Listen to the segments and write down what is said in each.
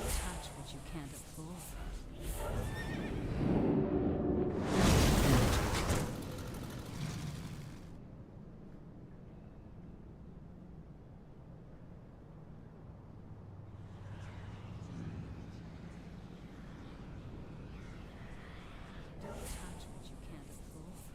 touch what you can't afford. Don't touch what you can't afford.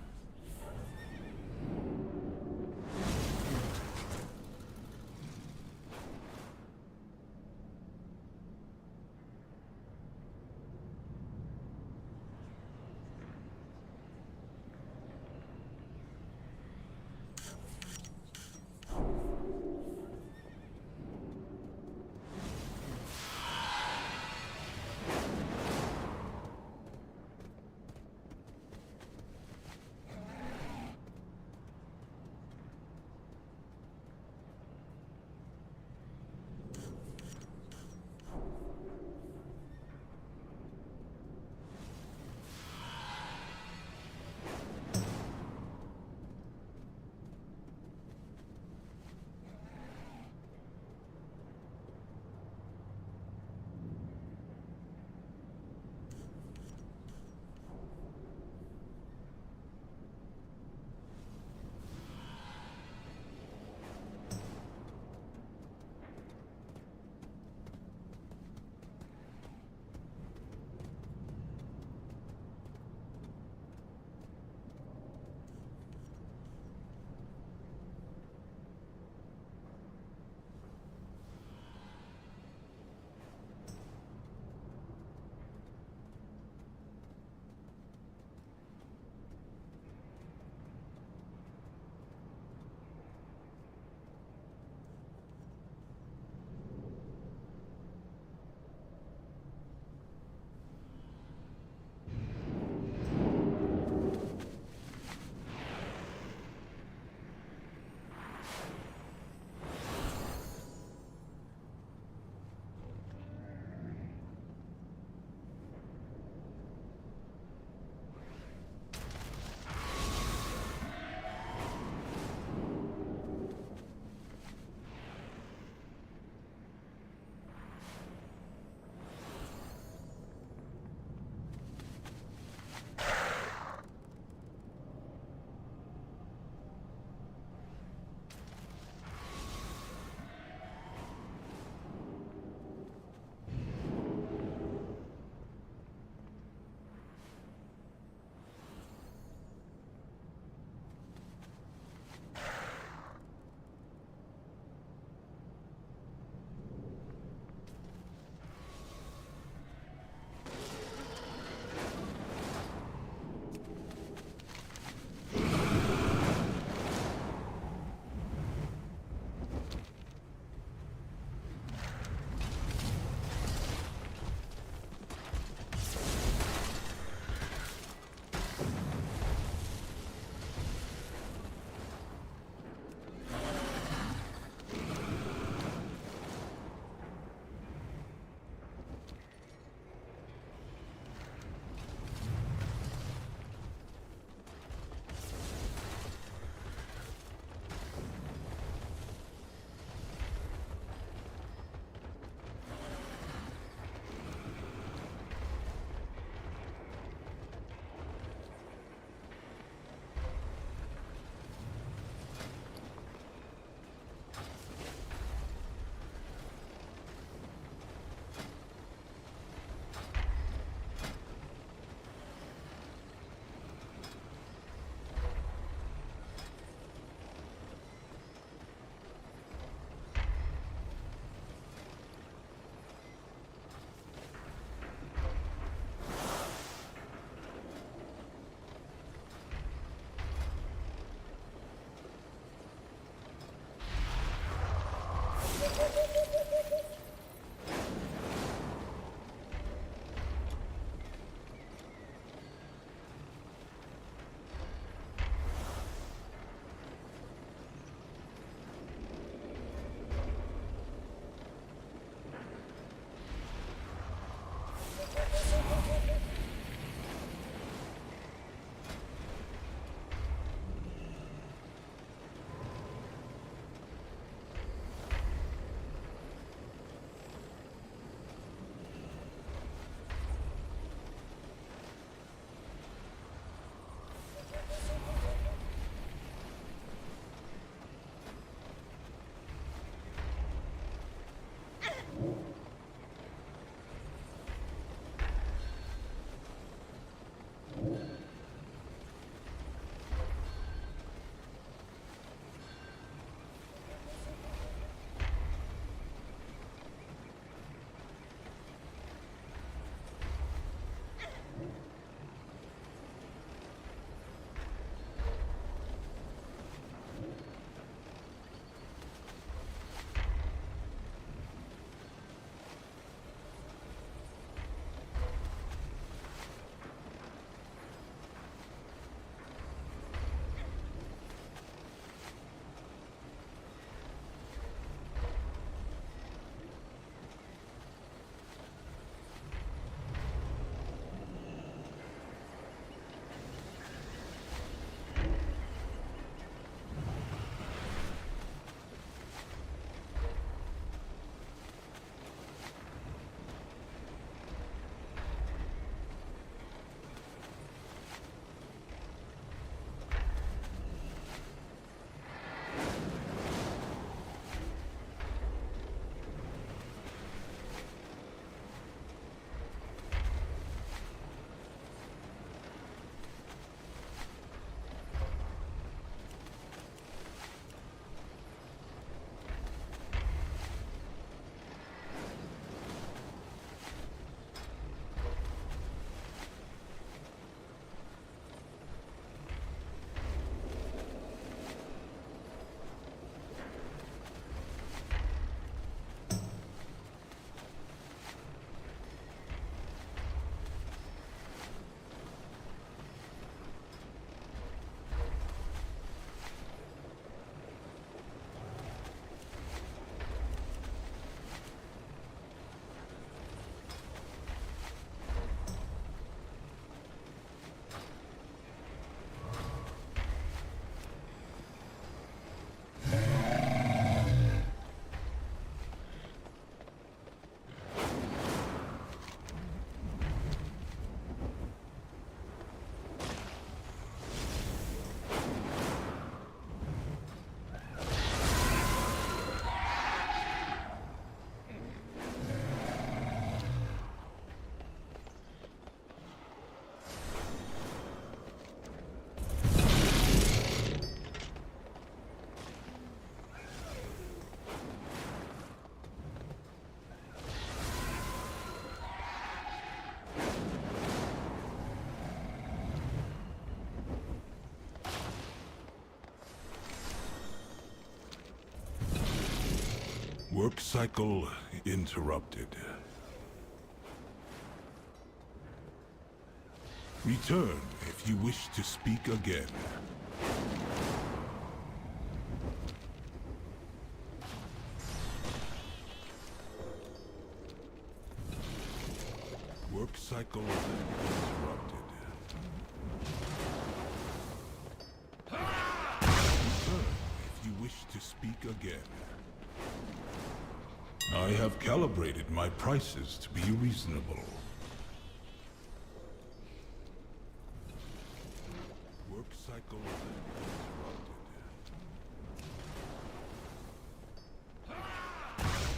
Work cycle interrupted. Return if you wish to speak again. Work cycle interrupted. Return if you wish to speak again. I have calibrated my prices to be reasonable. Work cycle interrupted.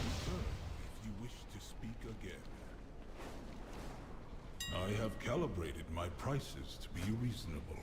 Return if you wish to speak again. I have calibrated my prices to be reasonable.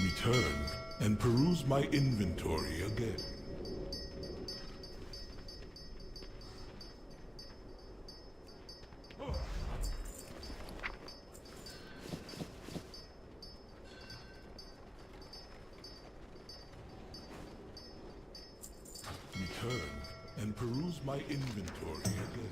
Return and peruse my inventory again. Return and peruse my inventory again.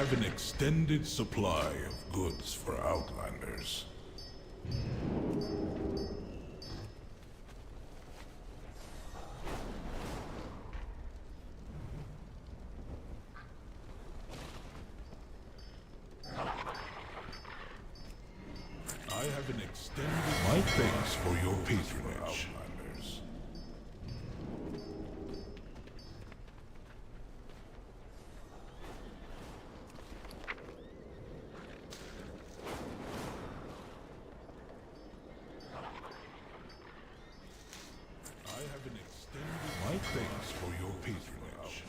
have an extended supply of goods for Outlanders. I have an extended... My thanks for your patronage. Outlanders. I have an extended... My thanks for your patronage.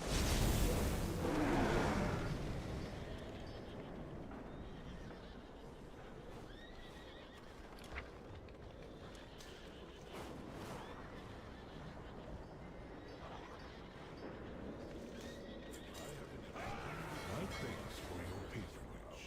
My thanks for your patronage.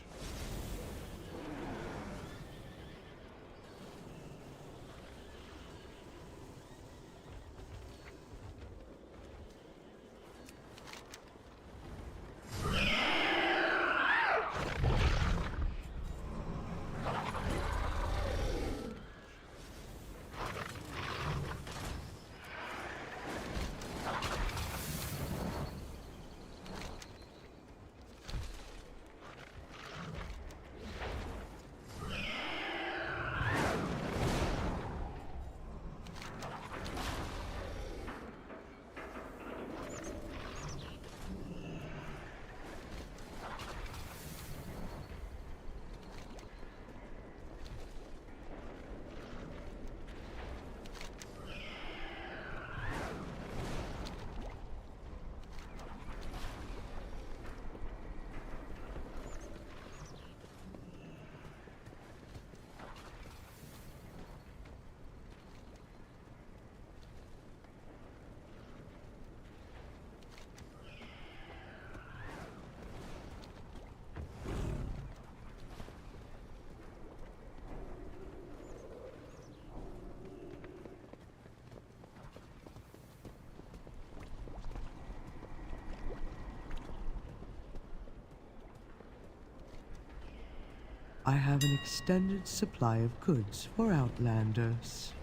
I have an extended supply of goods for Outlanders.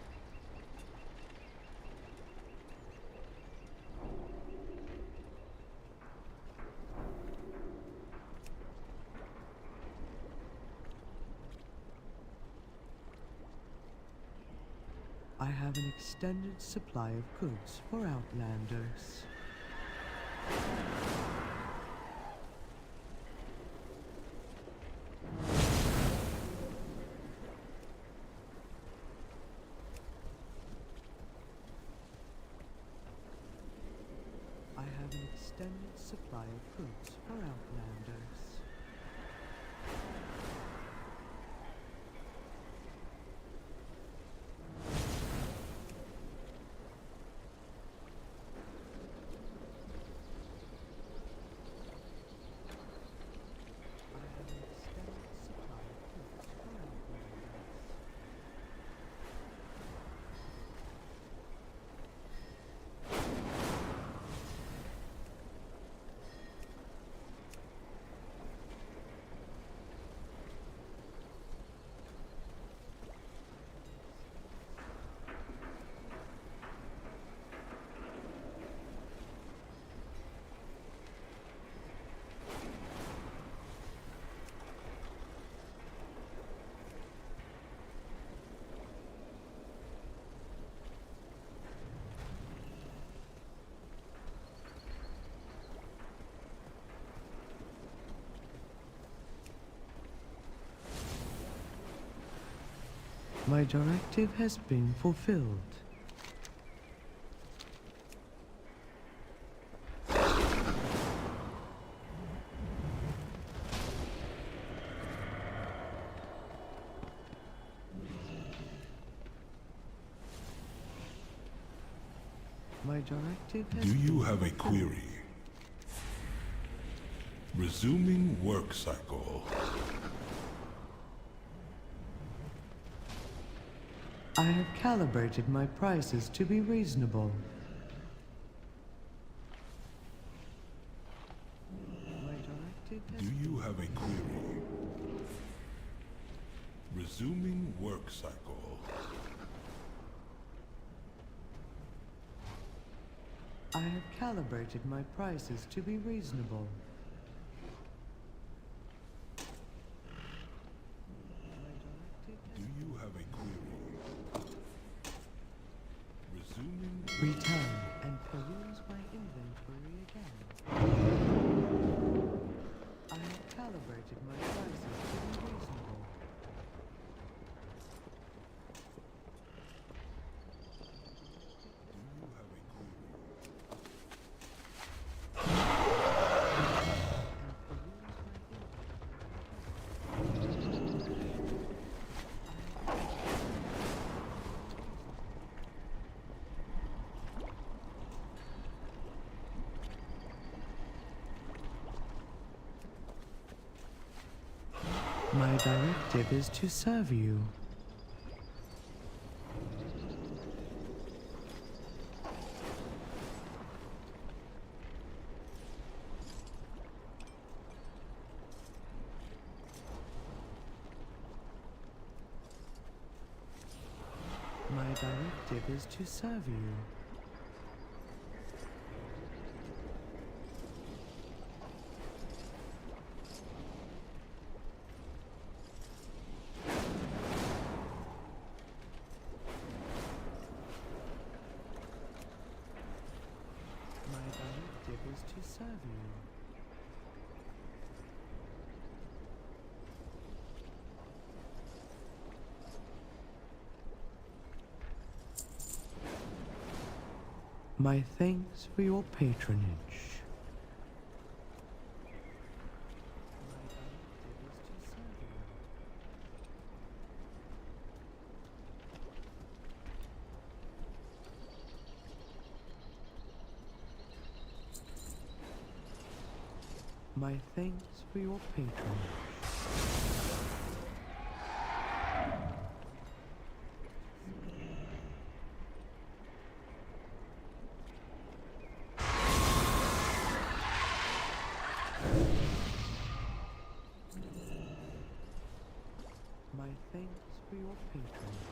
I have an extended supply of goods for Outlanders. I have an extended supply of goods for Outlanders. I have an extended supply of goods for Outlanders. My directive has been fulfilled. My directive has Do you been have a fulfilled. query? Resuming work cycle. I have calibrated my prices to be reasonable. My directive has Do you I have calibrated my prices to be reasonable. Do you have a query? Resuming. Return and peruse my inventory again. I have calibrated my prices to be reasonable. Do you have a query? My directive is to serve you. My directive is to serve you. My directive is to serve you. My thanks for your patronage. My directive is to serve you. My thanks for your patronage. My thanks for your patronage.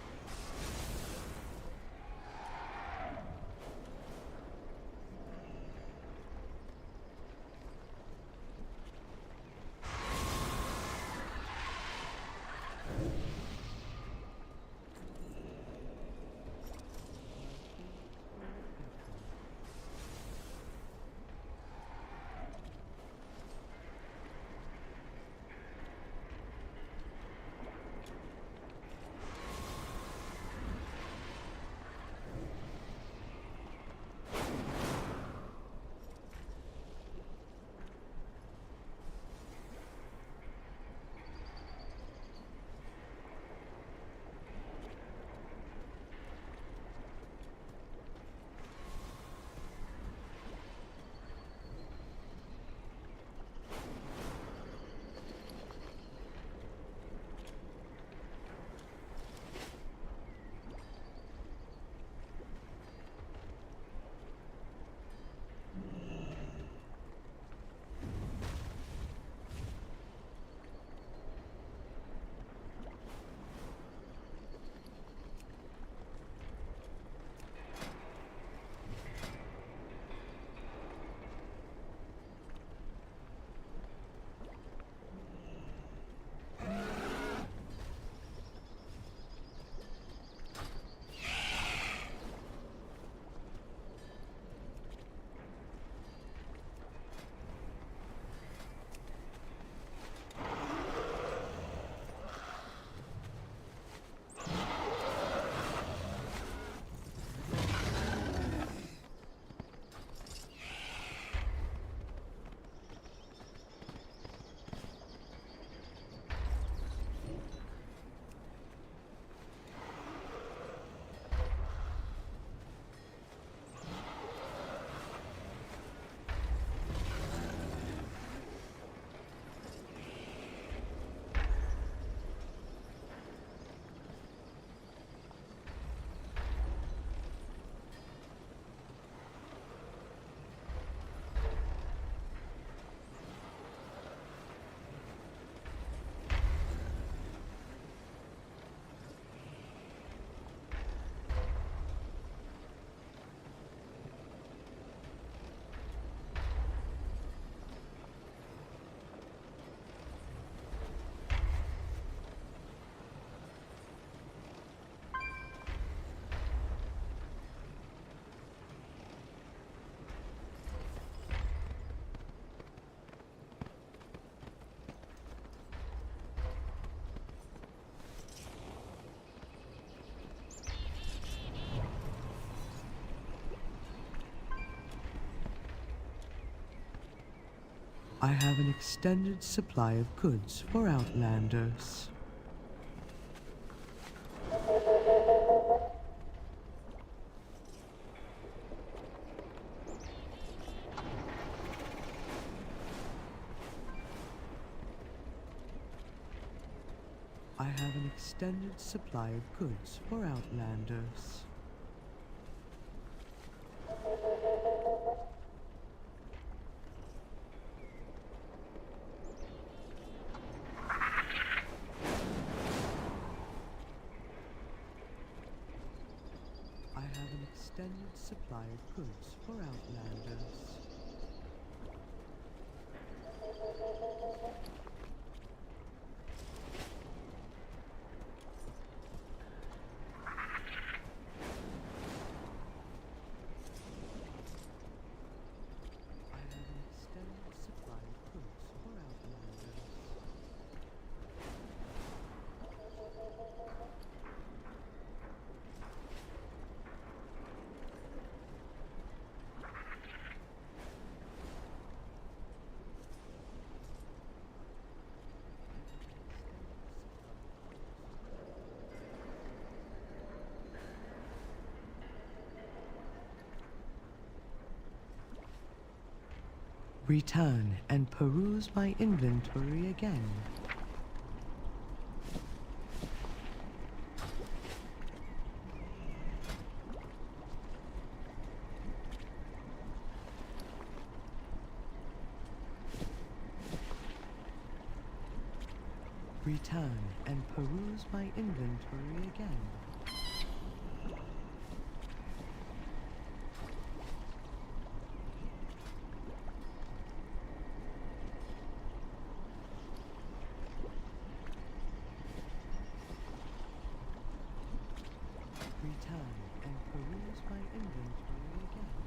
I have an extended supply of goods for Outlanders. I have an extended supply of goods for Outlanders. I have an extended supply of goods for Outlanders. I have an extended supply of goods for Outlanders. Return and peruse my inventory again. Return and peruse my inventory again. Return and peruse my inventory again.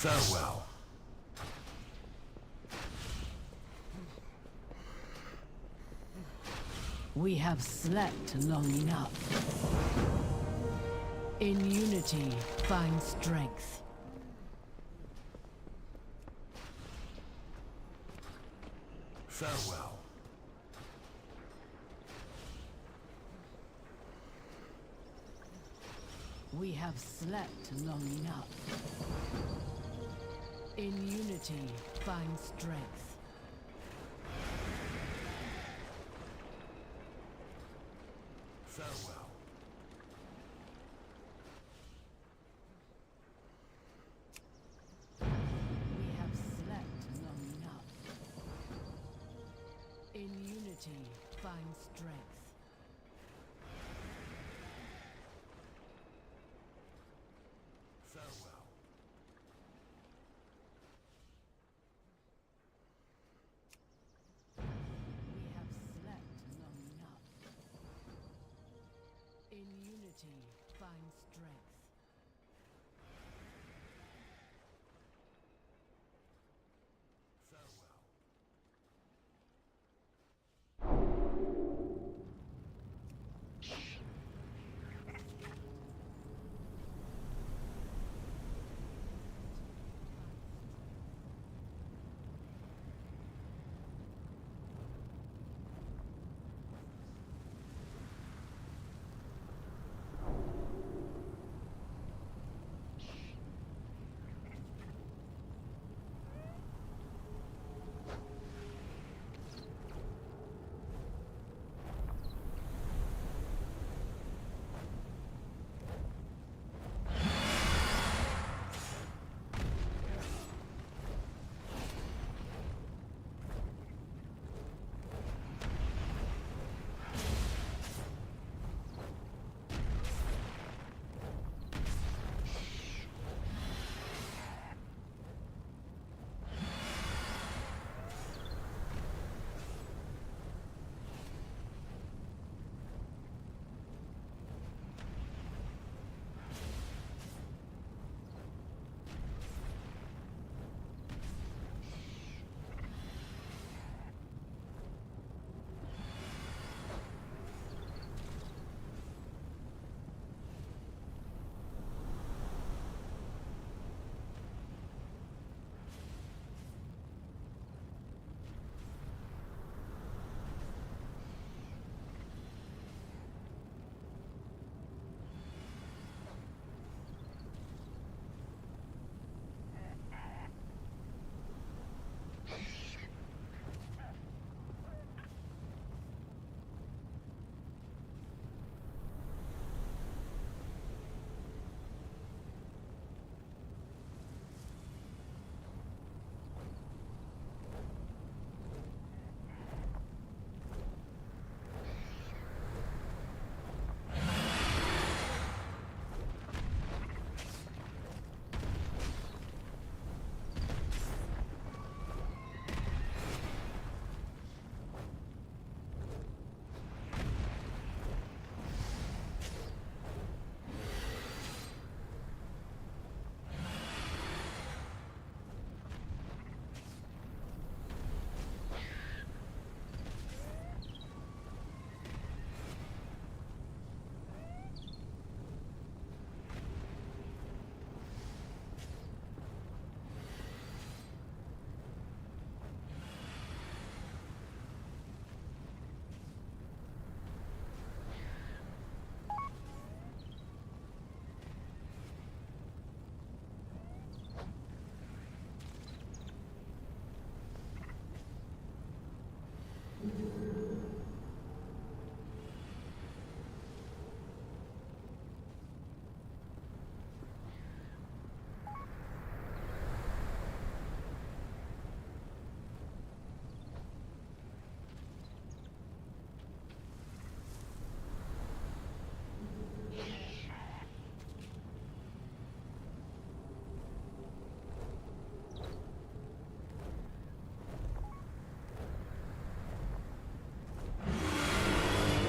Farewell. We have slept long enough. In unity, find strength. Farewell. We have slept long enough. In unity, find strength. Farewell. We have slept long enough. In unity, find strength. Farewell. We have slept long enough. In unity, find strength. Farewell.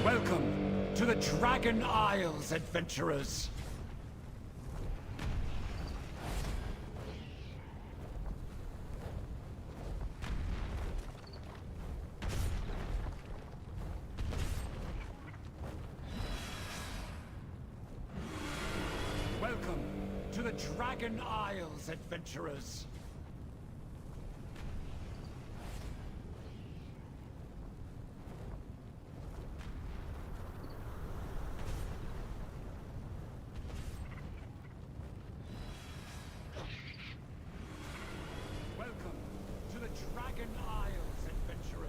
Welcome to the Dragon Isles, adventurers! to the Dragon Isles, adventurers. Welcome to the Dragon Isles, adventurers.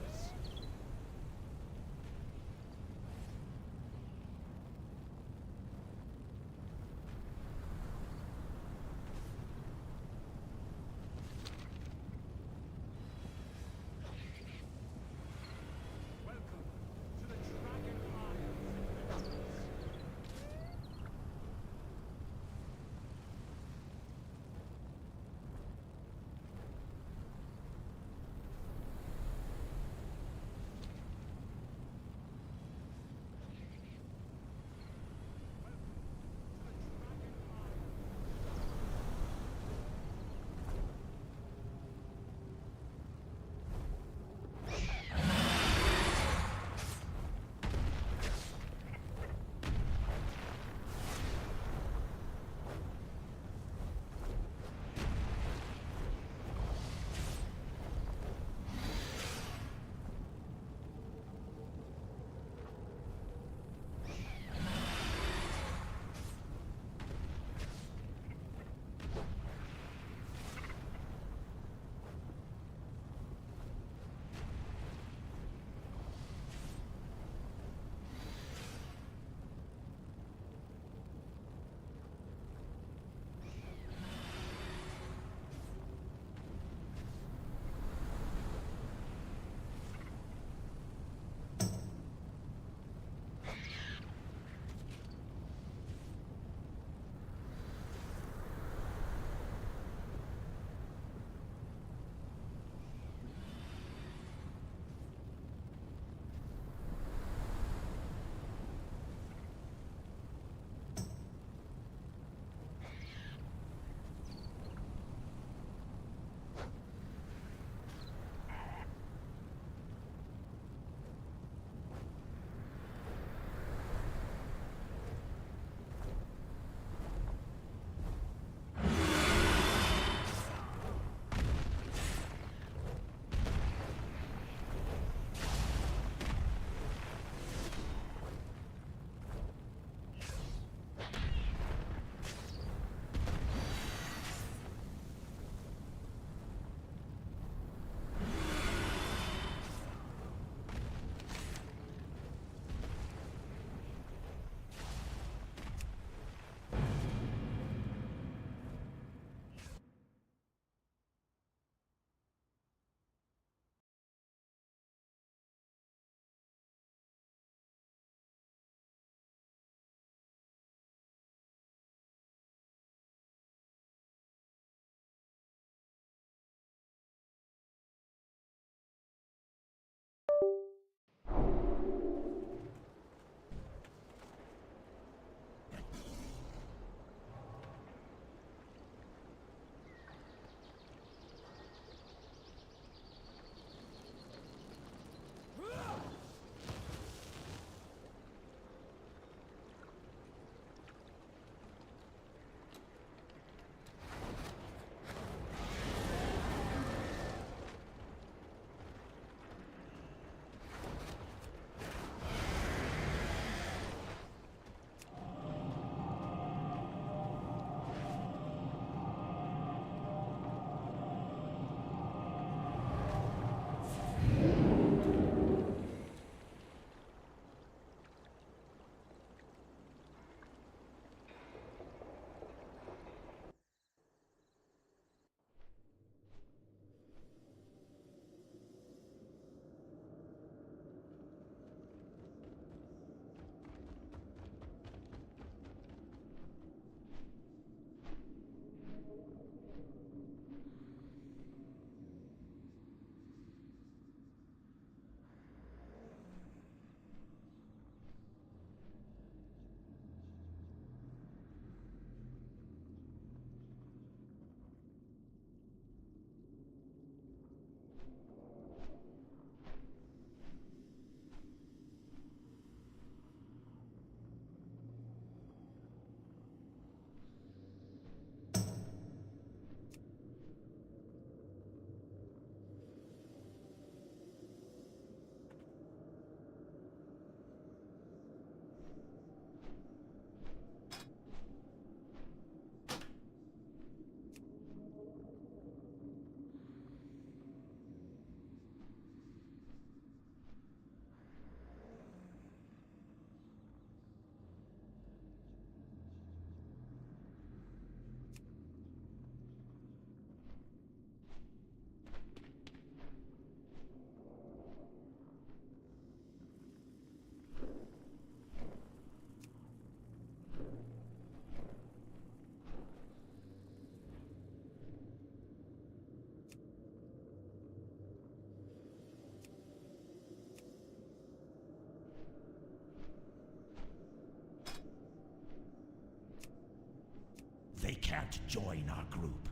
can't join our group.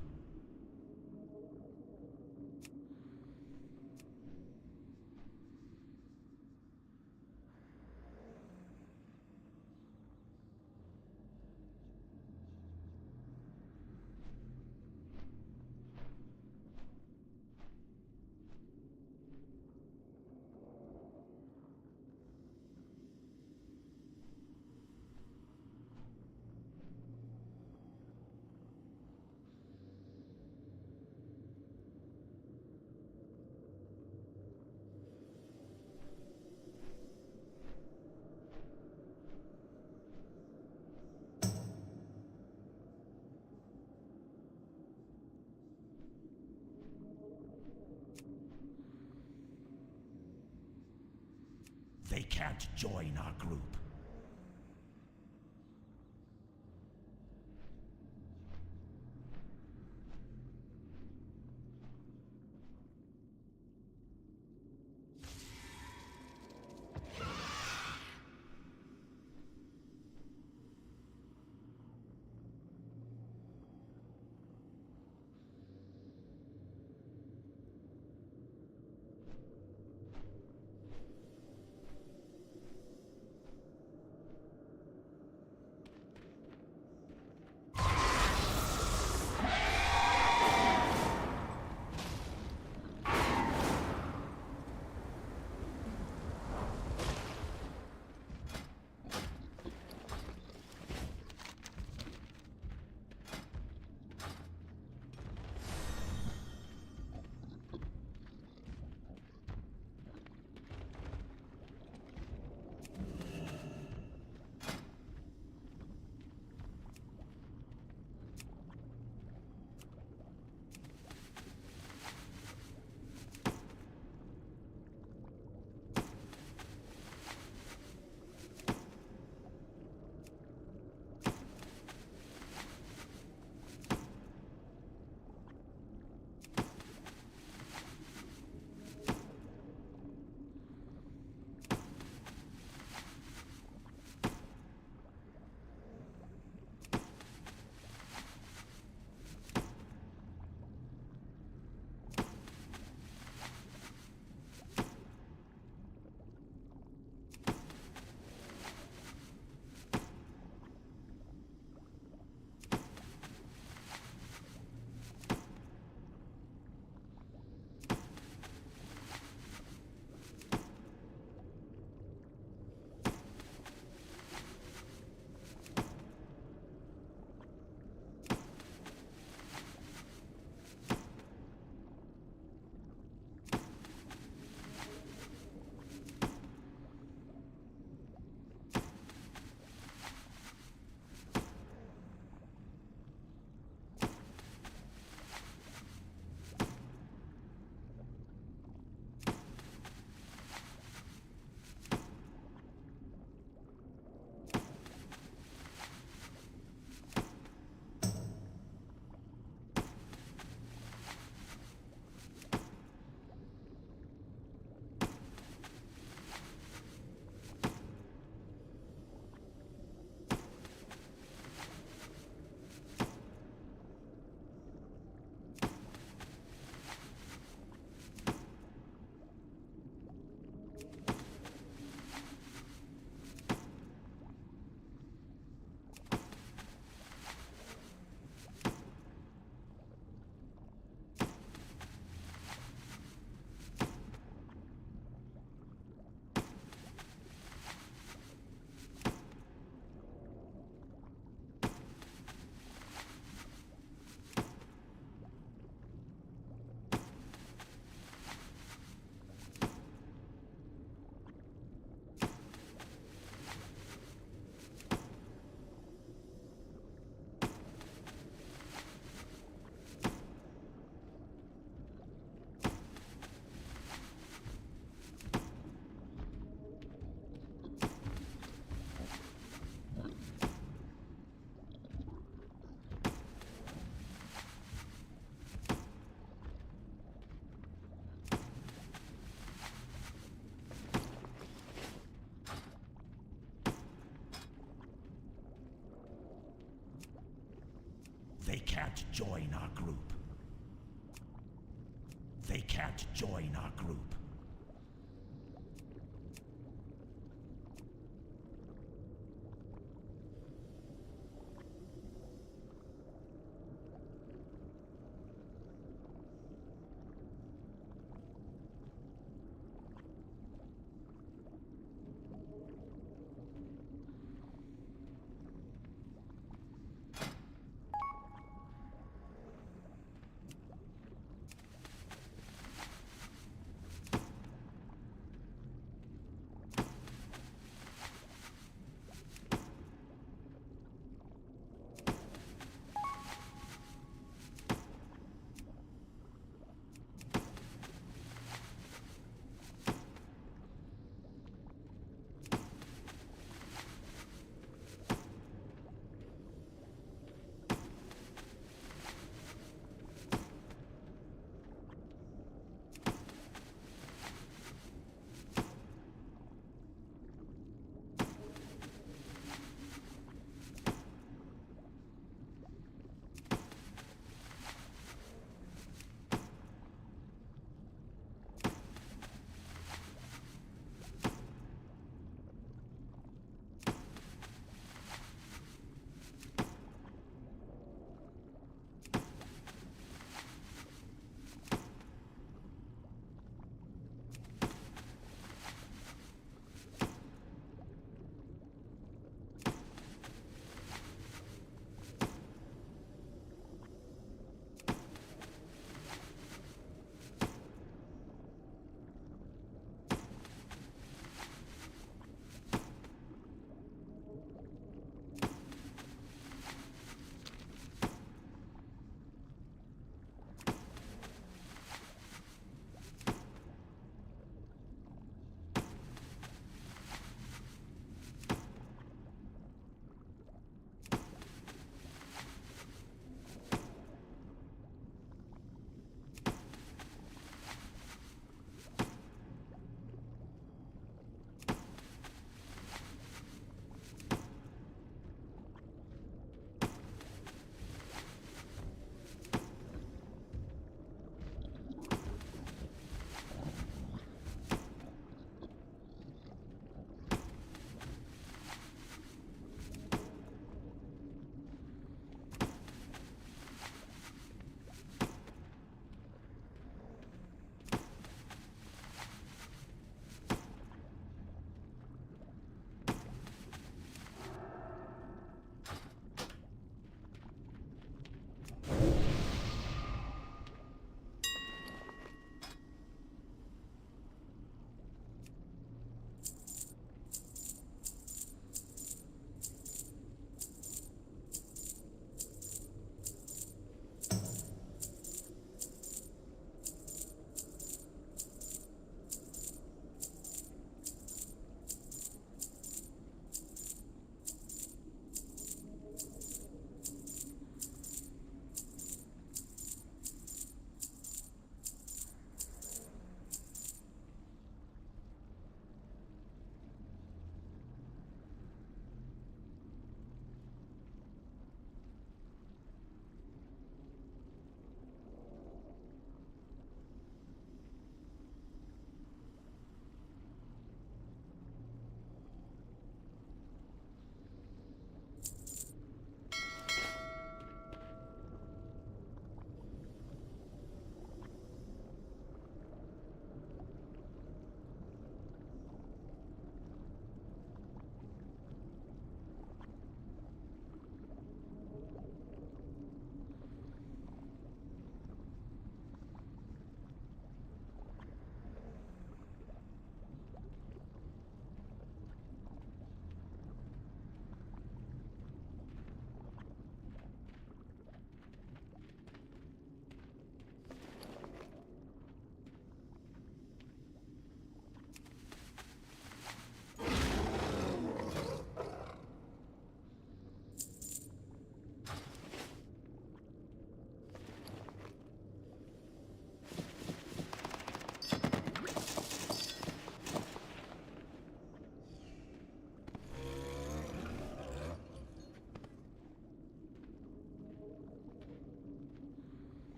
They can't join our group. They can't join our group. They can't join our group.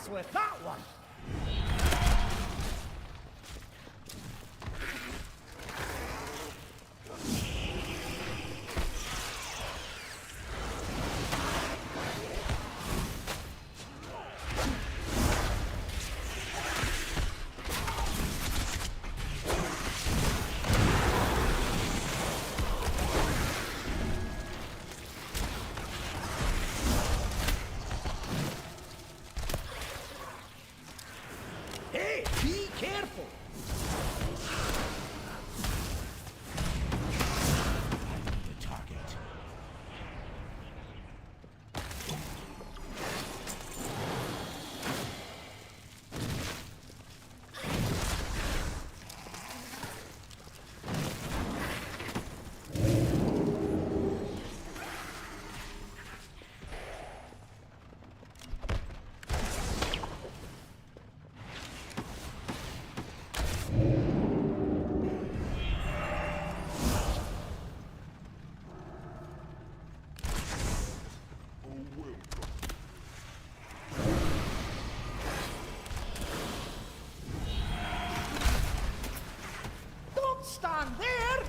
mess with that one. Hey, be careful! I need a target. Don't stand there!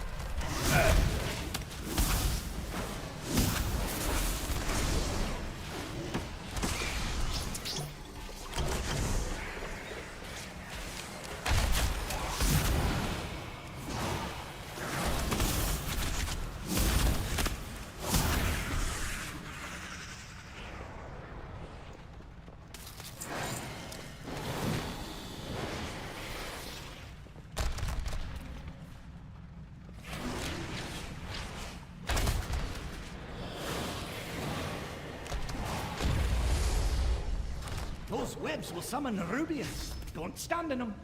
Those webs will summon the Rubians. Don't stand in them.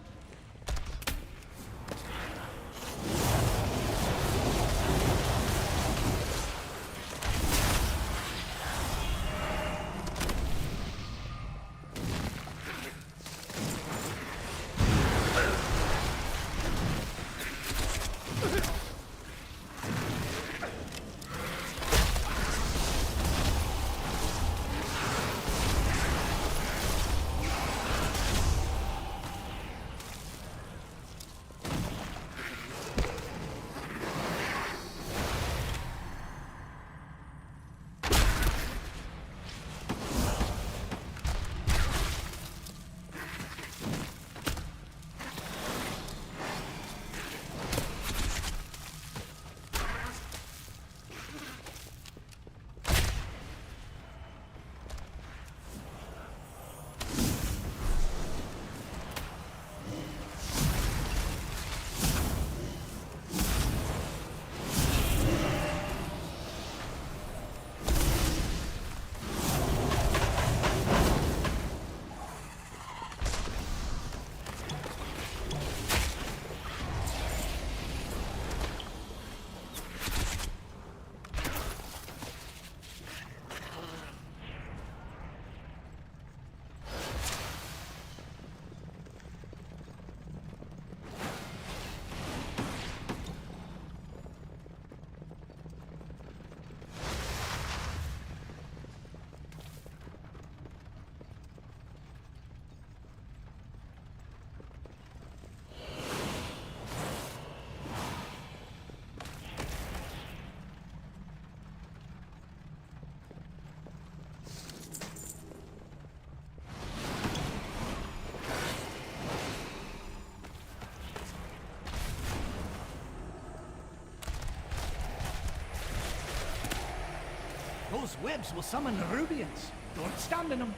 Those webs will summon the Rubians. Don't stand in them.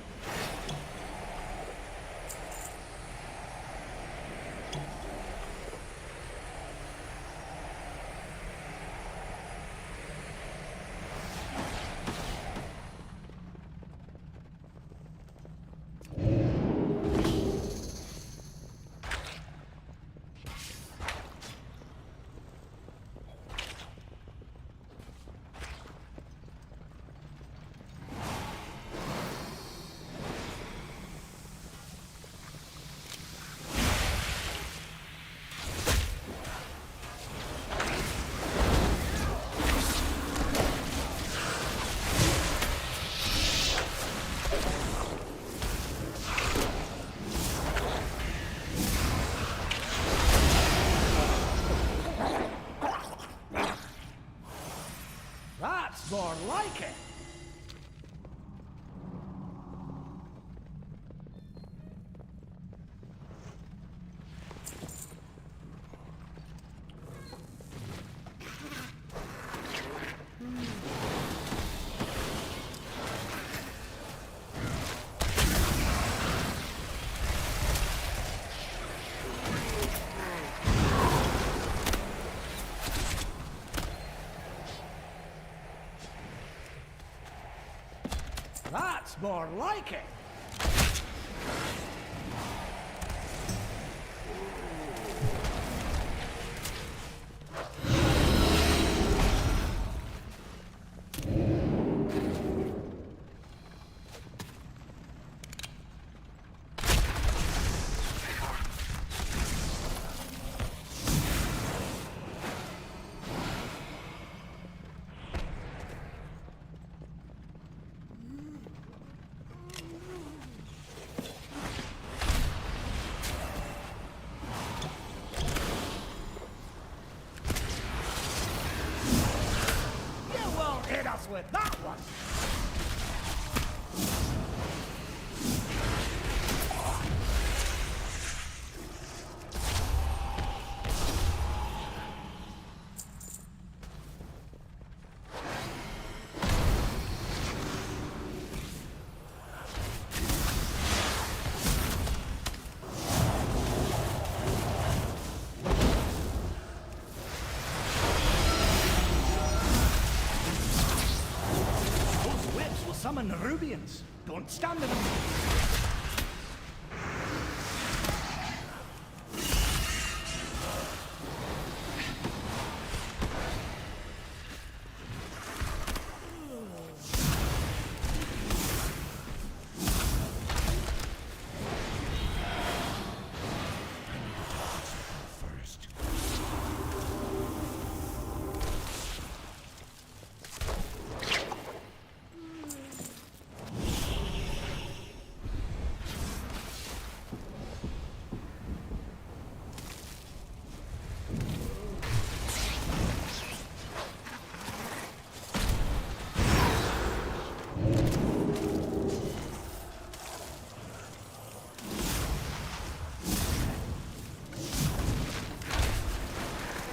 more like it. That's more like it. You won't hit us with that one. Those webs will summon the Rubians. Don't stand in them. First.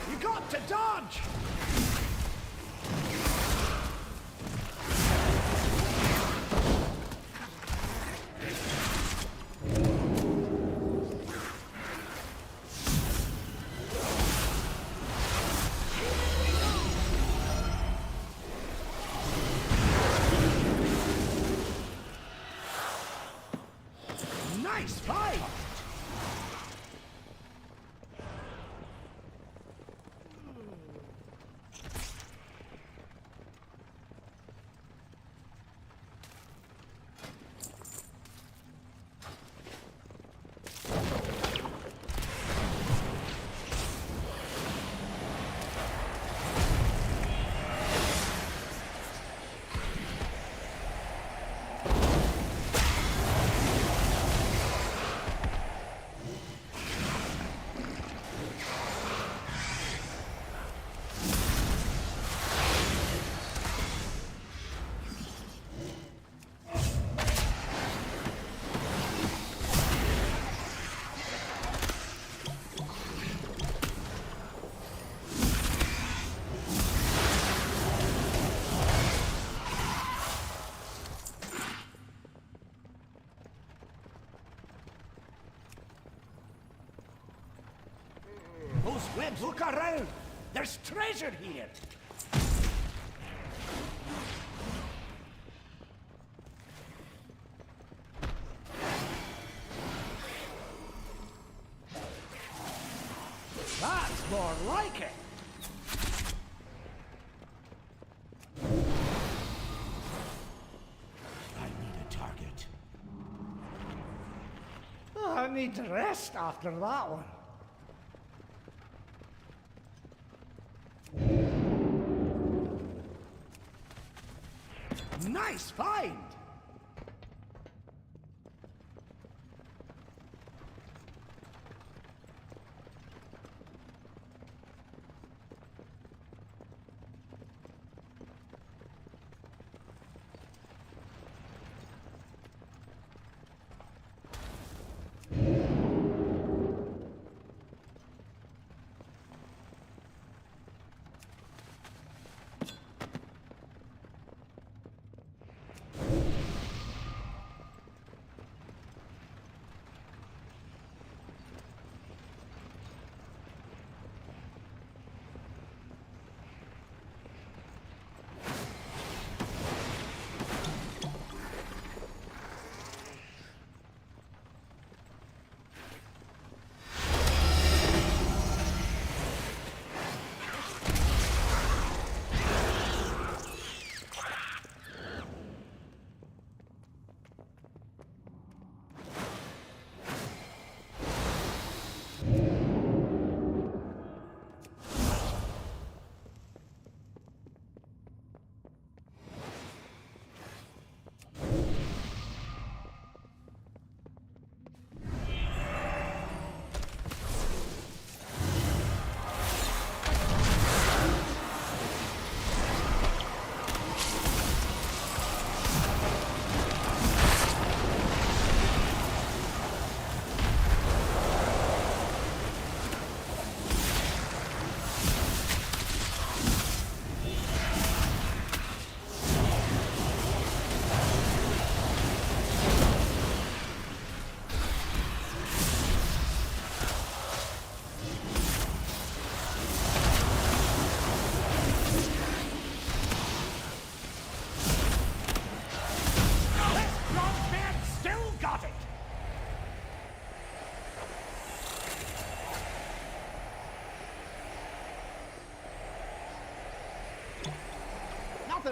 You got to dodge. Nice fight. Those webs, look around. There's treasure here. That's more like it. I need a target. Oh, I need to rest after that one. Nice find!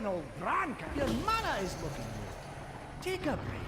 an old Bran can. Your mana is looking low. Take a break.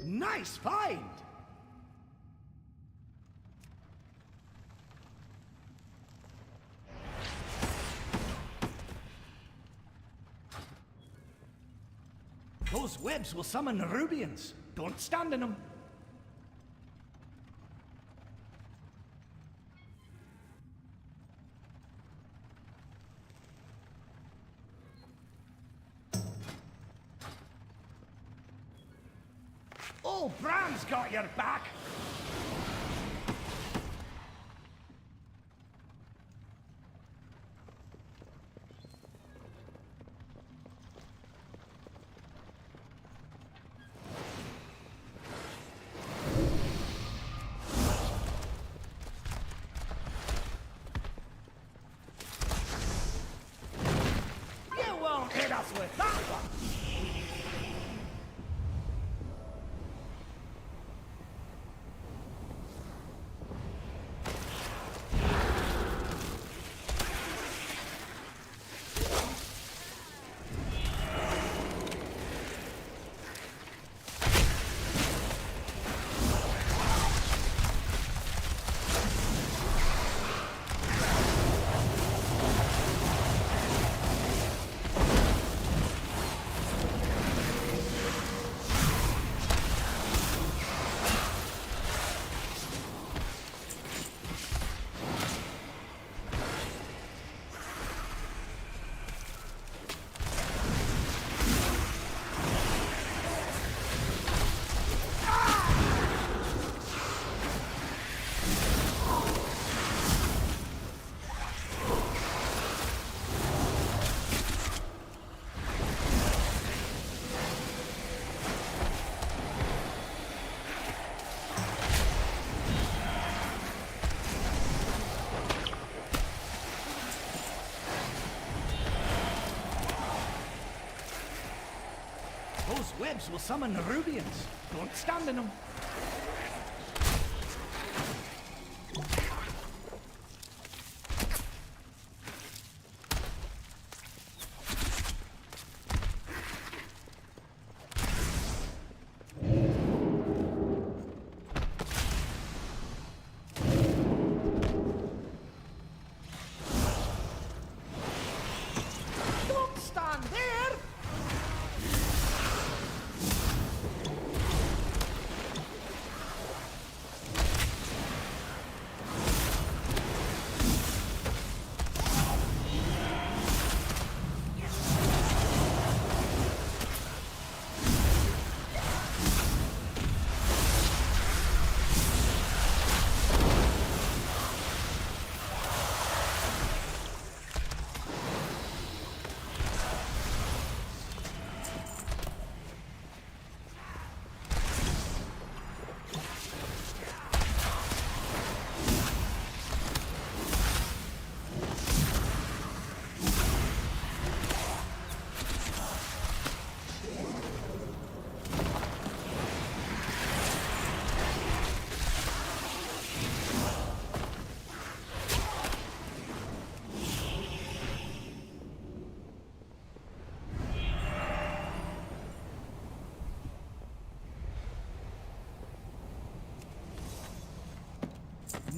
Nice find! Those webs will summon Nerubians. Don't stand in them. Oh, Bran's got your back! You won't hit us with that one! Those webs will summon Nerubians. Don't stand in them.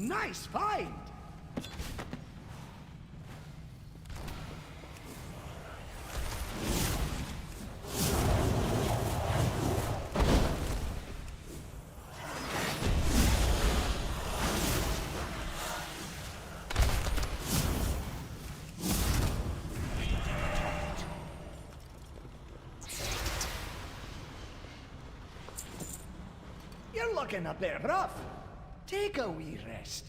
Nice find! You're looking a bit rough. Take a wee rest.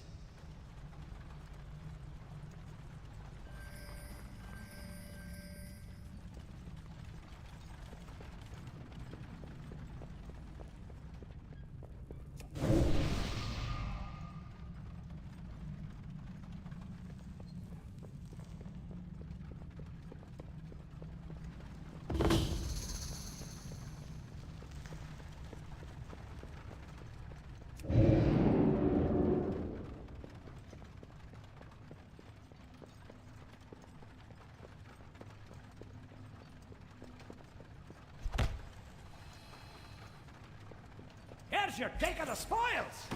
Here's your take of the spoils!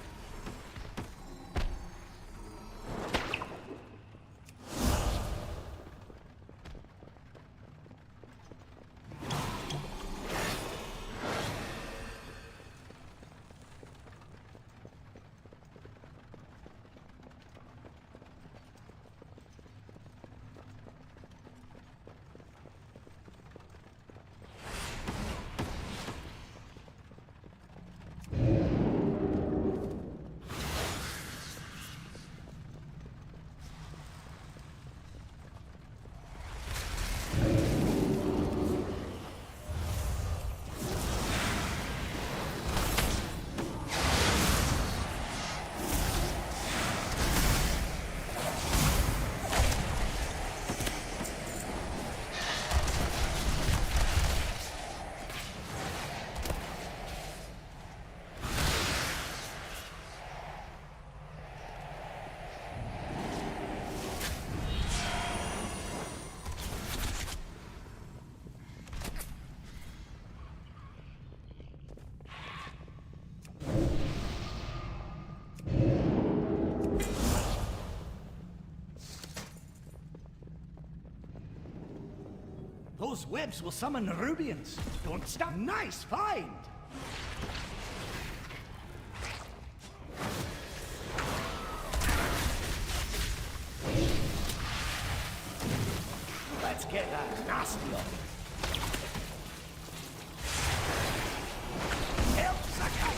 Those webs will summon Rubians. Don't stop. Nice find! Let's get that nasty on. Help Sakai!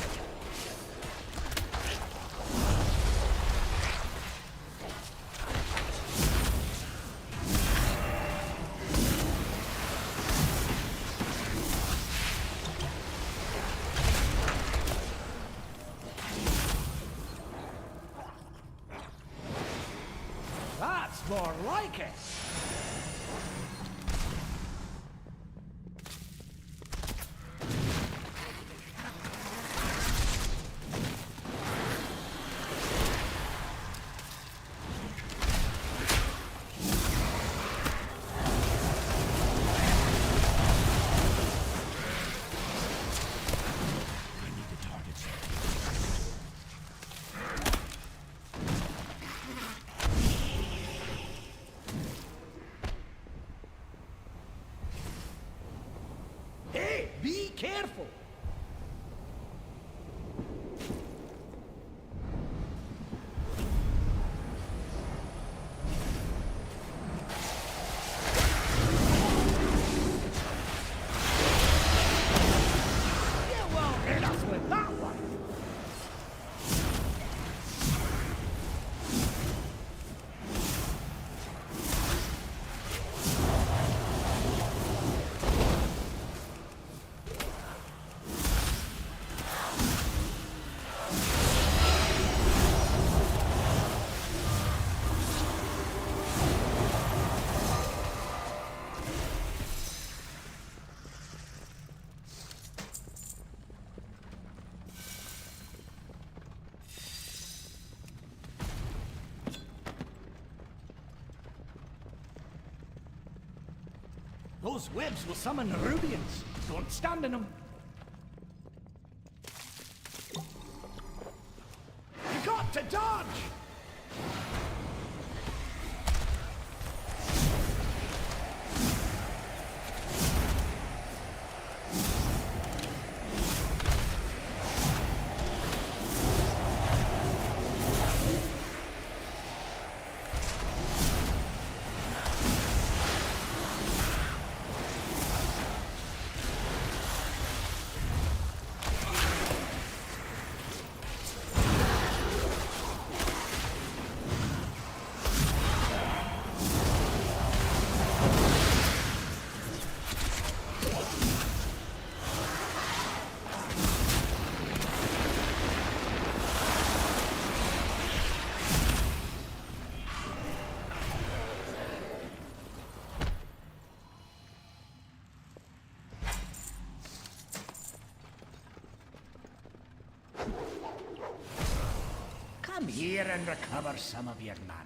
That's more like it! Hey, be careful! You won't hit us with that one! Those webs will summon Rubians. Don't stand in them. You got to dodge! Come here and recover some of your mana.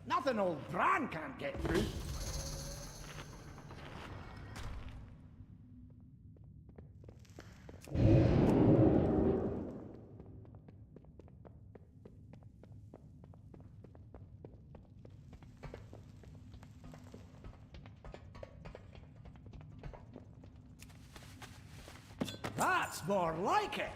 Nothing old Bran can't get through. That's more like it.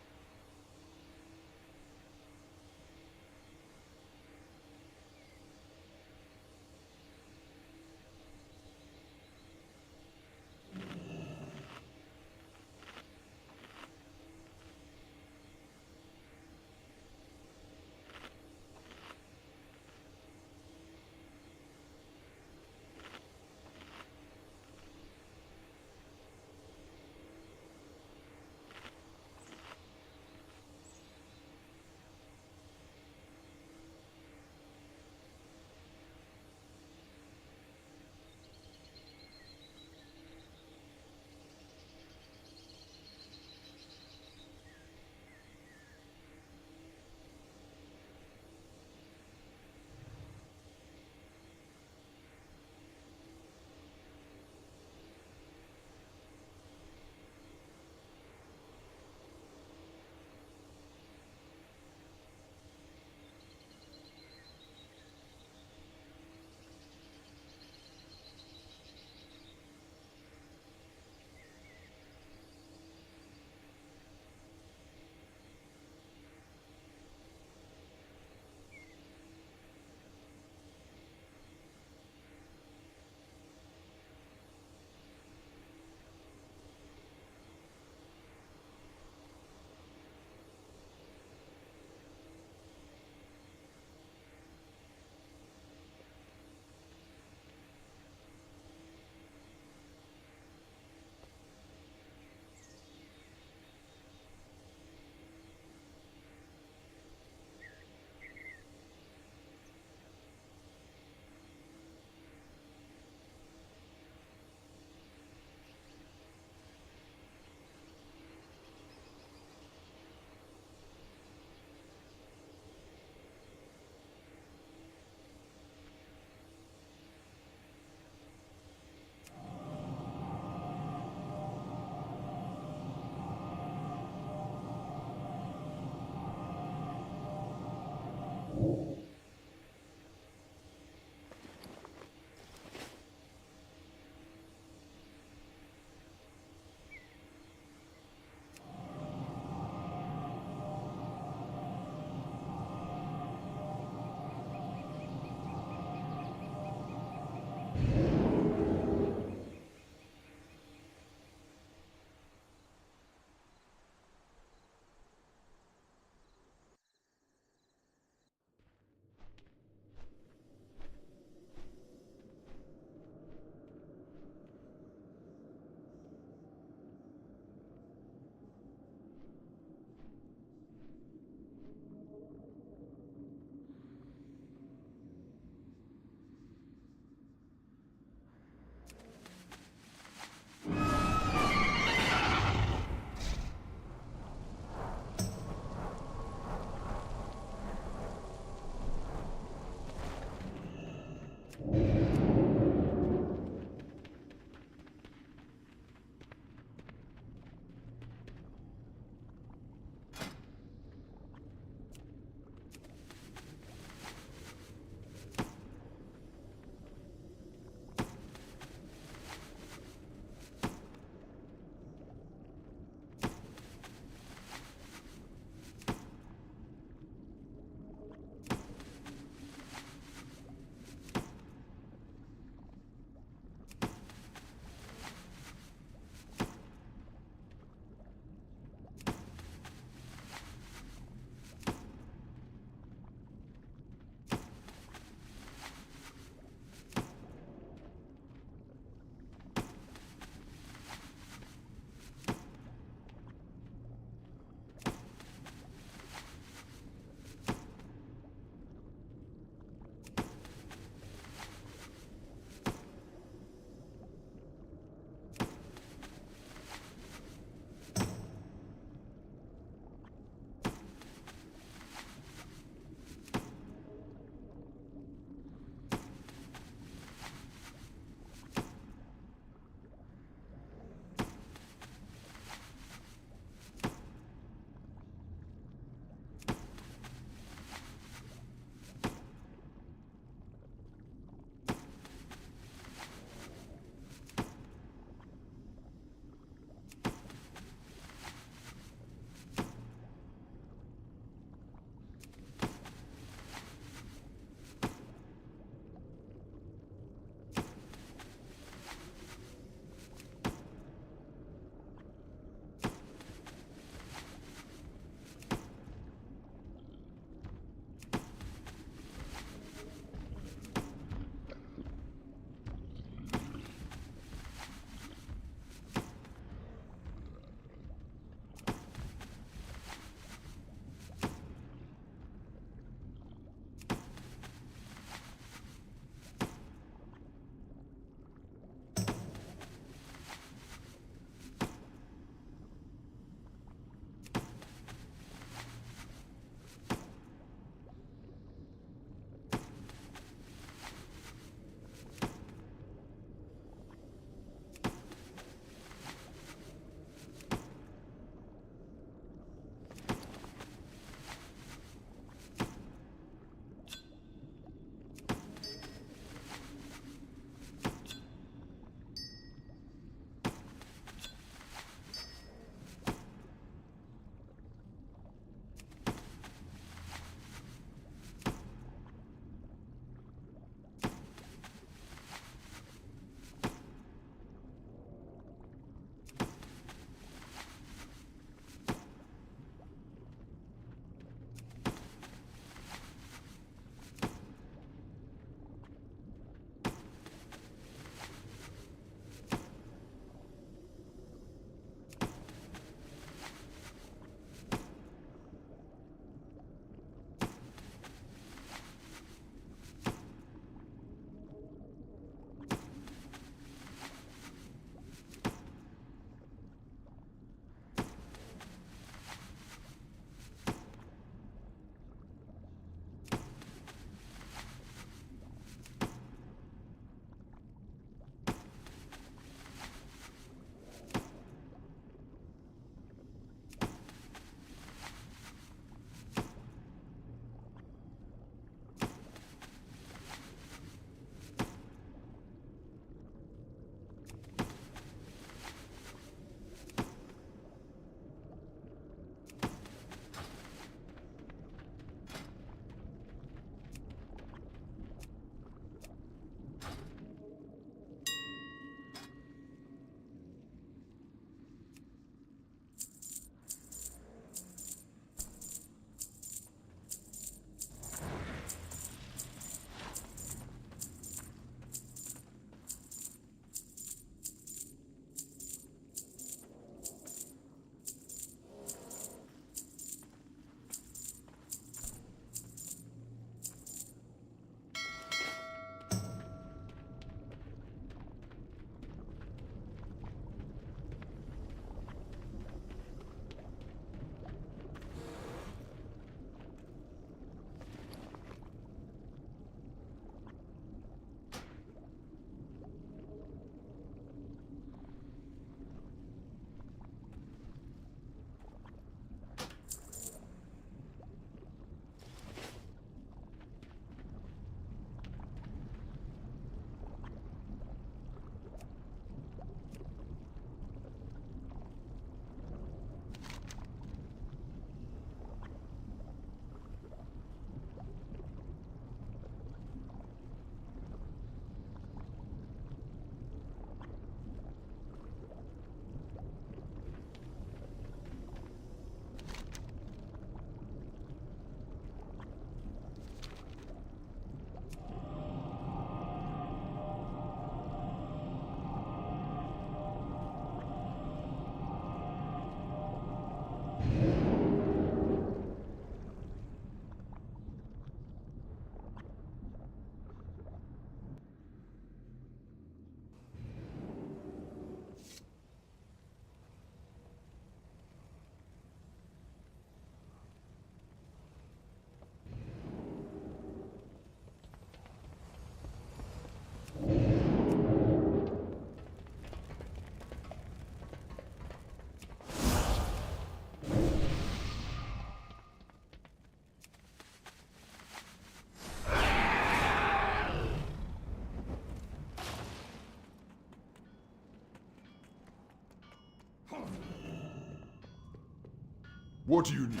What do you need?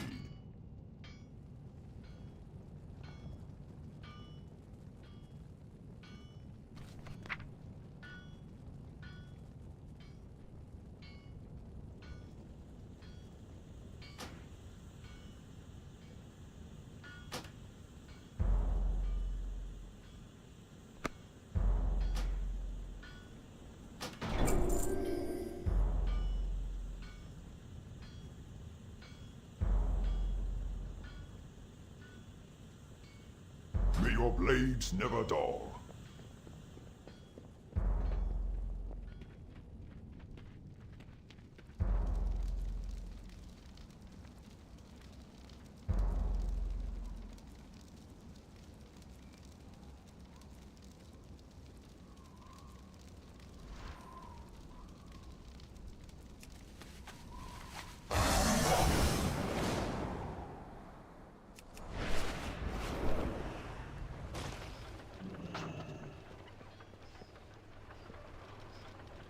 May your blades never dull.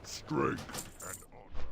Strength and honor.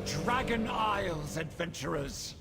Dragon Isles, adventurers!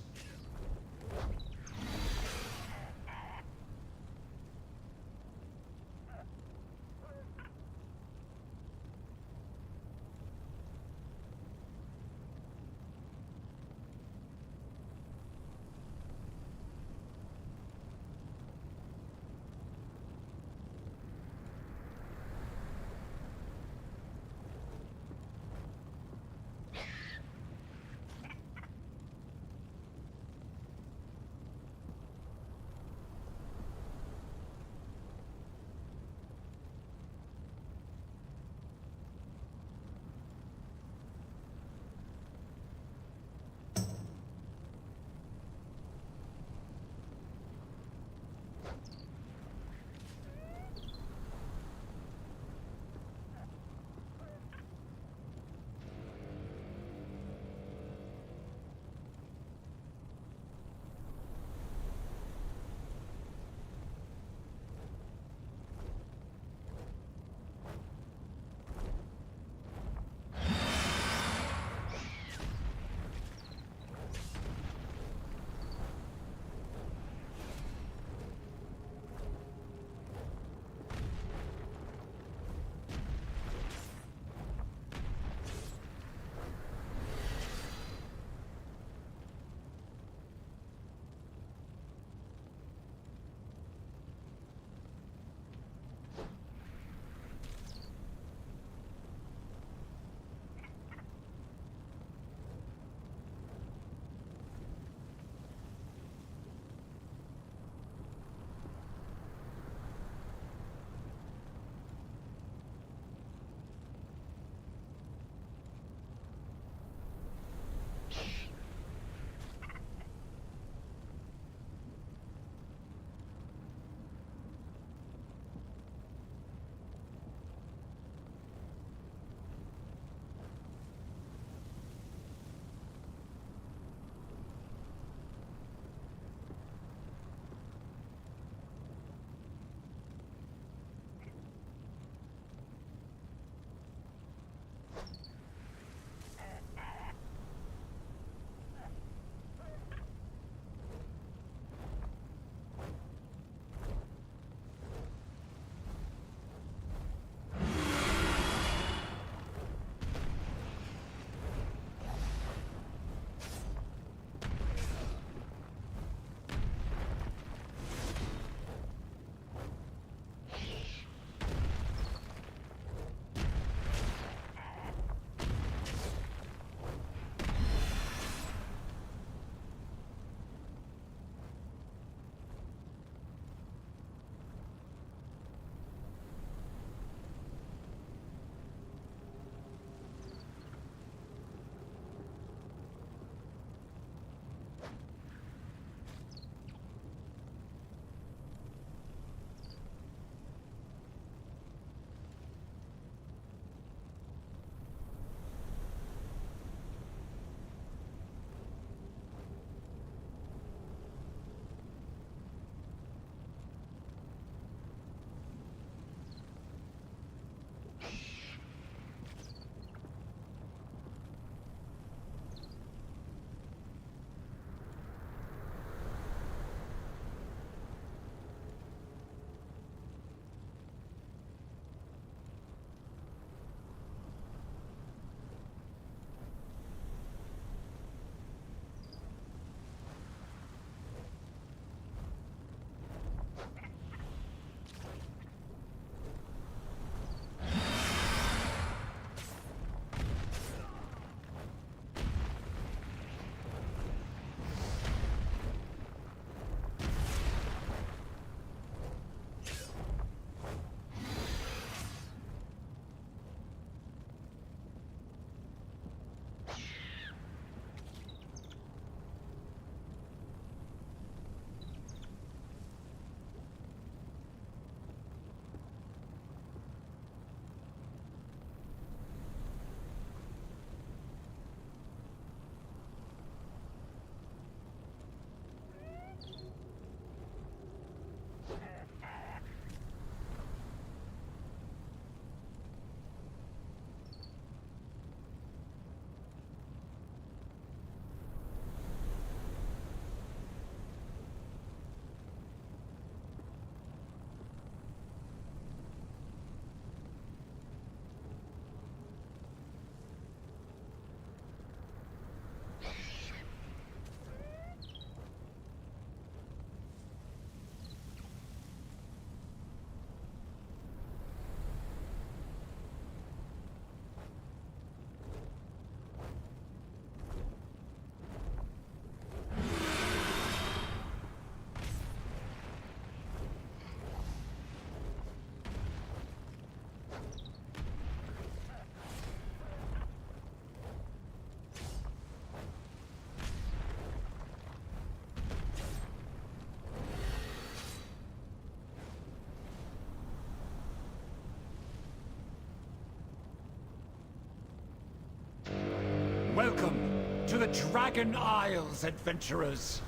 Dragon Isles, adventurers!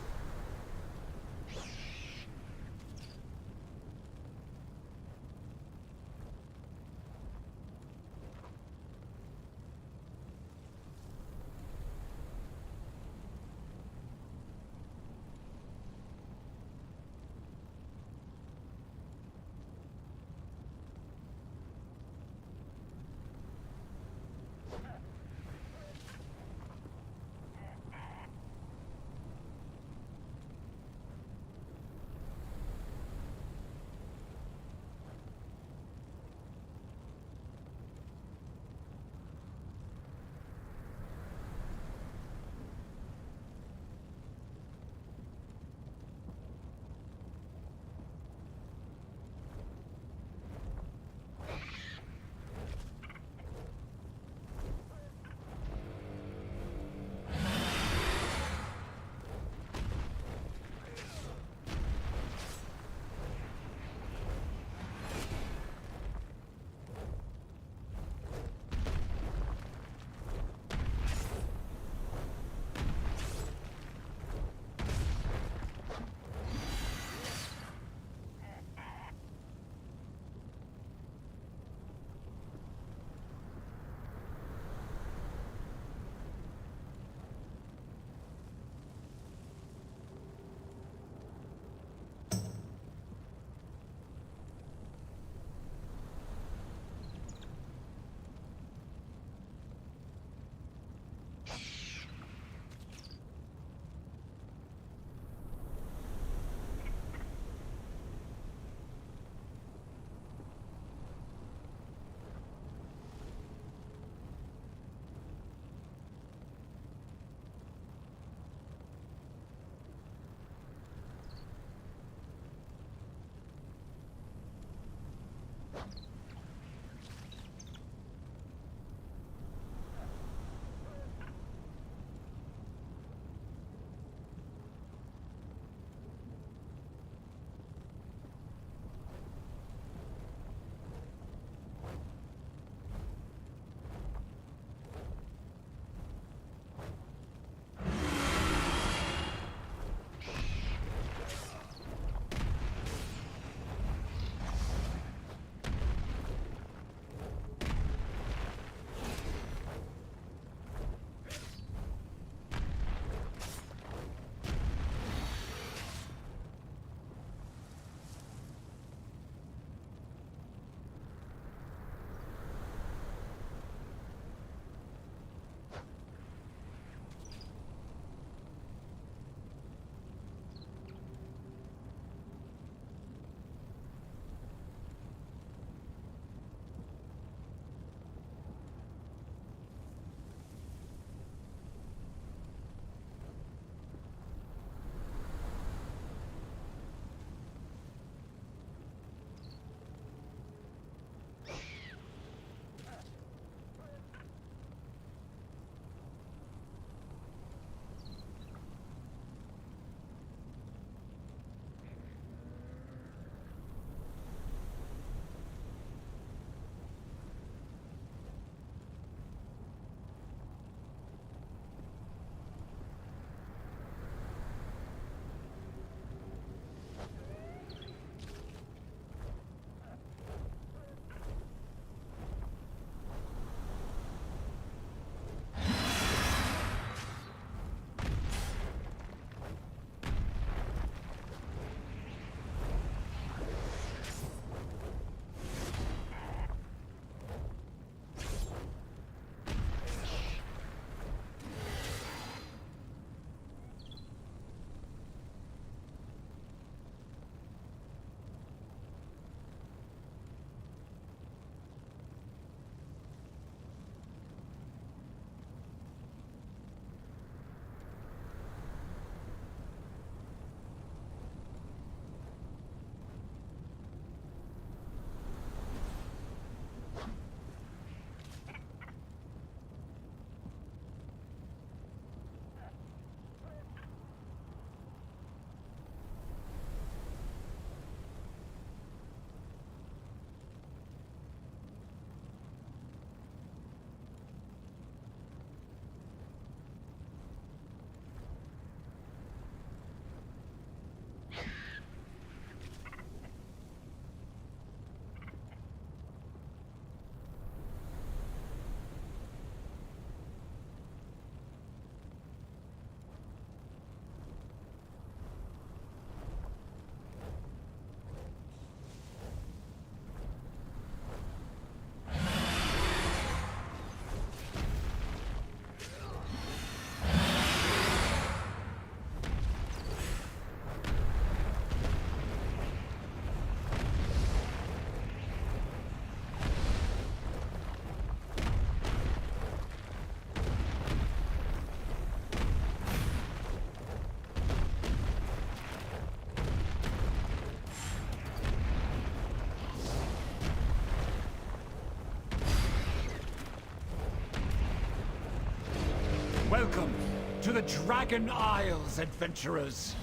the Dragon Isles, adventurers!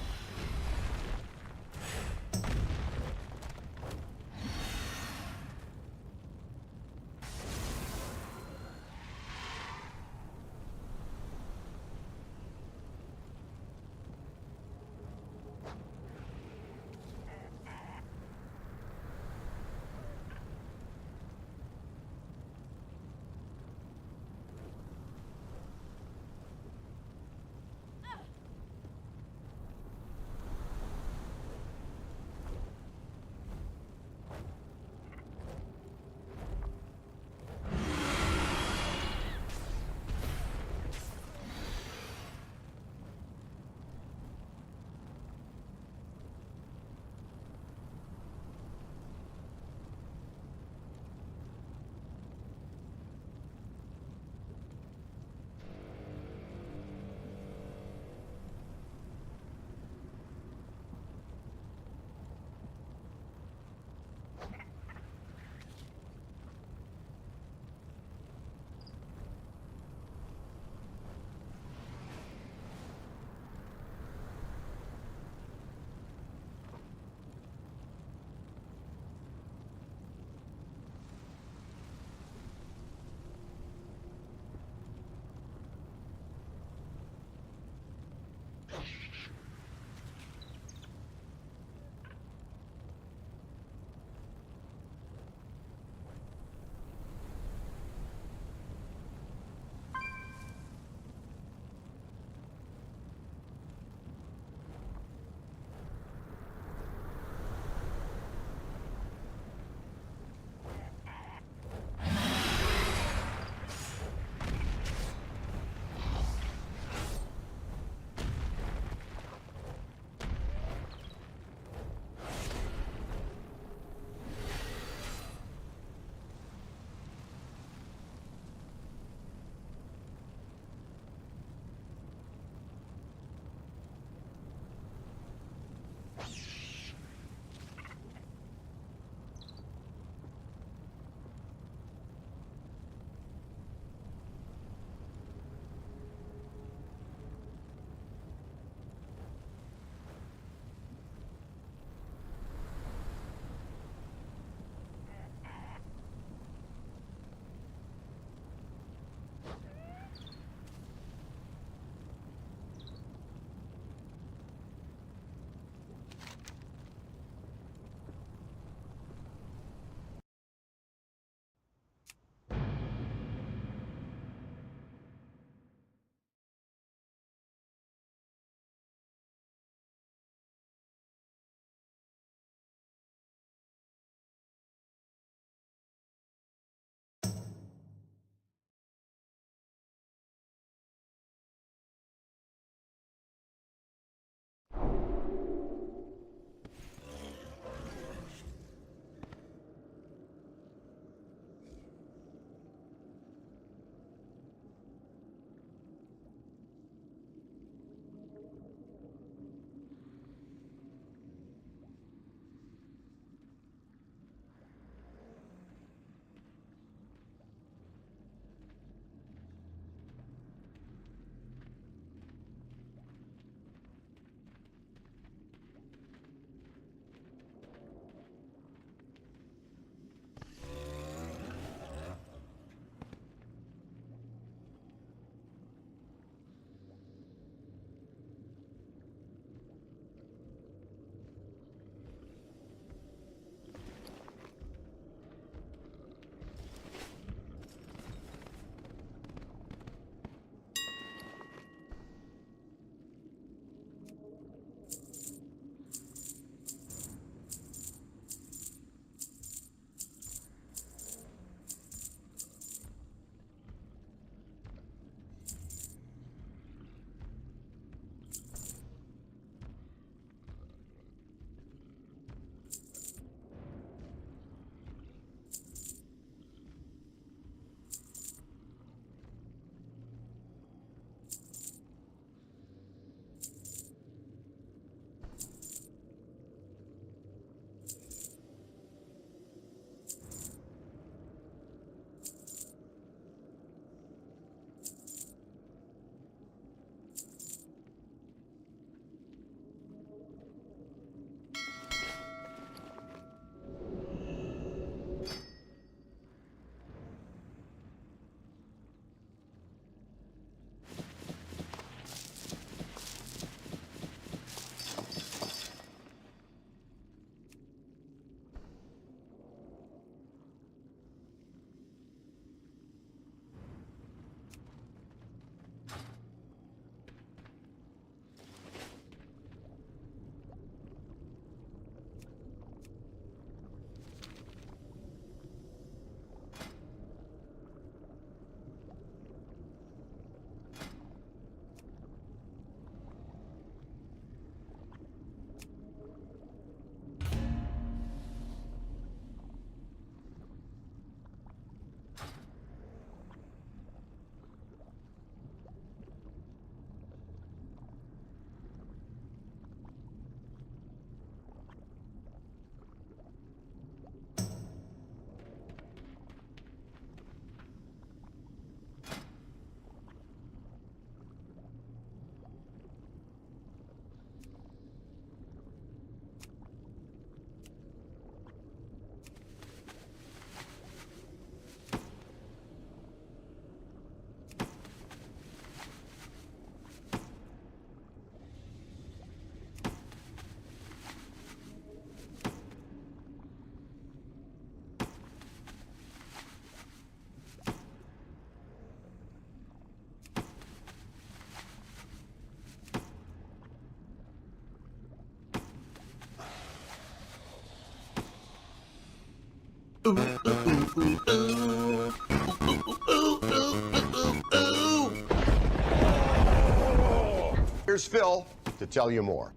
Here's Phil to tell you more.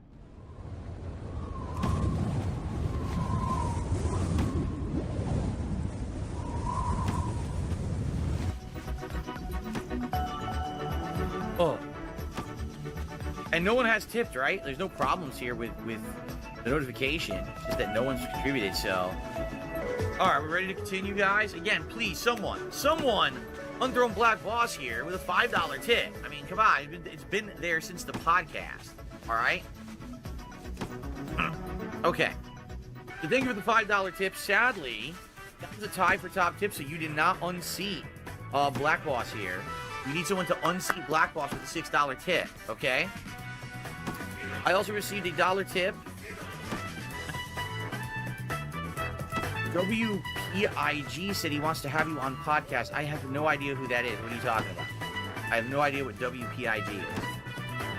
Oh. And no one has tipped, right? There's no problems here with the notification. It's just that no one's contributed, so. Alright, we're ready to continue, guys. Again, please, someone, Unthrown Black Boss here with a $5 tip. I mean, come on, it's been there since the podcast. Alright? Okay. So thank you for the $5 tip. Sadly, that was a tie for top tip, so you did not unseat Black Boss here. We need someone to unseat Black Boss with a $6 tip, okay? I also received a $1 tip. WPIG said he wants to have you on podcast. I have no idea who that is. What are you talking about? I have no idea what WPIG is.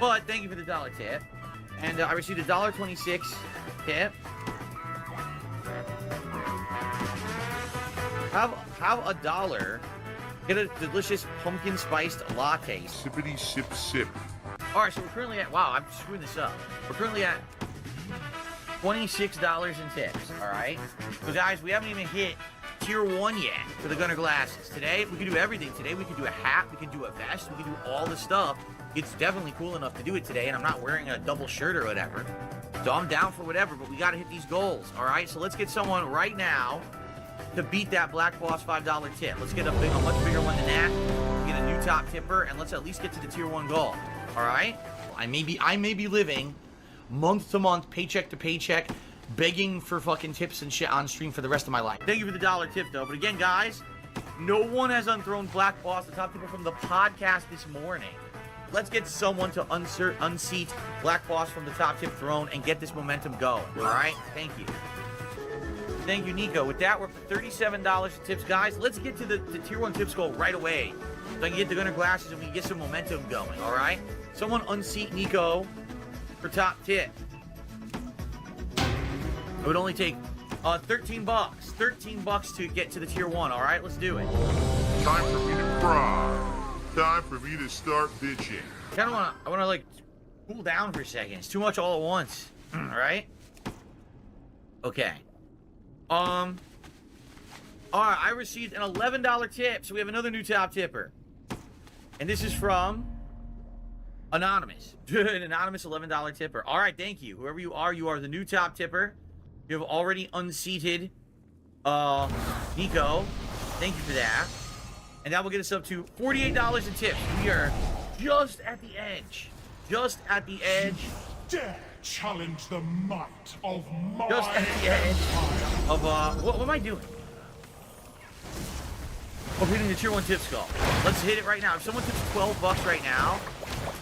But thank you for the $1 tip. And I received a $1.26 tip. Have $1. Get a delicious pumpkin spiced latte. Sippity sip sip. Alright, so we're currently at, wow, I'm screwing this up. We're currently at $26 in tips, alright? So guys, we haven't even hit tier 1 yet for the Gunner glasses. Today, we can do everything. Today, we can do a hat, we can do a vest, we can do all the stuff. It's definitely cool enough to do it today, and I'm not wearing a double shirt or whatever. So I'm down for whatever, but we gotta hit these goals, alright? So let's get someone right now to beat that Black Boss $5 tip. Let's get a much bigger one than that. Get a new top tipper, and let's at least get to the tier 1 goal. All right? I may be living month to month, paycheck to paycheck, begging for fucking tips and shit on stream for the rest of my life. Thank you for the $1 tip, though. But again, guys, no one has unthrown Black Boss, the top tipper from the podcast this morning. Let's get someone to unseat Black Boss from the top tip throne and get this momentum going. All right? Thank you. Thank you, Nico. With that, we're up to $37 in tips. Guys, let's get to the tier 1 tips goal right away. So I can get the Gunner glasses and we can get some momentum going, all right? Someone unseat Nico for top tip. It would only take $13. $13 to get to the tier 1, all right? Let's do it. Time for me to cry. Time for me to start bitching. I want to like cool down for a second. It's too much all at once, all right? Okay. All right, I received an $11 tip, so we have another new top tipper. And this is from Anonymous. An anonymous $11 tipper. All right, thank you. Whoever you are the new top tipper. You have already unseated Nico. Thank you for that. And that will get us up to $48 in tips. We are just at the edge. Just at the edge. Dare challenge the might of my Just at the edge of, what am I doing? We're hitting the tier 1 tip skull. Let's hit it right now. If someone tips $12 right now,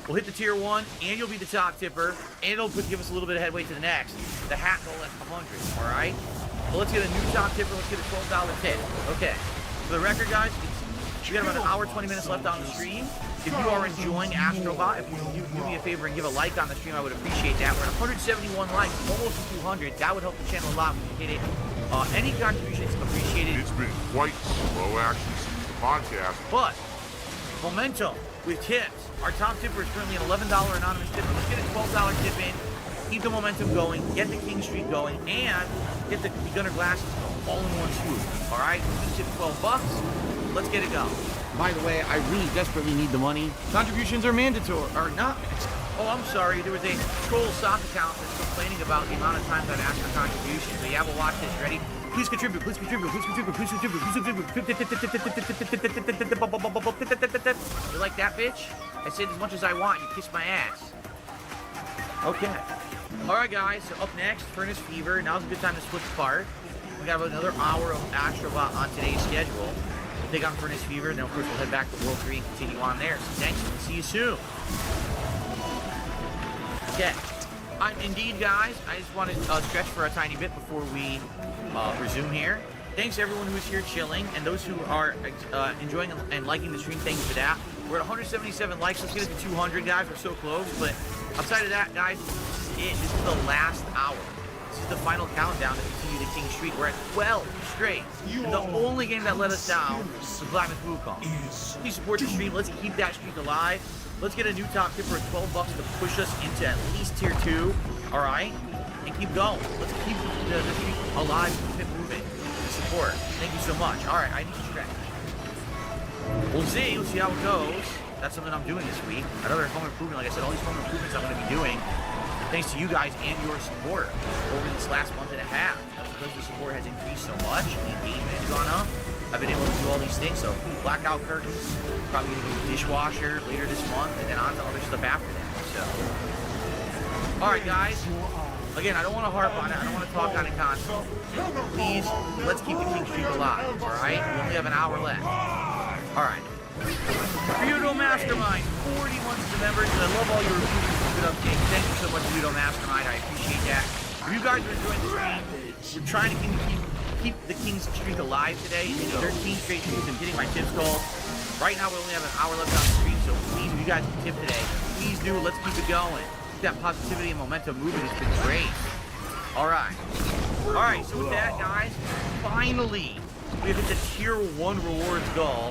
we'll hit the tier 1, and you'll be the top tipper, and it'll give us a little bit of headway to the next. The hat goal at 100, all right? So let's get a new top tipper. Let's get a $12 tip. Okay. For the record, guys, we got about an hour, 20 minutes left on the stream. If you are enjoying Astrobot, if you can do me a favor and give a like on the stream, I would appreciate that. We're at 171 likes, almost to 200. That would help the channel a lot when you hit it. Any contributions appreciated. It's been quite slow action since the podcast. But momentum with tips. Our top tipper is currently an $11 anonymous tip. Let's get a $12 tip in. Keep the momentum going. Get the King Streak going, and get the Gunner glasses going, all in one swoop. All right, let's tip $12. Let's get it going. By the way, I really desperately need the money. Contributions are mandatory, or not. Oh, I'm sorry. There was a troll sock account that's complaining about the amount of times I've asked for contributions. So yeah, we'll watch this. Ready? Please contribute. Please contribute. Please contribute. Please contribute. Please contribute. You like that, bitch? I said as much as I want. You kiss my ass. Okay. All right, guys. So up next, Furnace Fever. Now's a good time to split the part. We got another hour of Astrobot on today's schedule. We'll take on Furnace Fever, and then of course we'll head back to World 3 and continue on there. So thanks, and we'll see you soon. Okay. Indeed, guys, I just want to stretch for a tiny bit before we resume here. Thanks to everyone who is here chilling, and those who are enjoying and liking the stream, thank you for that. We're at 177 likes. Let's get it to 200, guys. We're so close, but outside of that, guys, this is it. This is the last hour. This is the final countdown to continue the king streak. We're at 12 straight. And the only game that let us down was Black Myth Wukong. Please support the stream. Let's keep that streak alive. Let's get a new top tip for $12 to push us into at least tier 2. All right? And keep going. Let's keep the streak alive. Keep it moving. Support. Thank you so much. All right, I need to stretch. We'll see how it goes. That's something I'm doing this week. Another home improvement. Like I said, all these home improvements I'm going to be doing, thanks to you guys and your support over this last month and a half. Because the support has increased so much, the engagement has gone up. I've been able to do all these things. So blackout curtains, probably going to do dishwasher later this month, and then on to other stuff after that. So, all right, guys. Again, I don't want to harp on it. I don't want to talk on it constantly. Please, let's keep the king streak alive. All right, we only have an hour left. All right. Feudal Mastermind, 40 months as a member, and I love all your reviews and good updates. Thank you so much, Feudal Mastermind. I appreciate that. If you guys are enjoying the stream, we're trying to keep the king's streak alive today. In 13 straight streams, I'm getting my tips called. Right now, we only have an hour left on the stream, so please, if you guys can tip today, please do. Let's keep it going. Keep that positivity and momentum moving. It's been great. All right. All right, so with that, guys, finally, we have hit the tier 1 rewards goal.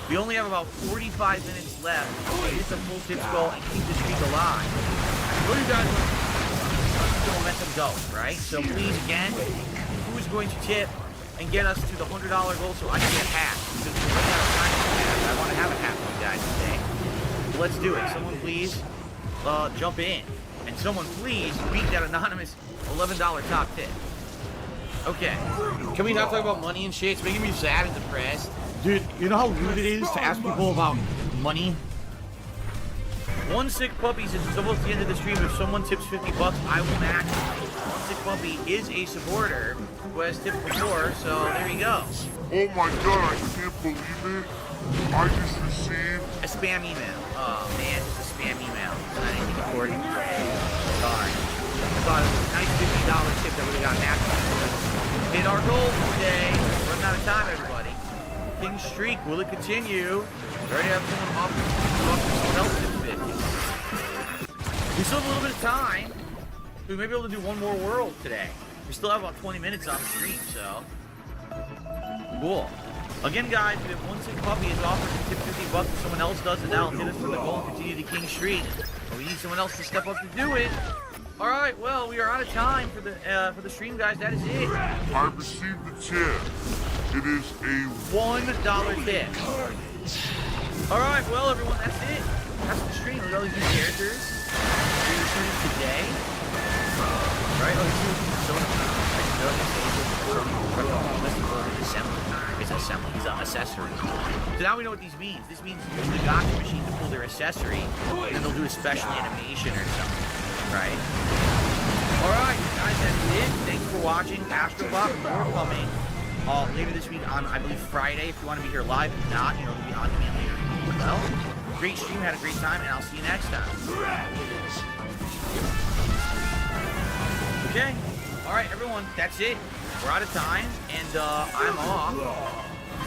We only have about 45 minutes left to hit the full tips goal and keep the streak alive. What do you guys want to keep the momentum going, right? So please, again, who is going to tip and get us to the $100 goal so I can get a hat? Because we're running out of time for that. I want to have a hat for you guys today. So let's do it. Someone please jump in. And someone please beat that anonymous $11 top tip. Okay. Can we not talk about money and shit? It's making me sad and depressed. Dude, you know how rude it is to ask people about money? One Sick Puppy says it's almost the end of the stream. If someone tips $50, I will match it. One Sick Puppy is a supporter who has tipped before, so there you go. Oh my god, I can't believe it. I just received a spam email. Oh man, it's a spam email. It's not anything important. Sorry. I thought it was a nice $50 tip that would have got matched. Hit our goal for today. We're running out of time, everybody. King streak, will it continue? We already have someone someone else in 50. We still have a little bit of time. We may be able to do one more world today. We still have about 20 minutes on the stream, so. Cool. Again, guys, if One Sick Puppy is offered to tip $50 if someone else does it, that'll hit us for the goal and continue the king streak. But we need someone else to step up to do it. All right, well, we are out of time for the stream, guys. That is it. I received the tip. It is a $1 tip. All right, well, everyone, that's it. That's the stream with all these new characters. We're shooting today. Right? It's assembly. It's an accessory. So now we know what these means. This means use the gotcha machine to pull their accessory, and then they'll do a special animation or something. Right? All right, guys, that's it. Thanks for watching. Astrobot, more coming. Later this week on, I believe, Friday. If you want to be here live, if not, it'll be on demand later. Well, great stream, had a great time, and I'll see you next time. Okay. All right, everyone, that's it. We're out of time, and I'm off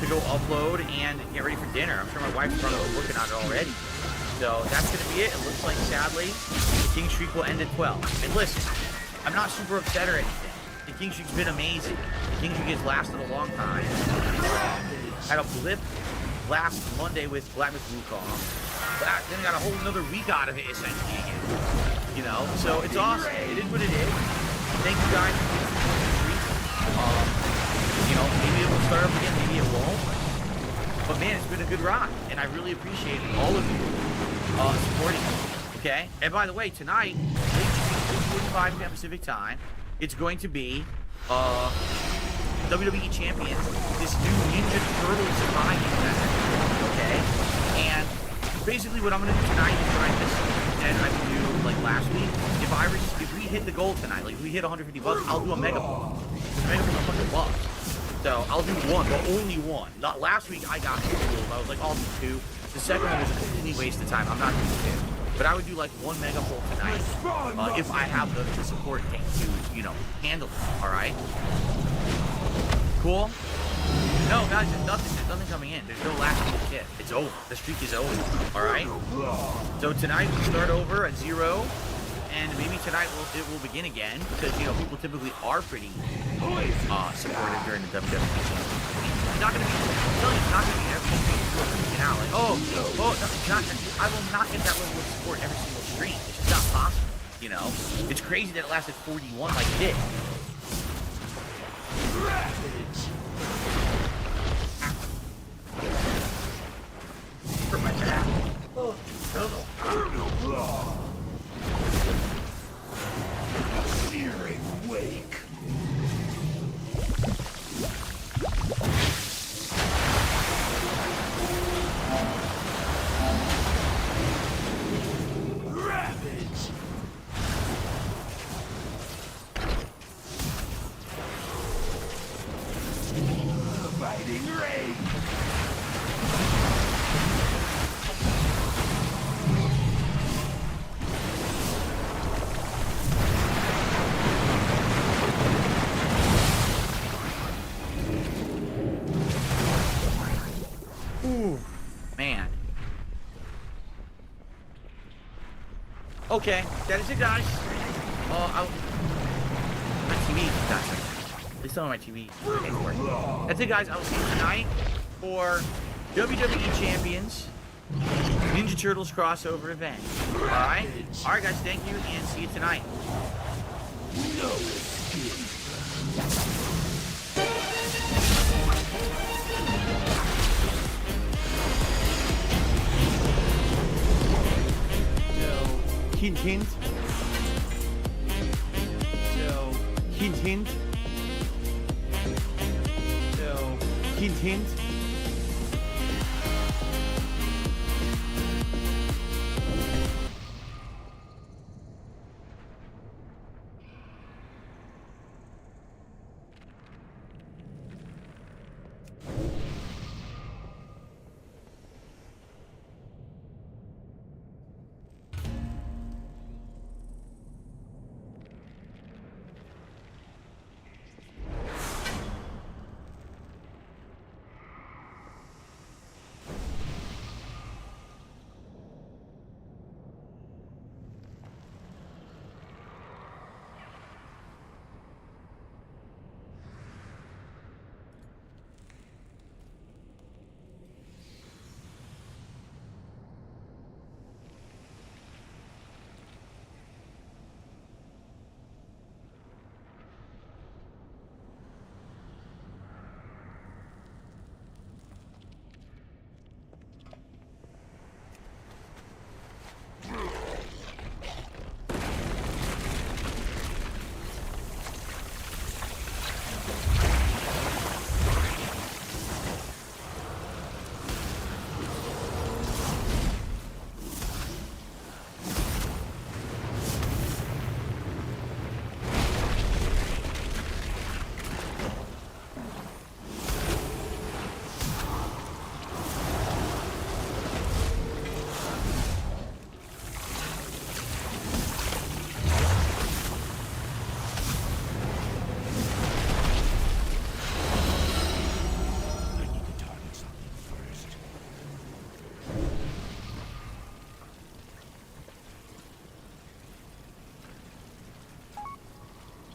to go upload and get ready for dinner. I'm sure my wife's probably working on it already. So that's going to be it. It looks like, sadly, the king streak will end at 12. And listen, I'm not super upset or anything. The king streak's been amazing. The king streak has lasted a long time. Had a blip last Monday with Black Myth Wukong. Then got a whole another week out of it, essentially, again. You know, so it's awesome. It is what it is. Thank you guys for supporting the streak. You know, maybe it will start up again, maybe it won't. But man, it's been a good ride, and I really appreciate all of you supporting me. Okay? And by the way, tonight, 8:45 p.m. Pacific time, it's going to be WWE Champion, this new Ninja Turtles surviving event. Okay? And basically what I'm going to do tonight is what I missed and I would do like last week. If we hit the goal tonight, like if we hit $150, I'll do a mega pull. Mega pull $100. So I'll do one, but only one. Not last week I got two. I was like, I'll do two. The second one was a complete waste of time. I'm not doing two. But I would do like one mega pull tonight if I have the support tank to, you know, handle it. All right. Cool. No, guys, there's nothing coming in. There's no last minute tip. It's over. The streak is over. All right. So tonight we start over at 0. and maybe tonight it will begin again because you know people typically are pretty supportive during the WWE. It's not gonna be. I'm telling you, it's not gonna be every stream freaking out. Like, no, I will not get that level of support every single stream. It's just not possible. You know, it's crazy that it lasted 41 like this. For my back. Oh, no. Searing wake. Ravage. Biting rain. Man. Okay, that is it, guys. My TV died. It's still on my TV. That's it, guys. I will see you tonight for WWE Champions Ninja Turtles crossover event. Alright? Alright, guys. Thank you, and see you tonight. No escape. Hint, hint. So, hint, hint. So, hint, hint.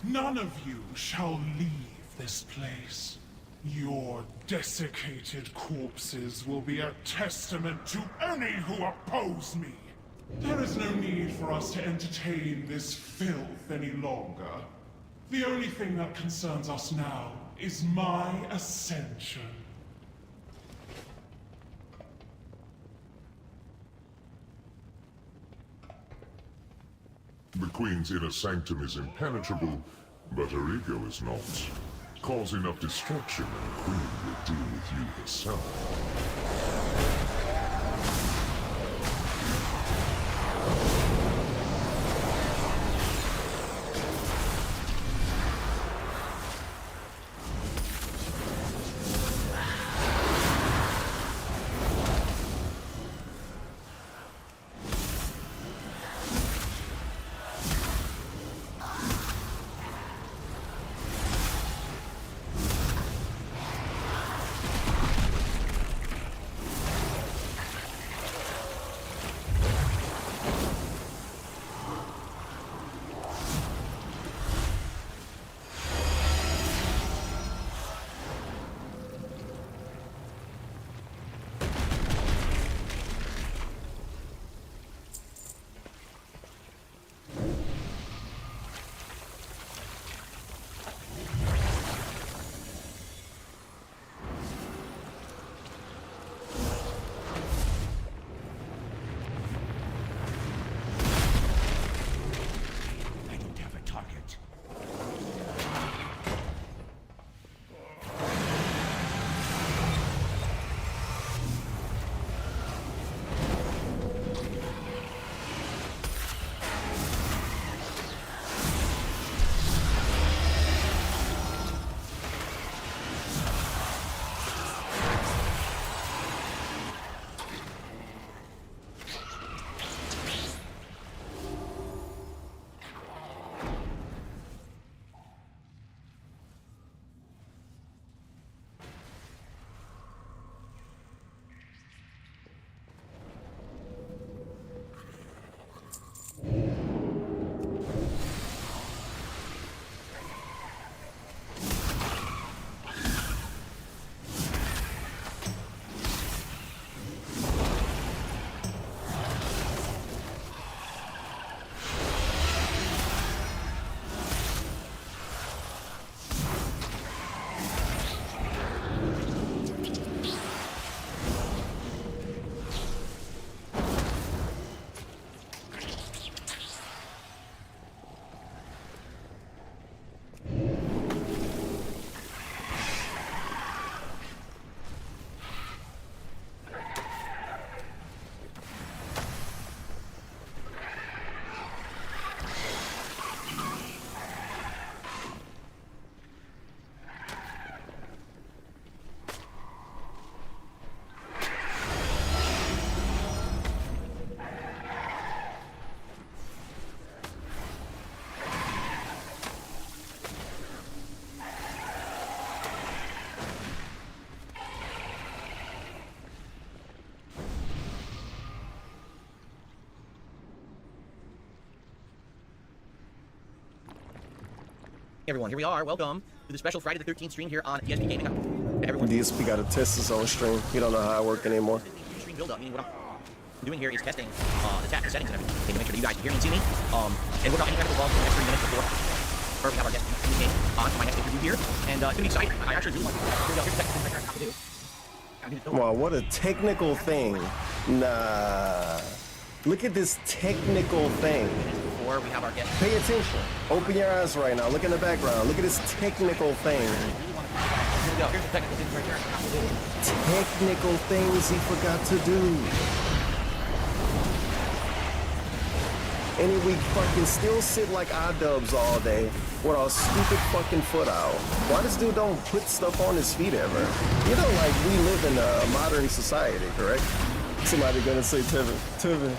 None of you shall leave this place. Your desiccated corpses will be a testament to any who oppose me. There is no need for us to entertain this filth any longer. The only thing that concerns us now is my ascension. The Queen's inner sanctum is impenetrable, but her ego is not. Cause enough destruction and the Queen will deal with you herself. Everyone, here we are. Welcome to the special Friday the 13th stream here on ESP Gaming. Everyone, DSP got to test his own stream. He don't know how it work anymore. stream build up. Meaning what I'm doing here is testing the settings and everything to make sure that you guys can hear me and see me. And we're talking kind of involved for the next 3 minutes before we have our guest communicate on to my next interview here. And it's gonna be exciting. I actually really want to. Here we go. Here's the technical thing I have to do. Wow, what a technical thing. Nah. Look at this technical thing. Before we have our guest. Pay attention. Open your eyes right now. Look in the background. Look at this technical thing. Here we go. Here's the technical things right here. Technical things he forgot to do. And we fucking still sit like iDubbbz all day with our stupid fucking foot out. Why this dude don't put stuff on his feet ever? You know, like, we live in a modern society, correct? Somebody gonna say, Tevin,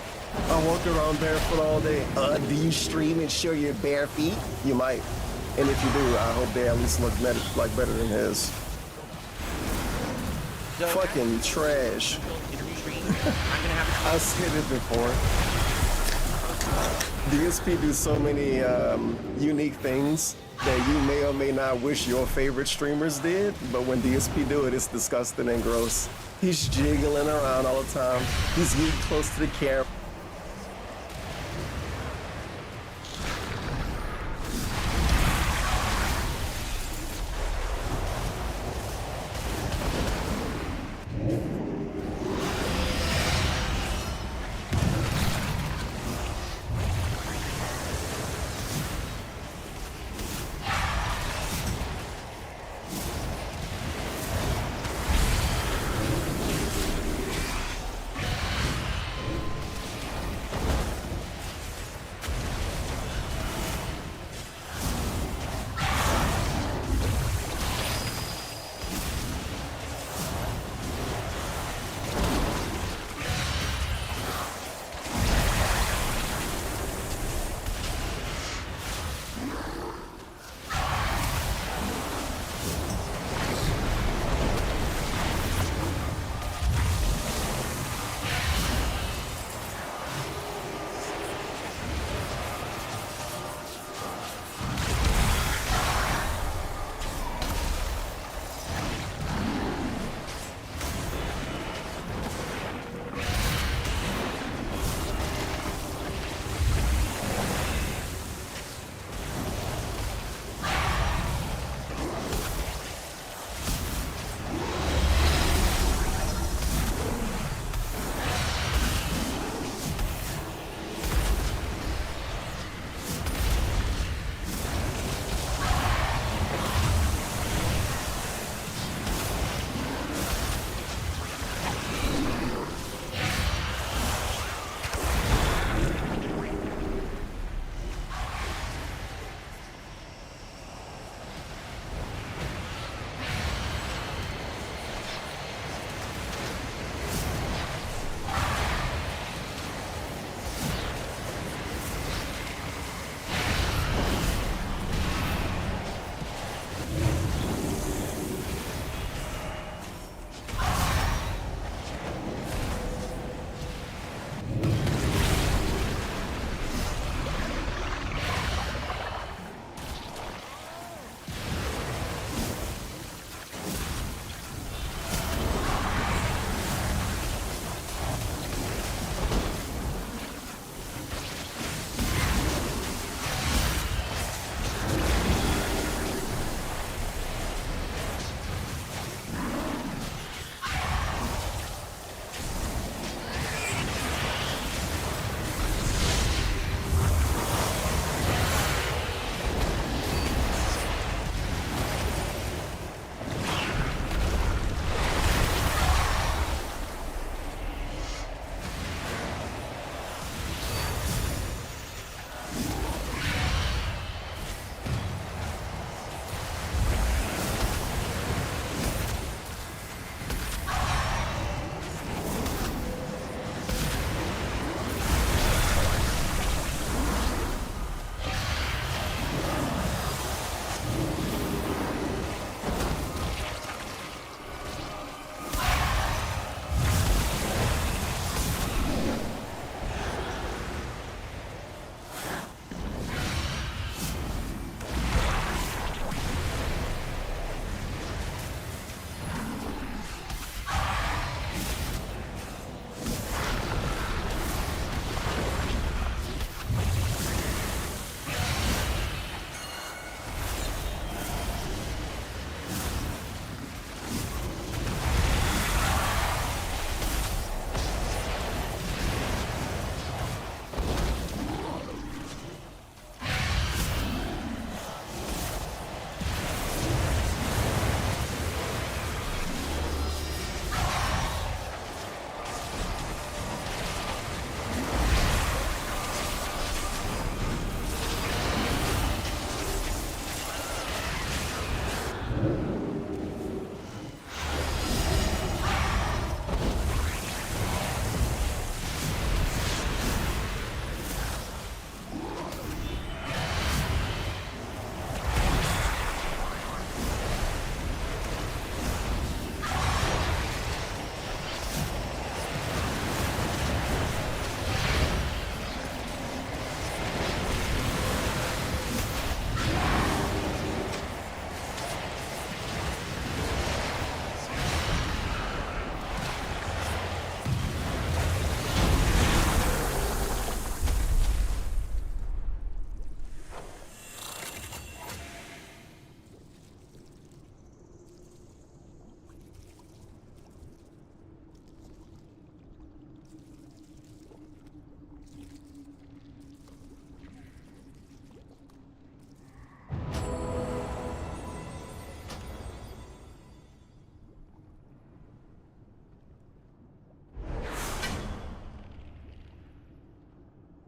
I walk around barefoot all day. Do you stream and show your bare feet? You might. And if you do, I hope they at least look like better than his. So, fucking trash. Interview stream. I'm gonna have I said it before. DSP do so many unique things that you may or may not wish your favorite streamers did, but when DSP do it, it's disgusting and gross. He's jiggling around all the time. He's getting close to the camera.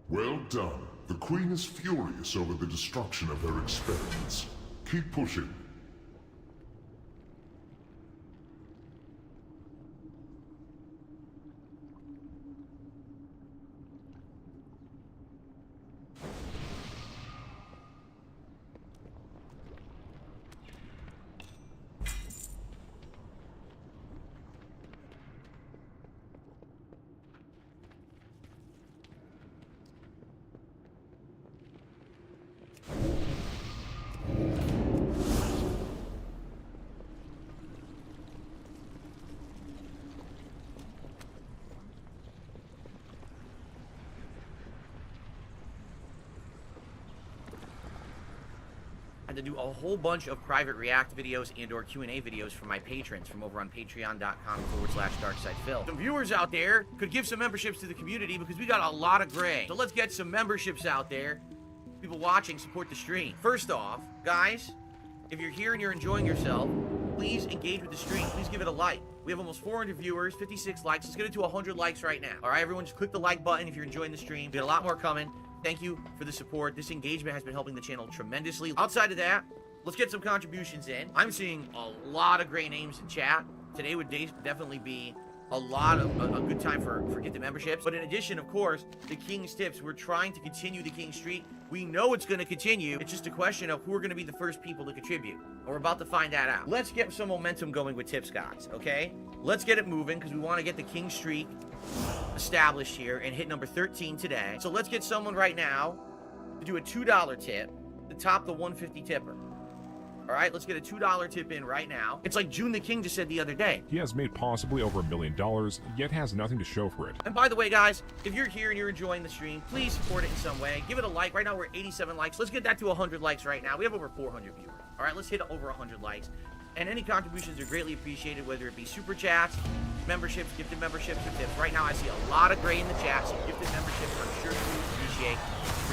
Well done. The Queen is furious over the destruction of her experiments. Keep pushing. I had to do a whole bunch of private React videos and or Q&A videos for my patrons from over on patreon.com/darksidephil. Some viewers out there could give some memberships to the community because we got a lot of gray. So let's get some memberships out there. People watching, support the stream. First off, guys, if you're here and you're enjoying yourself, please engage with the stream. Please give it a like. We have almost 400 viewers, 56 likes. Let's get it to 100 likes right now. All right, everyone, just click the like button if you're enjoying the stream. We got a lot more coming. Thank you for the support. This engagement has been helping the channel tremendously. Outside of that, let's get some contributions in. I'm seeing a lot of great names in chat. Today would definitely be a good time for get the memberships. But in addition, of course, the King's Tips. We're trying to continue the King Streak. We know it's going to continue. It's just a question of who are going to be the first people to contribute. And we're about to find that out. Let's get some momentum going with tips, guys, okay? Let's get it moving because we want to get the King Streak established here and hit number 13 today. So let's get someone right now to do a $2 tip to top the 150 tipper. All right, let's get a $2 tip in right now. It's like June the King just said the other day. He has made possibly over $1 million, yet has nothing to show for it. And by the way, guys, if you're here and you're enjoying the stream, please support it in some way. Give it a like. Right now, we're at 87 likes. Let's get that to 100 likes right now. We have over 400 viewers. All right, let's hit over 100 likes. And any contributions are greatly appreciated, whether it be super chats, memberships, gifted memberships, or tips. Right now, I see a lot of gray in the chat, so gifted memberships I'm sure you appreciate.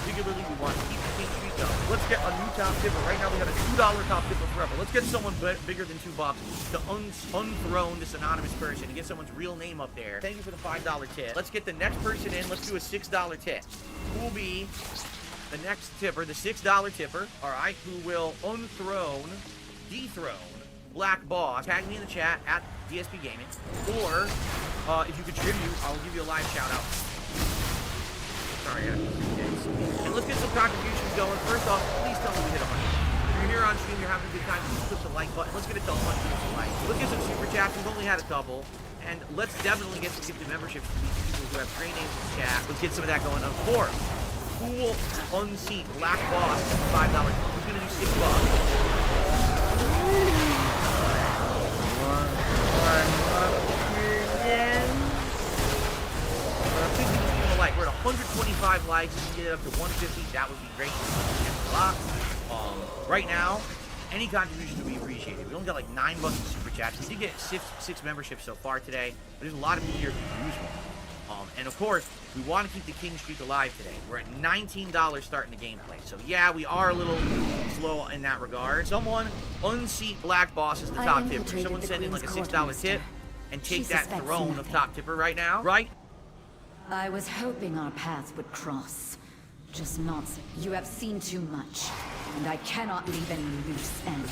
Particularly, we want to keep the King Streak going. Let's get a new top tipper. Right now, we have a $2 top tipper forever. Let's get someone bigger than $2 to unthrone this anonymous person and get someone's real name up there. Thank you for the $5 tip. Let's get the next person in. Let's do a $6 tip. Who will be the next tipper, the $6 tipper, all right, who will dethrone Black Boss? Tag me in the chat at DSP Gaming, or if you contribute, I'll give you a live shout out. Sorry, and let's get some contributions going. First off, please tell me we hit 100. If you're here on stream, you're having a good time, please click the like button. Let's get it to 100 likes. Let's get some super chats. We've only had a couple, and let's definitely get some gifted memberships to these people who have great names in the chat. Let's get some of that going. Of course, who will unseat Black Boss at $5? Who's gonna do $6? We're at 125 likes. If we can get it up to 150, that would be great. Right now, any contribution would be appreciated. We only got like $9 in super chats. We did get six memberships so far today, but there's a lot of people here who use one. And of course, we want to keep the King Streak alive today. We're at $19 starting the gameplay. So yeah, we are a little slow in that regard. Someone unseat Black Boss as the top tipper. Someone send in like a $6 tip and take that throne of top tipper right now, right? I was hoping our paths would cross. Just nonsense. You have seen too much, and I cannot leave any loose ends.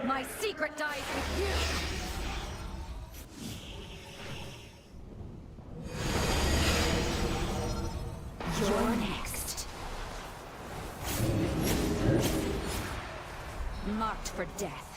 My secret dies with you! You're next. Marked for death.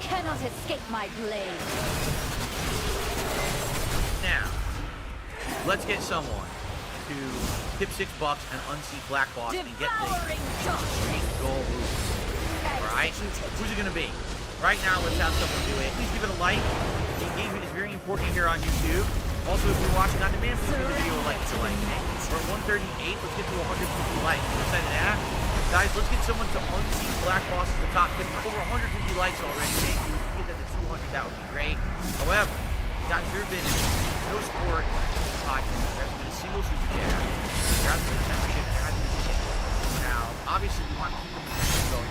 cannot escape my blade. Now, let's get someone to tip $6 and unseat Black Boss and get the street goal move. Alright? Who's it gonna be? Right now, let's have someone do it. Please give it a like. The engagement is very important here on YouTube. Also, if you're watching on demand, please give the video a like if you like it. We're at 138. Let's get to 150 likes. Besides that, guys, let's get someone to unseat Black Boss as the top tip. Over 150 likes already. Thank you. If we get that to 200, that would be great. However, guys, there have been no sport podcast. There hasn't been a single super chat. There hasn't been a membership. There hasn't been a tip. Now, obviously, we want to keep them going.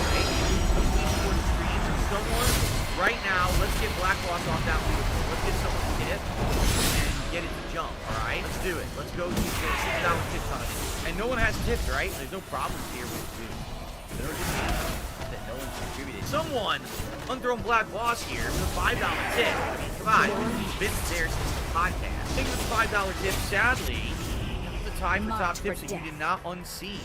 Okay? Esports streams and someone right now. Let's get Black Boss off that leaderboard. Let's get someone to tip and get it to jump. All right? Let's do it. Let's go to the $6 tips on it. And no one has tipped, right? There's no problems here with there are just that no one's contributed. Someone unthrown Black Boss here with a $5 tip. I mean, come on. He's been there since the podcast. Think of the $5 tip. Sadly, the time for top tips that you did not unseat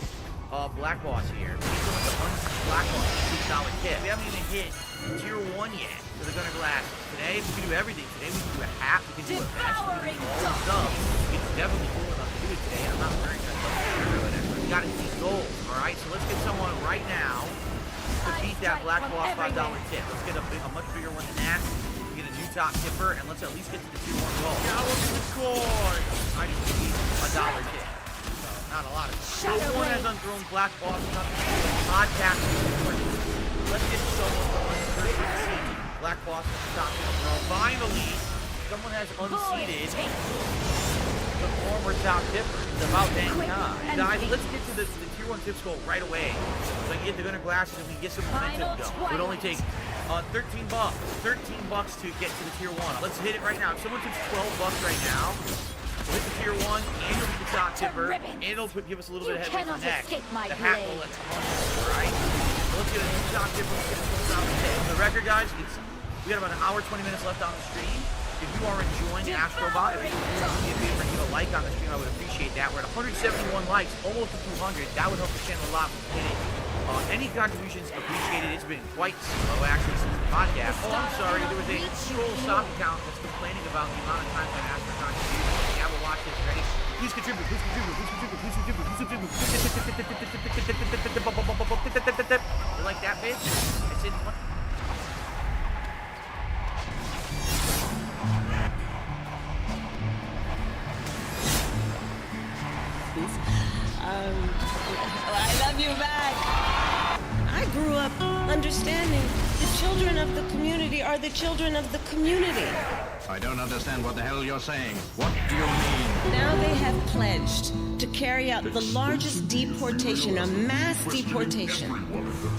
Black Boss here. We need someone to unseat Black Boss with a $6 tip. We haven't even hit tier 1 yet for the Gunner Glass. Today, we can do everything. Today, we can do a hat. We can do a vest. We can do all the stuff. It's definitely cool enough to do it today. I'm not wearing that stuff or whatever. We got it these goals. Alright, so let's get someone right now to beat that Black Boss $5 tip. Let's get a much bigger one than that. Get a new top tipper, and let's at least get to the tier 1 goal. Yeah, look at the score! I just need a $1 tip. So, not a lot of it. No one has unthrown Black Boss. Nothing to do with podcast. Let's get someone to unseat Black Boss at the top tipper. Finally, someone has unseated the former top tipper. It's about dang time. Guys, let's get to the tier 1 tips goal right away. So I can get the Gunner Glasses and we can get some momentum going. It would only take $13 to get to the tier 1. Let's hit it right now. If someone tips $12 right now, we'll hit the tier 1 and you'll be the top tipper, and it'll give us a little bit of headway for next. The hat will let us run, alright? So let's get a new top tipper. Let's get a $12 tip. For the record, guys, we got about an hour, 20 minutes left on the stream. If you are enjoying Astrobot, if you would do me a favor and give a like on the stream, I would appreciate that. We're at 171 likes, almost to 200. That would help the channel a lot. We hit it. Any contributions appreciated. It's been quite slow actually since the podcast. Oh, I'm sorry. There was a troll stock account that's complaining about the amount of time I asked for contributions. Yeah, we'll watch this. Ready? Please contribute. Please contribute. Please contribute. Please contribute. Please contribute. You like that, bitch? I said. I love you back. I grew up understanding the children of the community are the children of the community. I don't understand what the hell you're saying. What do you mean? Now they have pledged to carry out the largest deportation, a mass deportation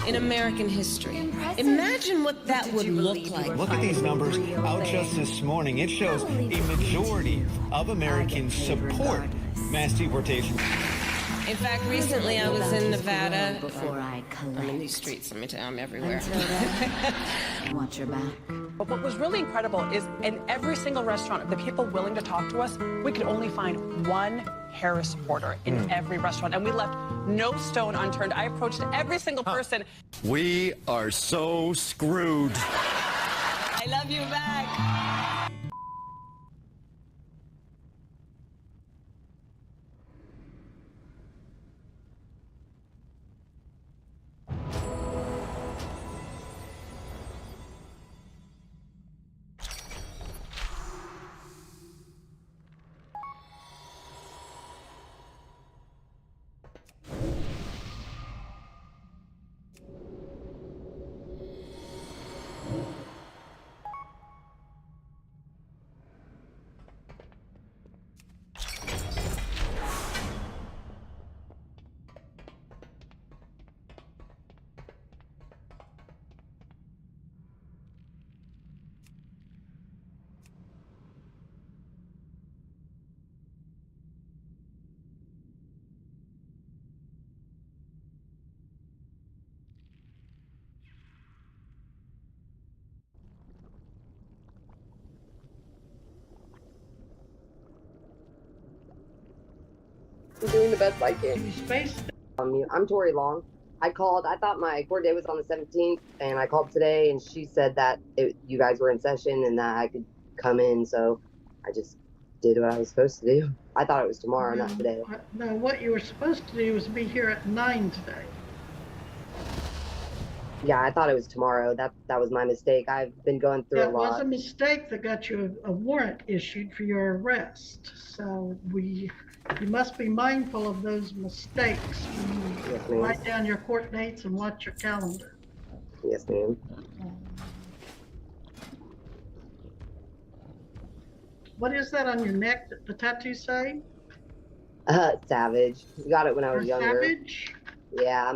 in American history. Imagine what that would look like. Look at these numbers out just this morning. It shows a majority of Americans support mass deportation. In fact, recently I was in Nevada. Before I collect. I'm in these streets, let me tell you, I'm everywhere. Until then, watch your back. But what was really incredible is in every single restaurant, of the people willing to talk to us, we could only find one Harris order in every restaurant, and we left no stone unturned. I approached every single person. We are so screwed. I love you back. I'm doing the best I can. I'm Tori Long. I called. I thought my court date was on the 17th, and I called today, and she said that you guys were in session and that I could come in. So I just did what I was supposed to do. I thought it was tomorrow, not today. No, what you were supposed to do was be here at 9 today. Yeah, I thought it was tomorrow. That was my mistake. I've been going through a lot. That was a mistake that got you a warrant issued for your arrest. So you must be mindful of those mistakes. Yes, ma'am. Write down your court dates and watch your calendar. Yes, ma'am. What is that on your neck? The tattoo say? Savage. Got it when I was younger. Savage? Yeah,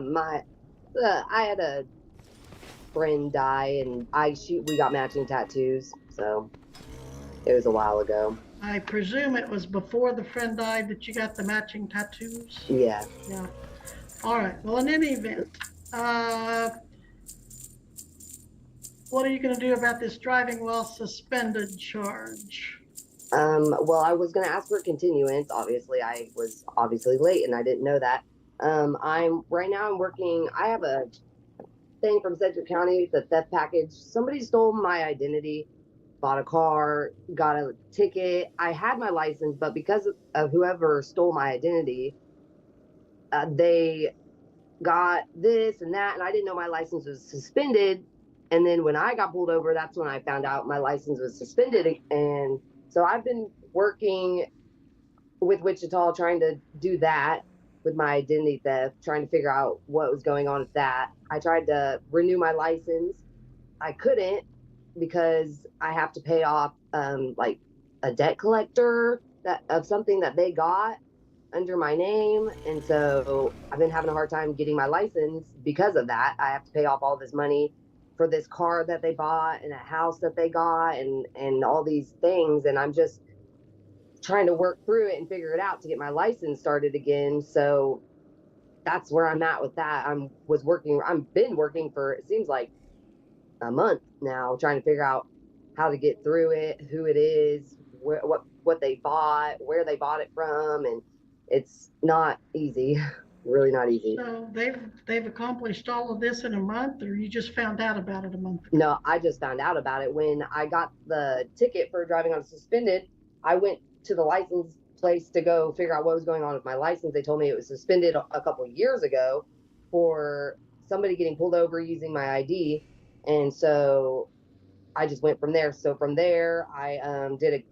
I had a friend die, and we got matching tattoos, so it was a while ago. I presume it was before the friend died that you got the matching tattoos? Yeah. Yeah. All right. Well, in any event, what are you going to do about this driving while suspended charge? Well, I was going to ask for a continuance. Obviously, I was late, and I didn't know that. Right now I'm working. I have a thing from Sedgwick County, the theft package. Somebody stole my identity, bought a car, got a ticket. I had my license, but because of whoever stole my identity, they got this and that, and I didn't know my license was suspended. And then when I got pulled over, that's when I found out my license was suspended. And so I've been working with Wichita trying to do that with my identity theft, trying to figure out what was going on with that. I tried to renew my license. I couldn't because I have to pay off like a debt collector of something that they got under my name. And so I've been having a hard time getting my license because of that. I have to pay off all this money for this car that they bought and a house that they got and all these things. And I'm just trying to work through it and figure it out to get my license started again. So that's where I'm at with that. I've been working for, it seems like a month now, trying to figure out how to get through it, who it is, what they bought, where they bought it from. And it's not easy, really not easy. So they've accomplished all of this in a month, or you just found out about it a month ago? No, I just found out about it when I got the ticket for driving on suspended. I went to the license place to go figure out what was going on with my license. They told me it was suspended a couple years ago for somebody getting pulled over using my ID. And so I just went from there. So from there, I did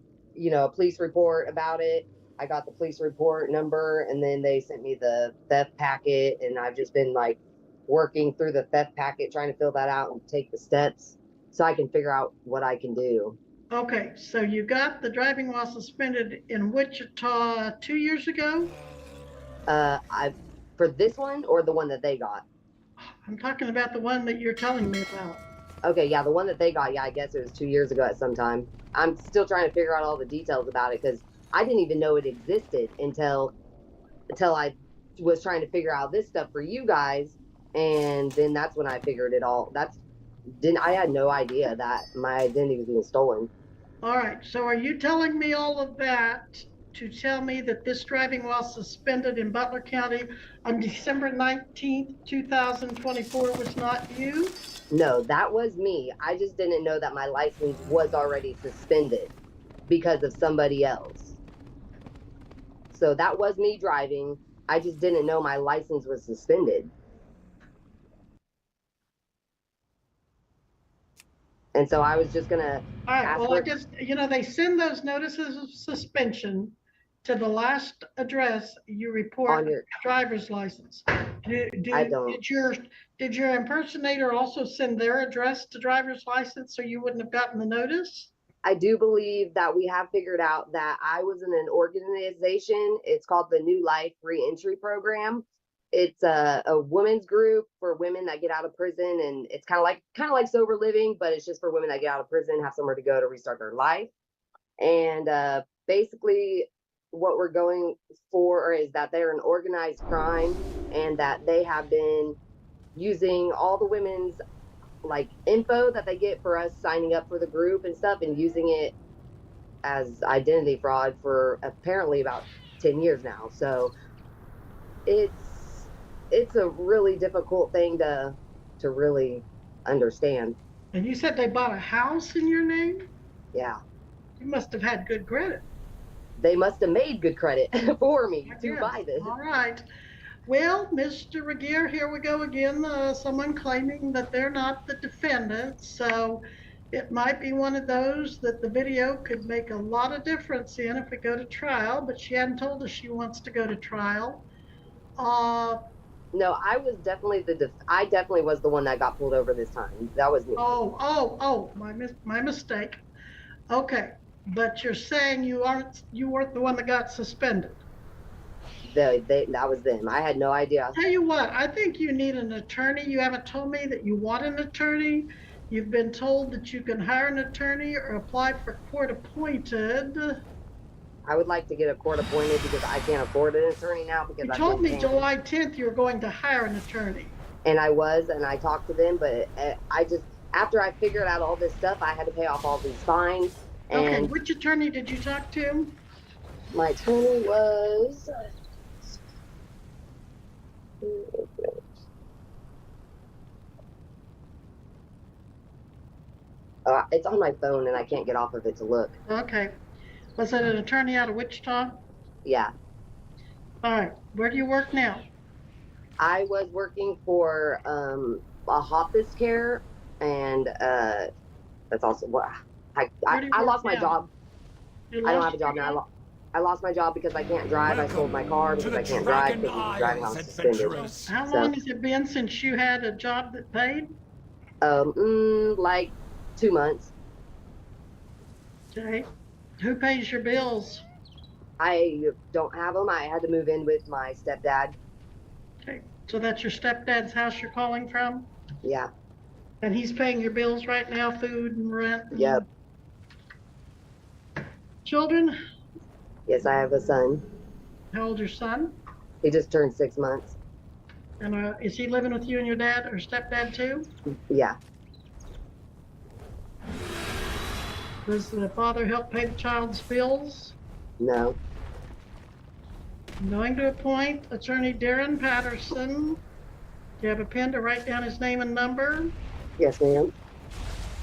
a police report about it. I got the police report number, and then they sent me the theft packet, and I've just been like working through the theft packet, trying to fill that out and take the steps so I can figure out what I can do. Okay, so you got the driving while suspended in Wichita 2 years ago? For this one or the one that they got? I'm talking about the one that you're telling me about. Okay, yeah, the one that they got, yeah, I guess it was 2 years ago at some time. I'm still trying to figure out all the details about it because I didn't even know it existed until I was trying to figure out this stuff for you guys, and then that's when I figured it all. I had no idea that my identity was being stolen. All right, so are you telling me all of that to tell me that this driving while suspended in Butler County on December 19th, 2024 was not you? No, that was me. I just didn't know that my license was already suspended because of somebody else. So that was me driving. I just didn't know my license was suspended. And so I was just gonna. All right. Well, I guess they send those notices of suspension to the last address you report on your driver's license. I don't. Did your impersonator also send their address to driver's license so you wouldn't have gotten the notice? I do believe that we have figured out that I was in an organization. It's called the New Life Reentry Program. It's a women's group for women that get out of prison, and it's kind of like sober living, but it's just for women that get out of prison, have somewhere to go to restart their life. And basically, what we're going for is that they're an organized crime, and that they have been using all the women's like info that they get for us signing up for the group and stuff, and using it as identity fraud for apparently about 10 years now. So it's a really difficult thing to really understand. And you said they bought a house in your name? Yeah. You must have had good credit. They must have made good credit for me to Yes. buy this. All right. Well, Mr. Regier, here we go again. Someone claiming that they're not the defendant. So it might be one of those that the video could make a lot of difference in if we go to trial, but she hadn't told us she wants to go to trial. No, I was definitely I definitely was the one that got pulled over this time. That was me. Oh, my mistake. Okay, but you're saying you weren't the one that got suspended. That was them. I had no idea. Tell you what, I think you need an attorney. You haven't told me that you want an attorney. You've been told that you can hire an attorney or apply for court appointed. I would like to get a court appointed because I can't afford an attorney now because You I've told been me July 10th you were going to hire an attorney. And I talked to them, but I just, after I figured out all this stuff, I had to pay off all these fines. And okay, which attorney did you talk to? My attorney was... it's on my phone and I can't get off of it to look. Okay. Was it an attorney out of Wichita? Yeah. All right. Where do you work now? I was working for a hospice care, and that's also what I lost my job. I don't have a job now. I lost my job because I can't drive. I sold my car because I can't drive because the driving was suspended. How long has it been since you had a job that paid? Like 2 months. Okay. Who pays your bills? I don't have them. I had to move in with my stepdad. Okay. So that's your stepdad's house you're calling from? Yeah. And he's paying your bills right now, food and rent? Yep. Children? Yes, I have a son. How old's your son? He just turned 6 months. And is he living with you and your dad or stepdad too? Yeah. Does the father help pay the child's bills? No. I'm going to appoint Attorney Darren Patterson. Do you have a pen to write down his name and number? Yes, ma'am.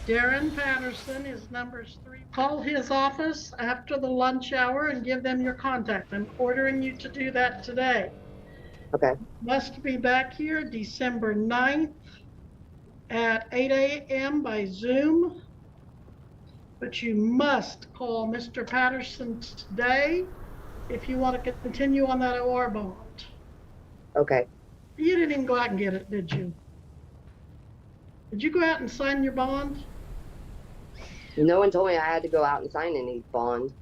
Darren Patterson, his number's 3. Call his office after the lunch hour and give them your contact. I'm ordering you to do that today. Okay. Must be back here December 9th at 8 a.m. by Zoom. But you must call Mr. Patterson today if you want to continue on that OR bond. Okay. You didn't even go out and get it, did you? Did you go out and sign your bond? No one told me I had to go out and sign any bond.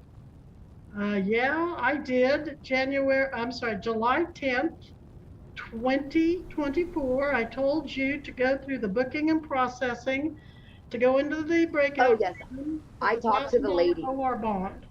Yeah, I did. July 10th, 2024. I told you to go through the booking and processing, to go into the breakout. Oh, yes. I talked to the lady. OR bond.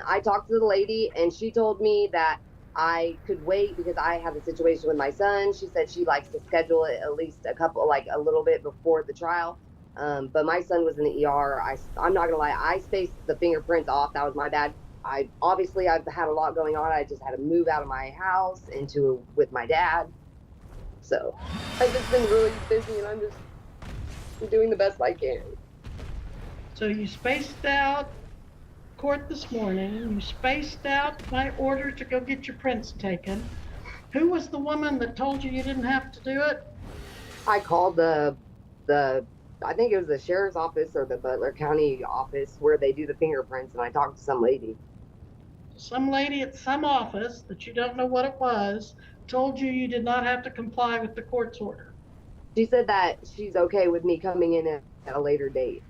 I talked to the lady, and she told me that I could wait because I have a situation with my son. She said she likes to schedule it at least a little bit before the trial. But my son was in the ER. I'm not gonna lie, I spaced the fingerprints off. That was my bad. I've had a lot going on. I just had to move out of my house with my dad. So I've just been really busy, and I'm doing the best I can. So you spaced out court this morning. You spaced out my order to go get your prints taken. Who was the woman that told you didn't have to do it? I called I think it was the sheriff's office or the Butler County office where they do the fingerprints, and I talked to some lady. Some lady at some office that you don't know what it was told you did not have to comply with the court's order. She said that she's okay with me coming in at a later date.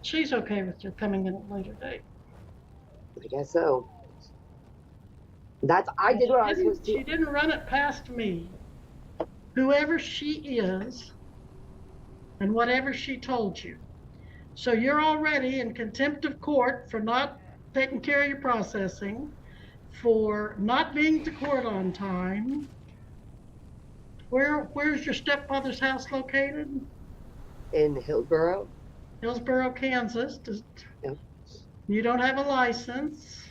She's okay with you coming in at a later date. I guess so. I did what I was supposed to. She didn't run it past me. Whoever she is, and whatever she told you. So you're already in contempt of court for not taking care of your processing, for not being to court on time. Where's your stepfather's house located? In Hillsboro. Hillsboro, Kansas. Yep. You don't have a license?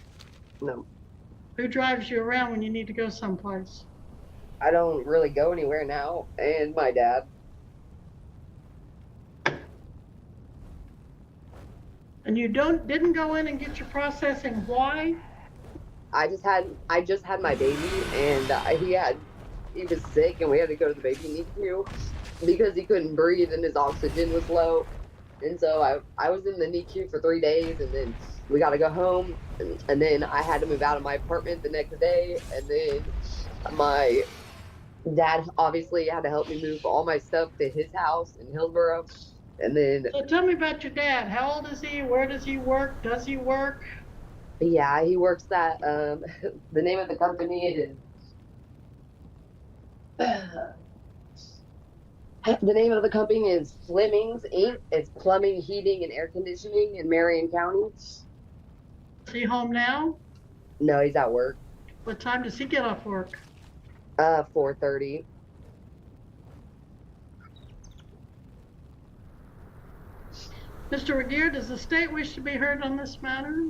No. Who drives you around when you need to go someplace? I don't really go anywhere now, and my dad. And you didn't go in and get your processing. Why? I just had my baby, and he was sick, and we had to go to the baby NICU because he couldn't breathe and his oxygen was low. And so I was in the NICU for 3 days, and then we got to go home, and then I had to move out of my apartment the next day, and then my dad obviously had to help me move all my stuff to his house in Hillsborough, and then So tell me about your dad. How old is he? Where does he work? Does he work? yeah, he works at the name of the company is the name of the company is Fleming's Inc. It's plumbing, heating, and air conditioning in Marion County. Is he home now? No, he's at work. What time does he get off work? 4:30. Mr. Regier, does the state wish to be heard on this matter?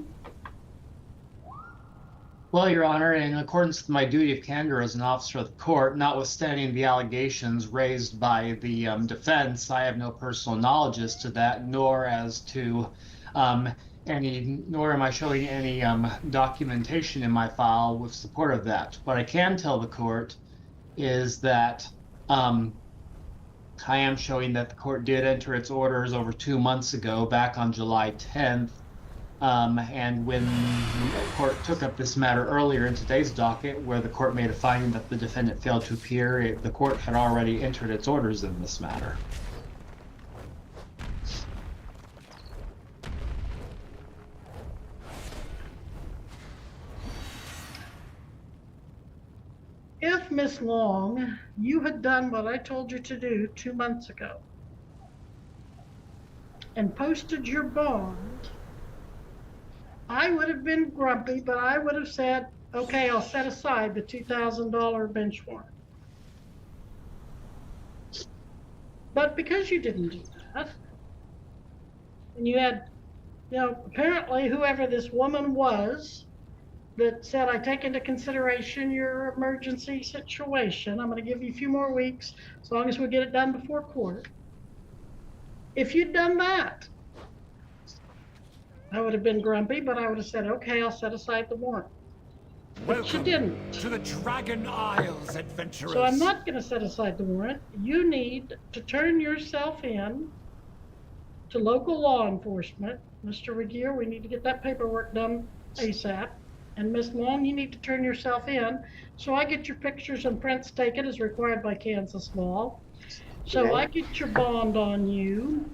Well, Your Honor, in accordance with my duty of candor as an officer of the court, notwithstanding the allegations raised by the defense, I have no personal knowledge as to that, nor as to nor am I showing any documentation in my file with support of that. What I can tell the court is that I am showing that the court did enter its orders over 2 months ago, back on July 10th. And when the court took up this matter earlier in today's docket, where the court made a finding that the defendant failed to appear, the court had already entered its orders in this matter. If, Miss Long, you had done what I told you to do 2 months ago and posted your bond, I would have been grumpy, but I would have said, okay, I'll set aside the $2,000 bench warrant. But because you didn't do that, and you had, apparently whoever this woman was that said, I take into consideration your emergency situation, I'm going to give you a few more weeks as long as we get it done before court. If you'd done that, I would have been grumpy, but I would have said, okay, I'll set aside the warrant. But you didn't. To the Dragon Isles, adventurers. So I'm not going to set aside the warrant. You need to turn yourself in to local law enforcement. Mr. Regier, we need to get that paperwork done ASAP. And Miss Long, you need to turn yourself in so I get your pictures and prints taken as required by Kansas law. So Okay. I get your bond on you.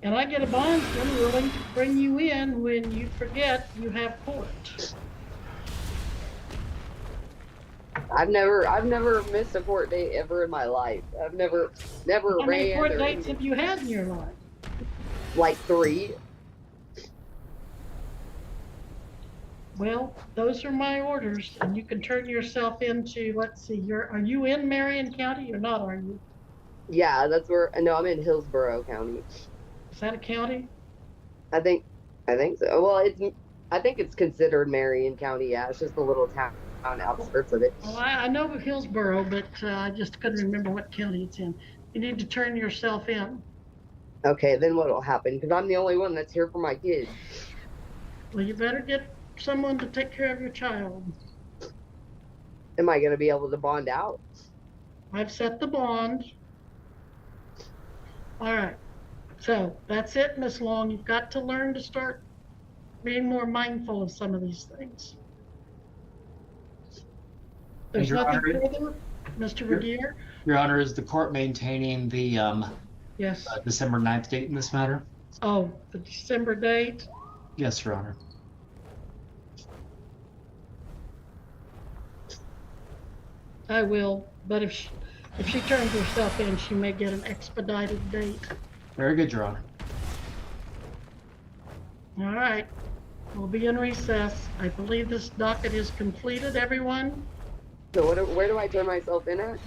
And I get a bondsman willing to bring you in when you forget you have court. I've never missed a court date ever in my life. I've never How many ran court or dates have you had in your life? like 3. Well, those are my orders, and you can turn yourself into, let's see, are you in Marion County or not, are you? Yeah, that's where. No, I'm in Hillsborough County. Is that a county? I think so. Well, I think it's considered Marion County. Yeah, it's just a little town outskirts of it. Well, I know of Hillsborough, but I just couldn't remember what county it's in. You need to turn yourself in. Okay, then what will happen? Because I'm the only one that's here for my kids. Well, you better get someone to take care of your child. Am I going to be able to bond out? I've set the bond. All right. So that's it, Miss Long. You've got to learn to start being more mindful of some of these things. There's Your nothing Honor, further, Mr. Regier? Your Honor, is the court maintaining the Yes. December 9th date in this matter? Oh, the December date? Yes, Your Honor. I will, but if she turns herself in, she may get an expedited date. Very good, Your Honor. All right. We'll be in recess. I believe this docket is completed, everyone. So where do I turn myself in at?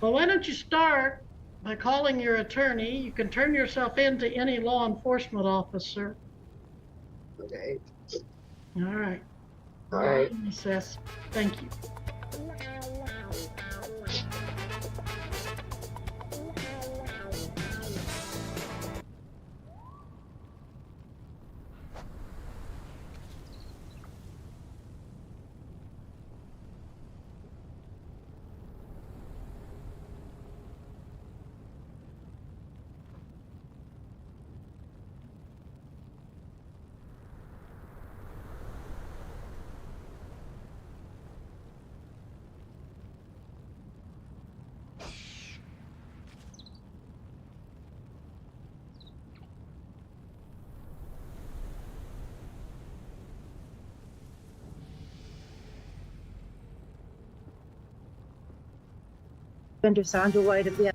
Well, why don't you start by calling your attorney? You can turn yourself in to any law enforcement officer. Okay. All right. All right. Recess. Thank you. Defender Sandra White of the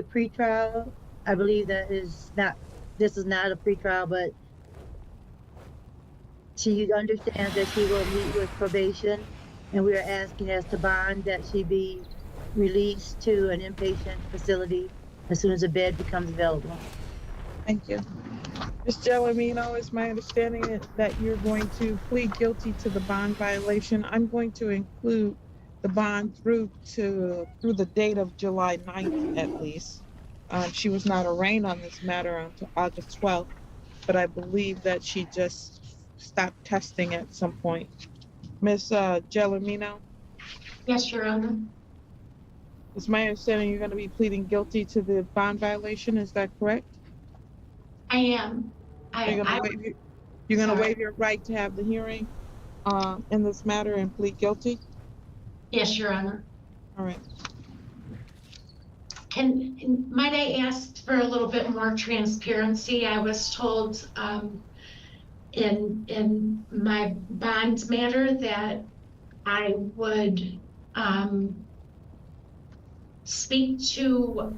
pretrial. I believe that is not, this is not a pretrial, but she understands that she will meet with probation, and we are asking as to bond that she be released to an inpatient facility as soon as a bed becomes available. Thank you. Ms. Gellermino, it's my understanding that you're going to plead guilty to the bond violation. I'm going to include the bond through the date of July 9th at least. She was not arraigned on this matter until August 12th, but I believe that she just stopped testing at some point. Ms. Gellermino? Yes, Your Honor. It's my understanding you're going to be pleading guilty to the bond violation. Is that correct? I am. You're going to waive your right to have the hearing in this matter and plead guilty? Yes, Your Honor. All right. Might I ask for a little bit more transparency? I was told in my bond matter that I would speak to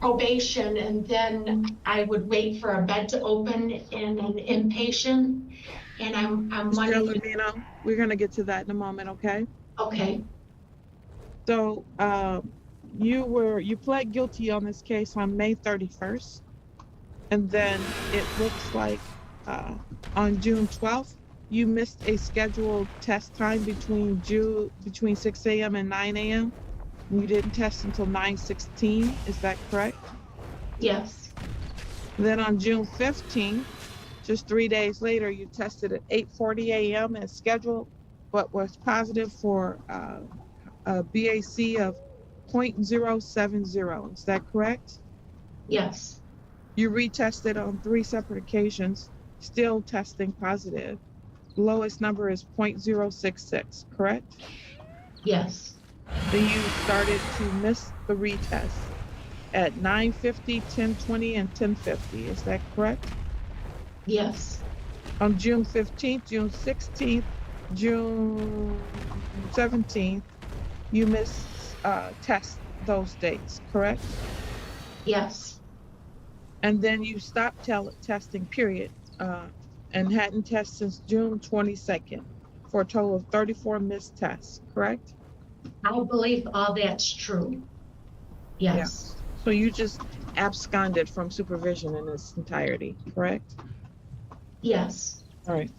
probation, and then I would wait for a bed to open in an inpatient. And I'm wondering. We're going to get to that in a moment, okay? Okay. So you pled guilty on this case on May 31st, and then it looks like on June 12th you missed a scheduled test time between 6 a.m. and 9 a.m. You didn't test until 9:16. Is that correct? Yes. Then on June 15th, just 3 days later, you tested at 8:40 a.m. as scheduled, but was positive for a BAC of 0.070. Is that correct? Yes. You retested on 3 separate occasions, still testing positive. Lowest number is 0.066, correct? Yes. Then you started to miss the retest at 9:50, 10:20, and 10:50. Is that correct? Yes. On June 15th, June 16th, June 17th, you missed test those dates, correct? Yes. And then you stopped testing, period, and hadn't tested since June 22nd for a total of 34 missed tests, correct? I believe all that's true. Yes. Yeah. So you just absconded from supervision in its entirety, correct? Yes. All right.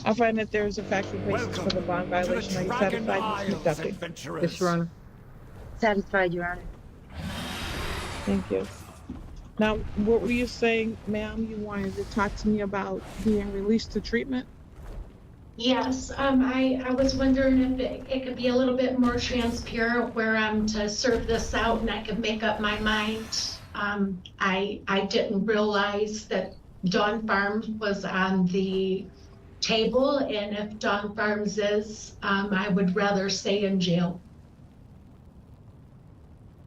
I find that there is a factual basis for the bond violation. Are you satisfied, Ms. McDuffie? Yes, Your Honor. Satisfied, Your Honor. Thank you. Now, what were you saying, ma'am? You wanted to talk to me about being released to treatment? Yes, I was wondering if it could be a little bit more transparent where I'm to serve this out and I could make up my mind. I didn't realize that Dawn Farms was on the table, and if Dawn Farms is, I would rather stay in jail.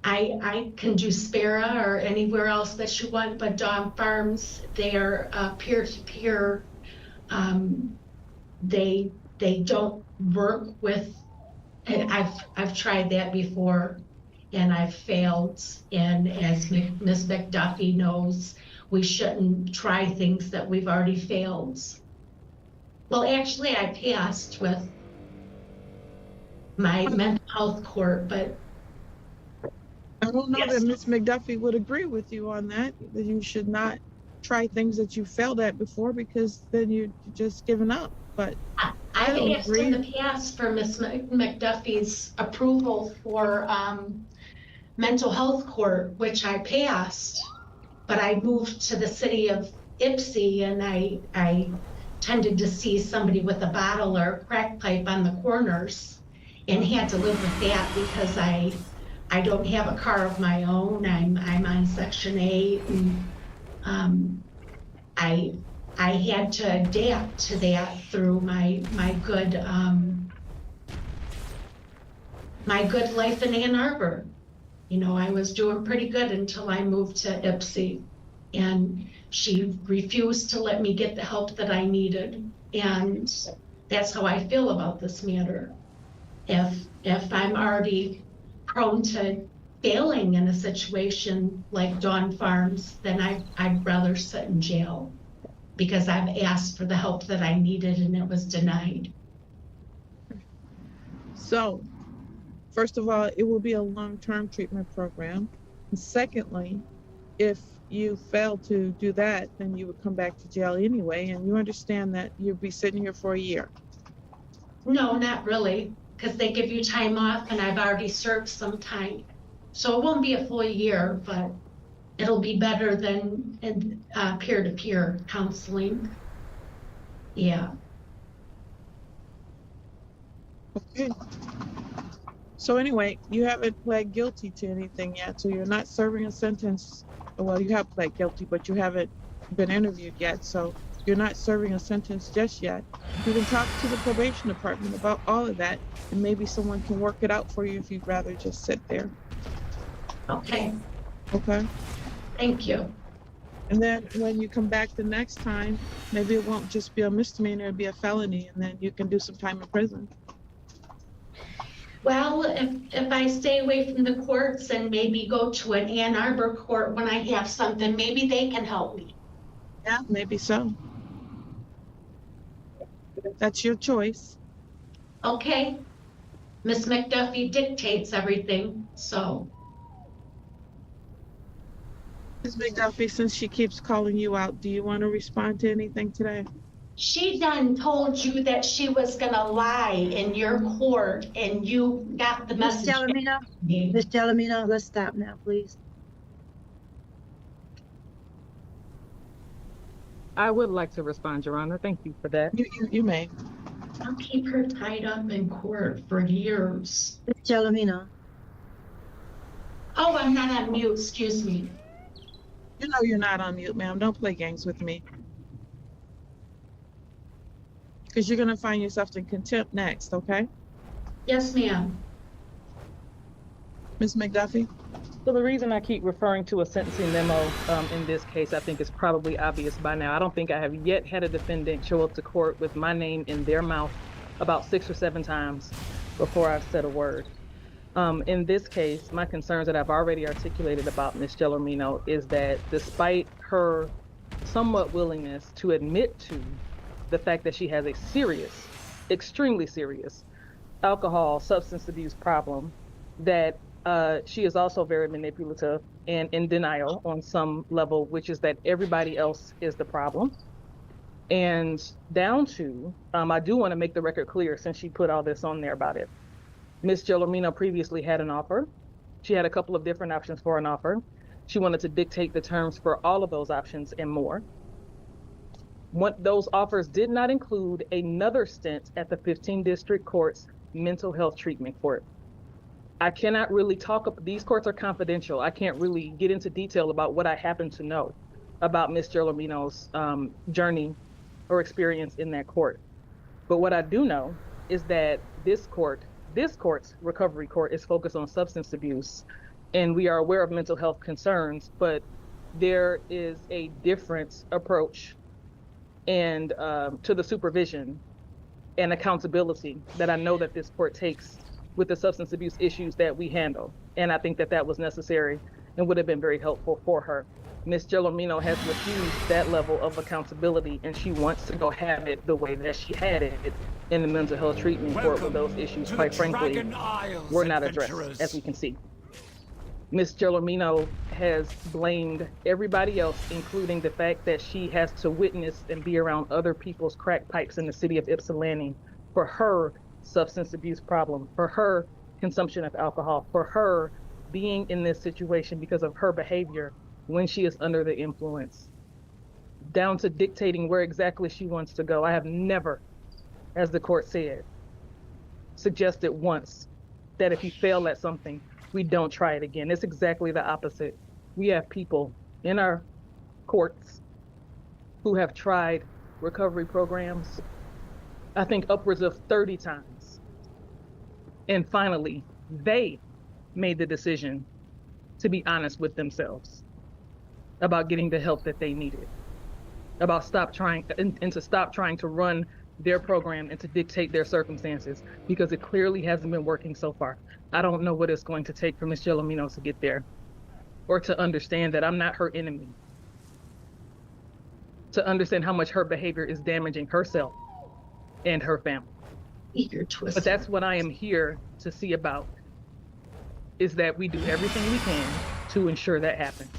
I can do Spera or anywhere else that you want, but Dawn Farms, they're peer-to-peer. They don't work with, and I've tried that before and I've failed. And as Ms. McDuffie knows, we shouldn't try things that we've already failed. Well, actually I passed with my mental health court, but I don't know that Ms. McDuffie would agree with you on that you should not try things that you failed at before, because then you're just giving up. But I've asked in the past for Ms. McDuffie's approval for mental health court, which I passed, but I moved to the city of Ypsi, and I tended to see somebody with a bottle or a crack pipe on the corners and had to live with that because I don't have a car of my own. I'm on Section 8, and I had to adapt to that through my good life in Ann Arbor. You know, I was doing pretty good until I moved to Ypsi, and she refused to let me get the help that I needed. And that's how I feel about this matter. If I'm already prone to failing in a situation like Dawn Farms, then I'd rather sit in jail because I've asked for the help that I needed and it was denied. So, first of all, it will be a long-term treatment program. And secondly, if you fail to do that, then you would come back to jail anyway, and you understand that you'd be sitting here for a year. No, not really, because they give you time off and I've already served some time. So it won't be a full year, but it'll be better than peer-to-peer counseling. Yeah. Okay. So anyway, you haven't pled guilty to anything yet, so you're not serving a sentence. Well, you have pled guilty, but you haven't been interviewed yet, so you're not serving a sentence just yet. You can talk to the probation department about all of that, and maybe someone can work it out for you if you'd rather just sit there. Okay. Okay. Thank you. And then when you come back the next time, maybe it won't just be a misdemeanor, it'll be a felony, and then you can do some time in prison. Well, if I stay away from the courts and maybe go to an Ann Arbor court when I have something, maybe they can help me. Yeah, maybe so. That's your choice. Okay. Miss McDuffie dictates everything, so. Ms. McDuffie, since she keeps calling you out, do you want to respond to anything today? She done told you that she was gonna lie in your court and you got the message. Miss Delamino, let's stop now, please. I would like to respond, Your Honor. Thank you for that. You may. I'll keep her tied up in court for years. Miss Delamino. Oh, I'm not on mute, excuse me. You know you're not on mute, ma'am. Don't play games with me. Because you're going to find yourself in contempt next, okay? Yes, ma'am. Ms. McDuffie? So the reason I keep referring to a sentencing memo in this case, I think is probably obvious by now. I don't think I have yet had a defendant show up to court with my name in their mouth about 6 or 7 times before I've said a word. In this case, my concerns that I've already articulated about Ms. Gelormino is that despite her somewhat willingness to admit to the fact that she has a serious, extremely serious alcohol substance abuse problem, that she is also very manipulative and in denial on some level, which is that everybody else is the problem. And down to, I do want to make the record clear since she put all this on there about it. Ms. Gelormino previously had an offer. She had a couple of different options for an offer. She wanted to dictate the terms for all of those options and more. Those offers did not include another stint at the 15 District Court's Mental Health Treatment Court. I cannot really these courts are confidential. I can't really get into detail about what I happen to know about Ms. Gelormino's journey or experience in that court. But what I do know is that this court's recovery court is focused on substance abuse, and we are aware of mental health concerns, but there is a different approach and to the supervision and accountability that I know that this court takes with the substance abuse issues that we handle. And I think that that was necessary and would have been very helpful for her. Ms. Gelormino has refused that level of accountability, and she wants to go have it the way that she had it in the mental health treatment court, where those issues, quite frankly, were not addressed, as we can see. Ms. Gelormino has blamed everybody else, including the fact that she has to witness and be around other people's crack pipes in the city of Ypsilanti, for her substance abuse problem, for her consumption of alcohol, for her being in this situation because of her behavior when she is under the influence, down to dictating where exactly she wants to go. I have never, as the court said, suggested once that if you fail at something, we don't try it again. It's exactly the opposite. We have people in our courts who have tried recovery programs, I think upwards of 30 times. And finally, they made the decision to be honest with themselves about getting the help that they needed, about to stop trying to run their program and to dictate their circumstances, because it clearly hasn't been working so far. I don't know what it's going to take for Ms. Gelomino to get there, or to understand that I'm not her enemy, to understand how much her behavior is damaging herself and her family. But that's what I am here to see about, is that we do everything we can to ensure that happens.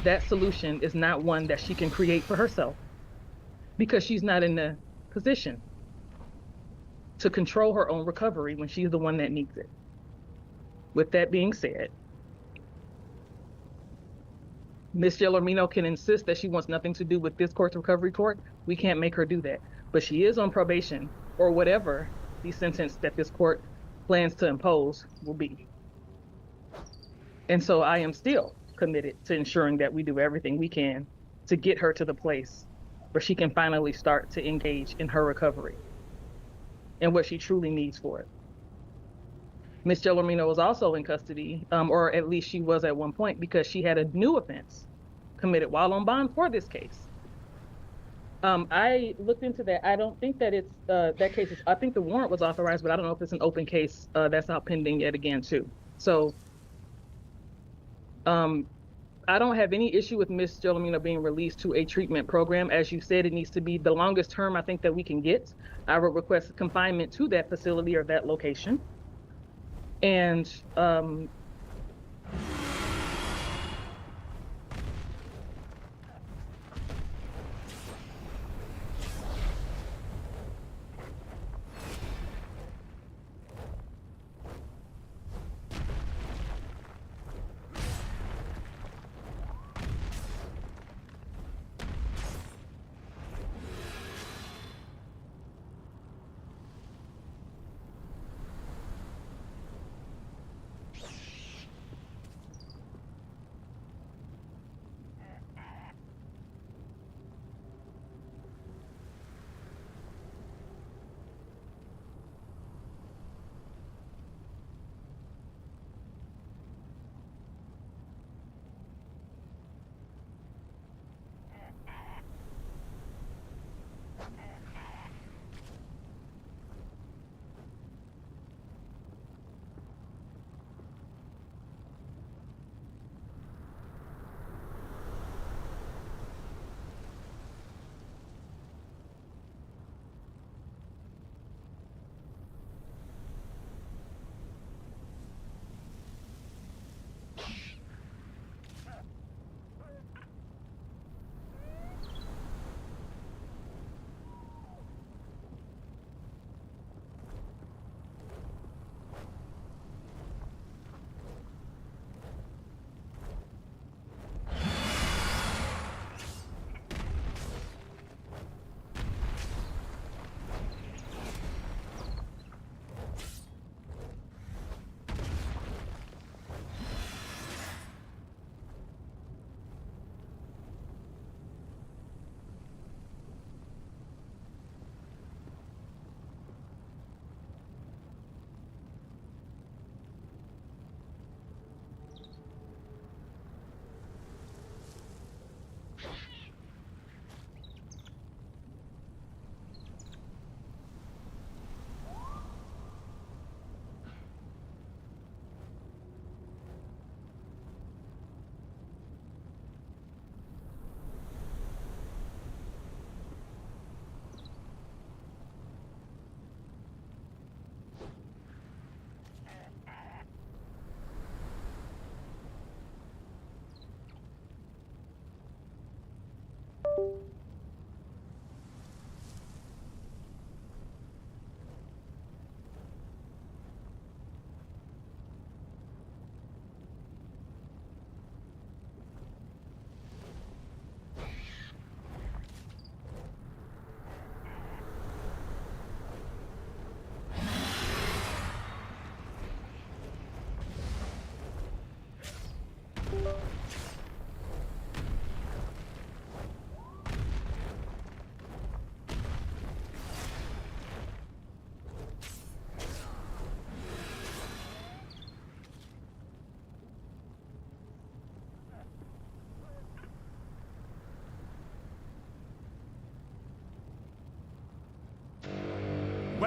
That solution is not one that she can create for herself, because she's not in the position to control her own recovery when she's the one that needs it. With that being said, Ms. Gelormino can insist that she wants nothing to do with this court's recovery court. We can't make her do that. But she is on probation, or whatever the sentence that this court plans to impose will be. And so I am still committed to ensuring that we do everything we can to get her to the place where she can finally start to engage in her recovery and what she truly needs for it. Ms. Gelormino was also in custody, or at least she was at one point, because she had a new offense committed while on bond for this case. I looked into that. I don't think that it's, that case is, I think the warrant was authorized, but I don't know if it's an open case that's out pending yet again too. So I don't have any issue with Ms. Gelomino being released to a treatment program. As you said, it needs to be the longest term I think that we can get. I would request confinement to that facility or that location. And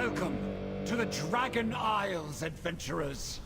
Welcome to the Dragon Isles, adventurers.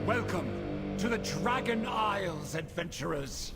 Welcome to the Dragon Isles, adventurers.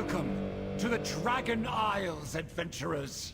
Welcome to the Dragon Isles, adventurers.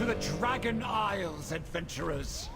the Dragon Isles, adventurers.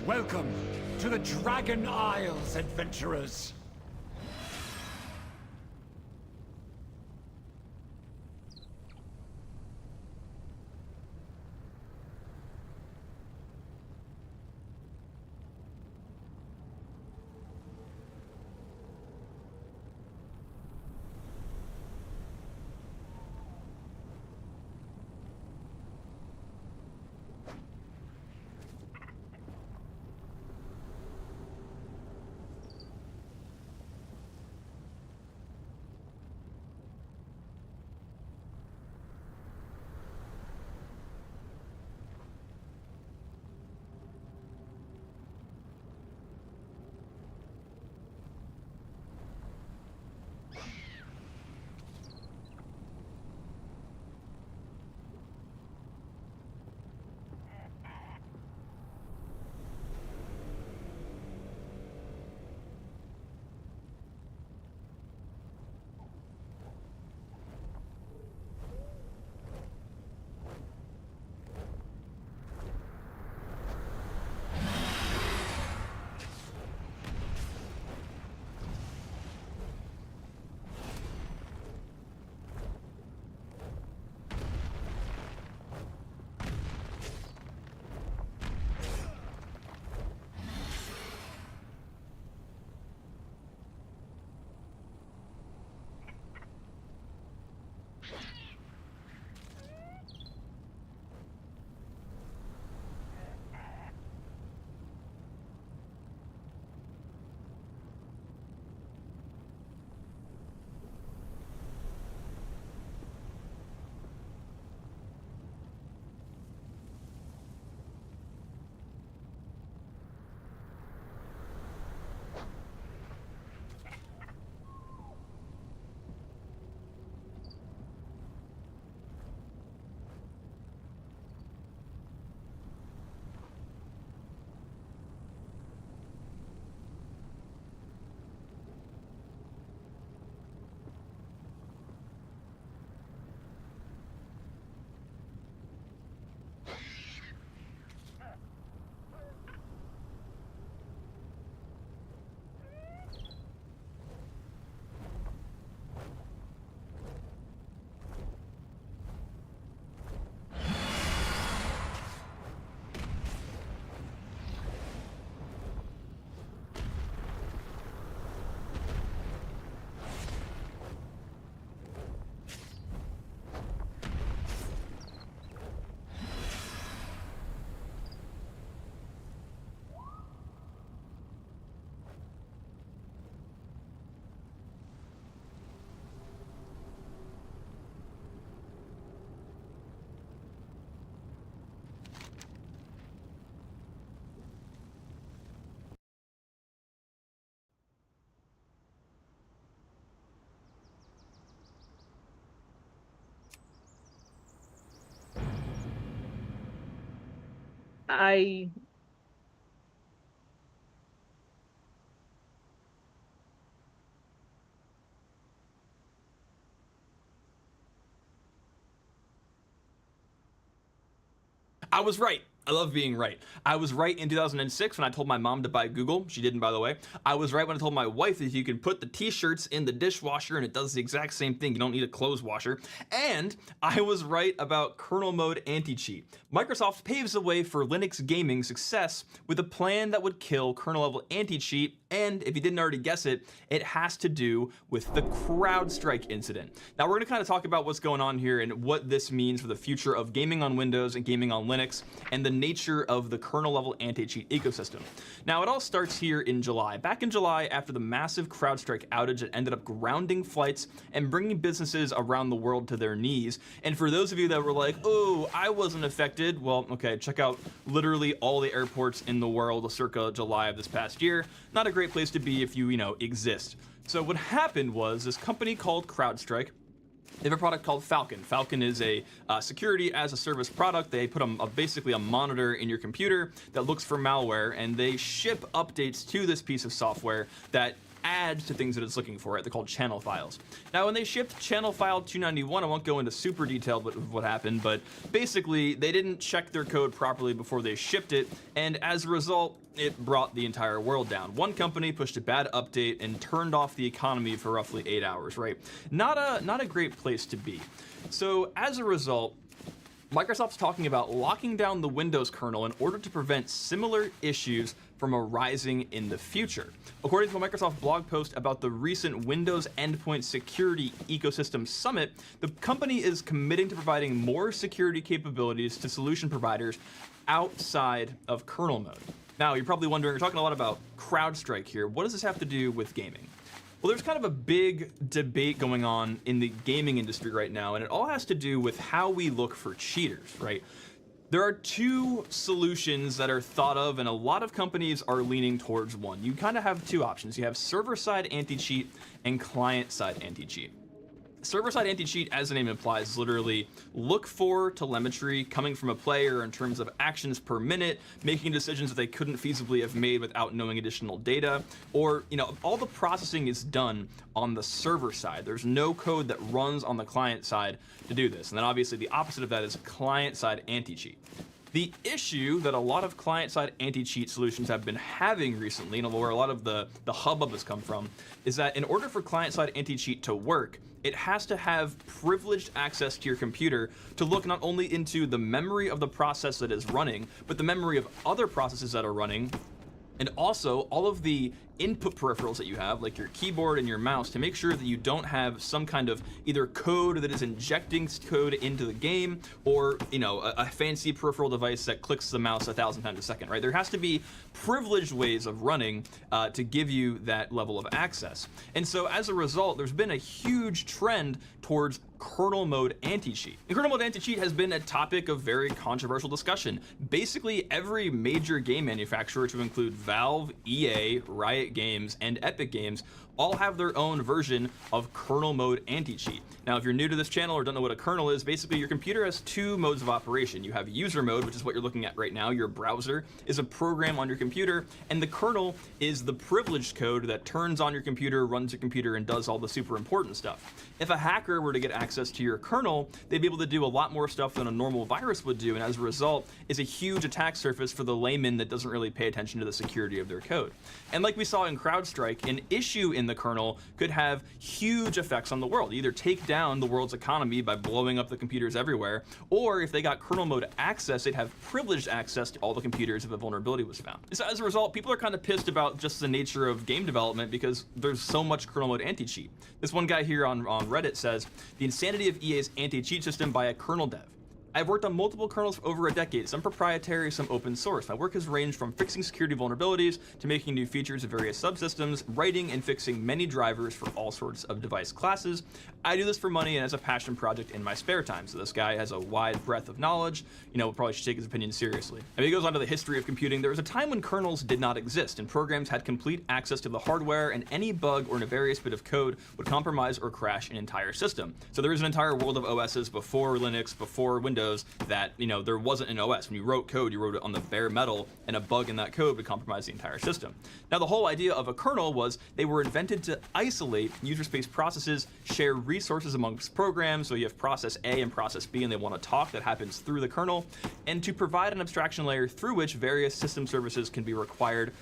Welcome to the Dragon Isles, adventurers. I was right. I love being right. I was right in 2006 when I told my mom to buy Google. She didn't, by the way. I was right when I told my wife that you can put the t-shirts in the dishwasher and it does the exact same thing. You don't need a clothes washer. And I was right about kernel mode anti-cheat. Microsoft paves the way for Linux gaming success with a plan that would kill kernel level anti-cheat. And if you didn't already guess it, it has to do with the CrowdStrike incident. Now we're gonna kind of talk about what's going on here and what this means for the future of gaming on Windows and gaming on Linux and the nature of the kernel level anti-cheat ecosystem. Now it all starts here in July. Back in July, after the massive CrowdStrike outage that ended up grounding flights and bringing businesses around the world to their knees. And for those of you that were like, oh, I wasn't affected, well, okay, check out literally all the airports in the world circa July of this past year. Not a great place to be if you exist. So what happened was this company called CrowdStrike, they have a product called Falcon. Falcon is a security as a service product. They put basically a monitor in your computer that looks for malware, and they ship updates to this piece of software that add to things that it's looking for, right? They're called channel files. Now, when they shipped channel file 291, I won't go into super detail of what happened, but basically they didn't check their code properly before they shipped it, and as a result, it brought the entire world down. One company pushed a bad update and turned off the economy for roughly 8 hours, right? Not a great place to be. So as a result, Microsoft's talking about locking down the Windows kernel in order to prevent similar issues from arising in the future. According to a Microsoft blog post about the recent Windows Endpoint Security Ecosystem Summit, the company is committing to providing more security capabilities to solution providers outside of kernel mode. Now, you're probably wondering, we're talking a lot about CrowdStrike here. What does this have to do with gaming? Well, there's kind of a big debate going on in the gaming industry right now, and it all has to do with how we look for cheaters, right? There are two solutions that are thought of, and a lot of companies are leaning towards one. You kind of have two options. You have server-side anti-cheat and client-side anti-cheat. Server-side anti-cheat, as the name implies, is literally look for telemetry coming from a player in terms of actions per minute, making decisions that they couldn't feasibly have made without knowing additional data, or, all the processing is done on the server side. There's no code that runs on the client side to do this. And then obviously the opposite of that is client-side anti-cheat. The issue that a lot of client-side anti-cheat solutions have been having recently, and where a lot of the hubbub has come from, is that in order for client-side anti-cheat to work, it has to have privileged access to your computer to look not only into the memory of the process that is running, but the memory of other processes that are running, and also all of the input peripherals that you have, like your keyboard and your mouse, to make sure that you don't have some kind of either code that is injecting code into the game, or a fancy peripheral device that clicks the mouse 1,000 times a second, right? There has to be privileged ways of running to give you that level of access. And so as a result, there's been a huge trend towards kernel mode anti-cheat. And kernel mode anti-cheat has been a topic of very controversial discussion. Basically, every major game manufacturer, to include Valve, EA, Riot Games, and Epic Games, all have their own version of kernel mode anti-cheat. Now, if you're new to this channel or don't know what a kernel is, basically your computer has two modes of operation. You have user mode, which is what you're looking at right now. Your browser is a program on your computer, and the kernel is the privileged code that turns on your computer, runs your computer, and does all the super important stuff. If a hacker were to get access to your kernel, they'd be able to do a lot more stuff than a normal virus would do, and as a result, is a huge attack surface for the layman that doesn't really pay attention to the security of their code. And like we saw in CrowdStrike, an issue in the kernel could have huge effects on the world. Either take down the world's economy by blowing up the computers everywhere, or if they got kernel mode access, they'd have privileged access to all the computers if a vulnerability was found. So as a result, people are kind of pissed about just the nature of game development because there's so much kernel mode anti-cheat. This one guy here on Reddit says, the insanity of EA's anti-cheat system by a kernel dev. I've worked on multiple kernels for over a decade, some proprietary, some open source. My work has ranged from fixing security vulnerabilities to making new features of various subsystems, writing and fixing many drivers for all sorts of device classes. I do this for money and as a passion project in my spare time. So this guy has a wide breadth of knowledge. Probably should take his opinion seriously. And he goes on to the history of computing. There was a time when kernels did not exist and programs had complete access to the hardware, and any bug or nefarious bit of code would compromise or crash an entire system. So there is an entire world of OSs before Linux, before Windows, that there wasn't an OS. When you wrote code, you wrote it on the bare metal, and a bug in that code would compromise the entire system. Now, the whole idea of a kernel was they were invented to isolate user space processes, share resources amongst programs, so you have process A and process B, and they want to talk. That happens through the kernel, and to provide an abstraction layer through which various system services can be requested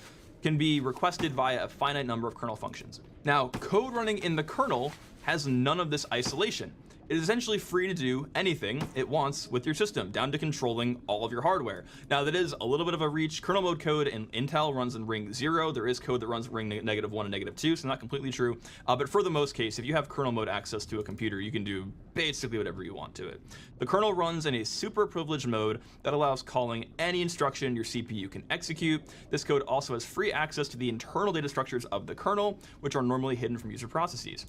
via a finite number of kernel functions. Now, code running in the kernel has none of this isolation. It is essentially free to do anything it wants with your system, down to controlling all of your hardware. Now, that is a little bit of a reach. Kernel mode code in Intel runs in ring 0. There is code that runs ring -1 and -2, so not completely true. But for the most case, if you have kernel mode access to a computer, you can do basically whatever you want to it. The kernel runs in a super privileged mode that allows calling any instruction your CPU can execute. This code also has free access to the internal data structures of the kernel, which are normally hidden from user processes.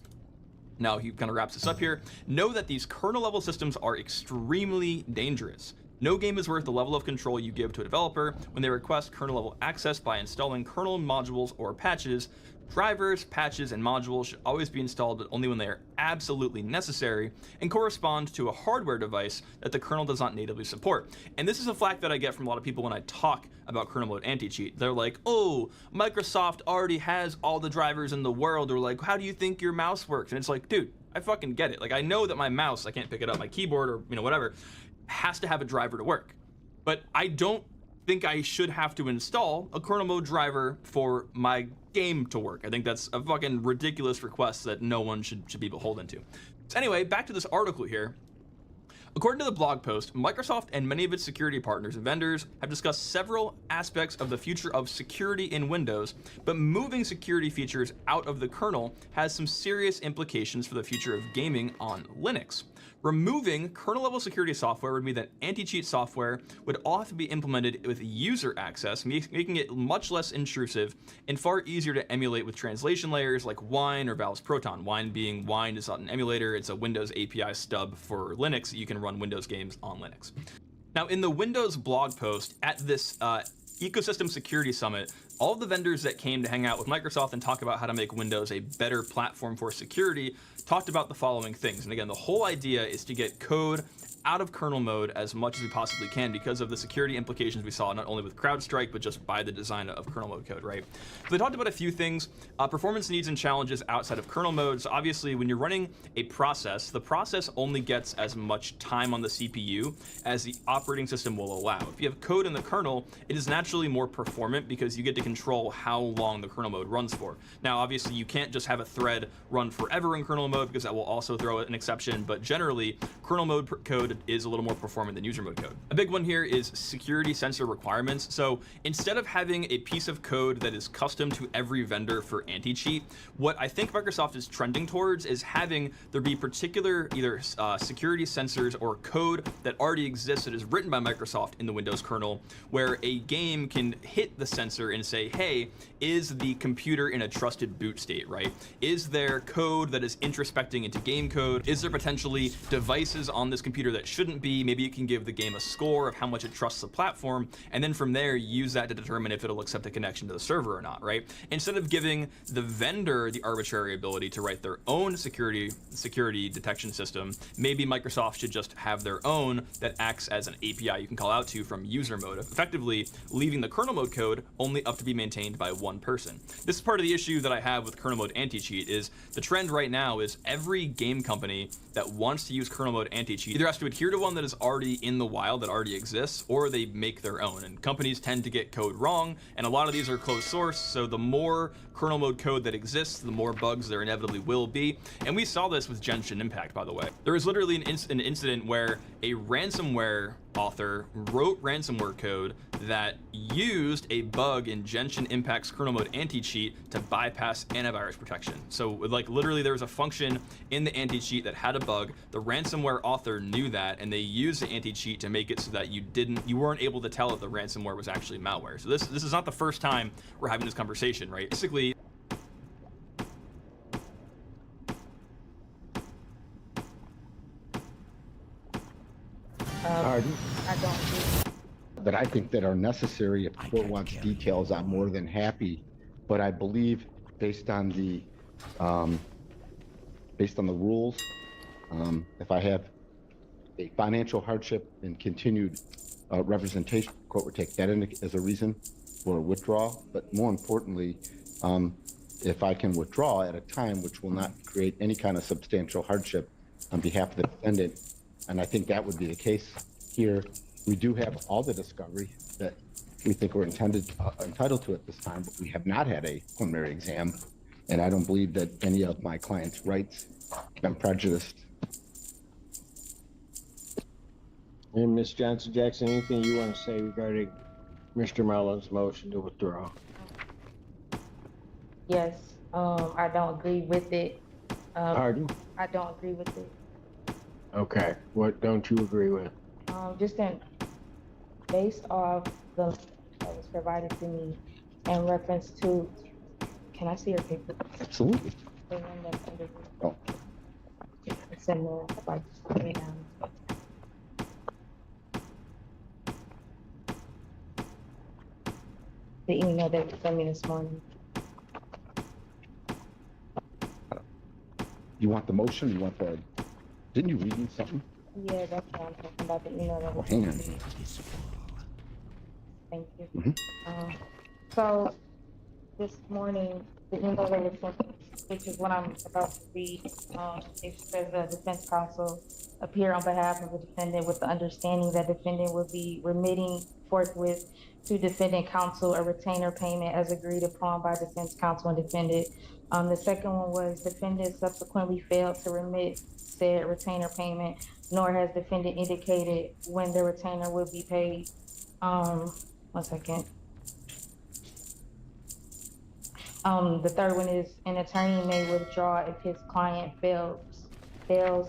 Now, he kind of wraps this up here. Know that these kernel level systems are extremely dangerous. No game is worth the level of control you give to a developer when they request kernel level access by installing kernel modules or patches. Drivers, patches, and modules should always be installed only when they are absolutely necessary and correspond to a hardware device that the kernel does not natively support. And this is a flack that I get from a lot of people when I talk about kernel mode anti-cheat. They're like, oh, Microsoft already has all the drivers in the world, or like, how do you think your mouse works? And it's like, dude, I fucking get it. Like, I know that my mouse, I can't pick it up, my keyboard, or whatever, has to have a driver to work. But I don't think I should have to install a kernel mode driver for my game to work. I think that's a fucking ridiculous request that no one should be beholden to. So anyway, back to this article here. According to the blog post, Microsoft and many of its security partners and vendors have discussed several aspects of the future of security in Windows, but moving security features out of the kernel has some serious implications for the future of gaming on Linux. Removing kernel-level security software would mean that anti-cheat software would all have to be implemented with user access, making it much less intrusive and far easier to emulate with translation layers like Wine or Valve's Proton. Wine is not an emulator, it's a Windows API stub for Linux that you can run Windows games on Linux. Now, in the Windows blog post at this Ecosystem Security Summit, all of the vendors that came to hang out with Microsoft and talk about how to make Windows a better platform for security talked about the following things. And again, the whole idea is to get code out of kernel mode as much as we possibly can because of the security implications we saw not only with CrowdStrike, but just by the design of kernel mode code, right? So they talked about a few things, performance needs and challenges outside of kernel mode. So obviously when you're running a process, the process only gets as much time on the CPU as the operating system will allow. If you have code in the kernel, it is naturally more performant because you get to control how long the kernel mode runs for. Now, obviously you can't just have a thread run forever in kernel mode because that will also throw an exception, but generally kernel mode code is a little more performant than user mode code. A big one here is security sensor requirements. So instead of having a piece of code that is custom to every vendor for anti-cheat, what I think Microsoft is trending towards is having there be particular either security sensors or code that already exists that is written by Microsoft in the Windows kernel, where a game can hit the sensor and say, hey, is the computer in a trusted boot state, right? Is there code that is introspecting into game code? Is there potentially devices on this computer that shouldn't be? Maybe it can give the game a score of how much it trusts the platform, and then from there use that to determine if it'll accept a connection to the server or not, right? Instead of giving the vendor the arbitrary ability to write their own security detection system, maybe Microsoft should just have their own that acts as an API you can call out to from user mode, effectively leaving the kernel mode code only up to be maintained by one person. This is part of the issue that I have with kernel mode anti-cheat. Is the trend right now is every game company that wants to use kernel mode anti-cheat either has to adhere to one that is already in the wild, that already exists, or they make their own. And companies tend to get code wrong, and a lot of these are closed source, so the more kernel mode code that exists, the more bugs there inevitably will be. And we saw this with Genshin Impact, by the way. There was literally an incident where a ransomware author wrote ransomware code that used a bug in Genshin Impact's kernel mode anti-cheat to bypass antivirus protection. So like literally there was a function in the anti-cheat that had a bug. The ransomware author knew that, and they used the anti-cheat to make it so that you weren't able to tell if the ransomware was actually malware. So this is not the first time we're having this conversation, right? Basically, that I think that are necessary. If the court wants details, I'm more than happy. But I believe, based on the rules, if I have a financial hardship and continued representation, the court would take that as a reason for withdrawal. But more importantly, if I can withdraw at a time which will not create any kind of substantial hardship on behalf of the defendant, and I think that would be the case here. We do have all the discovery that we think we're entitled to at this time, but we have not had a preliminary exam, and I don't believe that any of my clients' rights have been prejudiced. And Ms. Johnson-Jackson, anything you want to say regarding Mr. Mullins' motion to withdraw? Yes, I don't agree with it. Pardon? I don't agree with it. Okay, what don't you agree with? Based off the link that was provided to me in reference to, can I see your paper? Absolutely. The one that's under. Oh. It's in the, like, way down. The email that you sent me this morning. You want the motion? You want the? Didn't you read me something? Yeah, that's what I'm talking about, the email that Well, was hang on. received. Thank you. Mhm. So this morning, the email that was sent, which is what I'm about to read, it says the defense counsel appear on behalf of the defendant with the understanding that defendant will be remitting forthwith to defendant counsel a retainer payment as agreed upon by defense counsel and defendant. The second one was defendant subsequently failed to remit said retainer payment, nor has defendant indicated when the retainer will be paid. 1 second. The third one is an attorney may withdraw if his client fails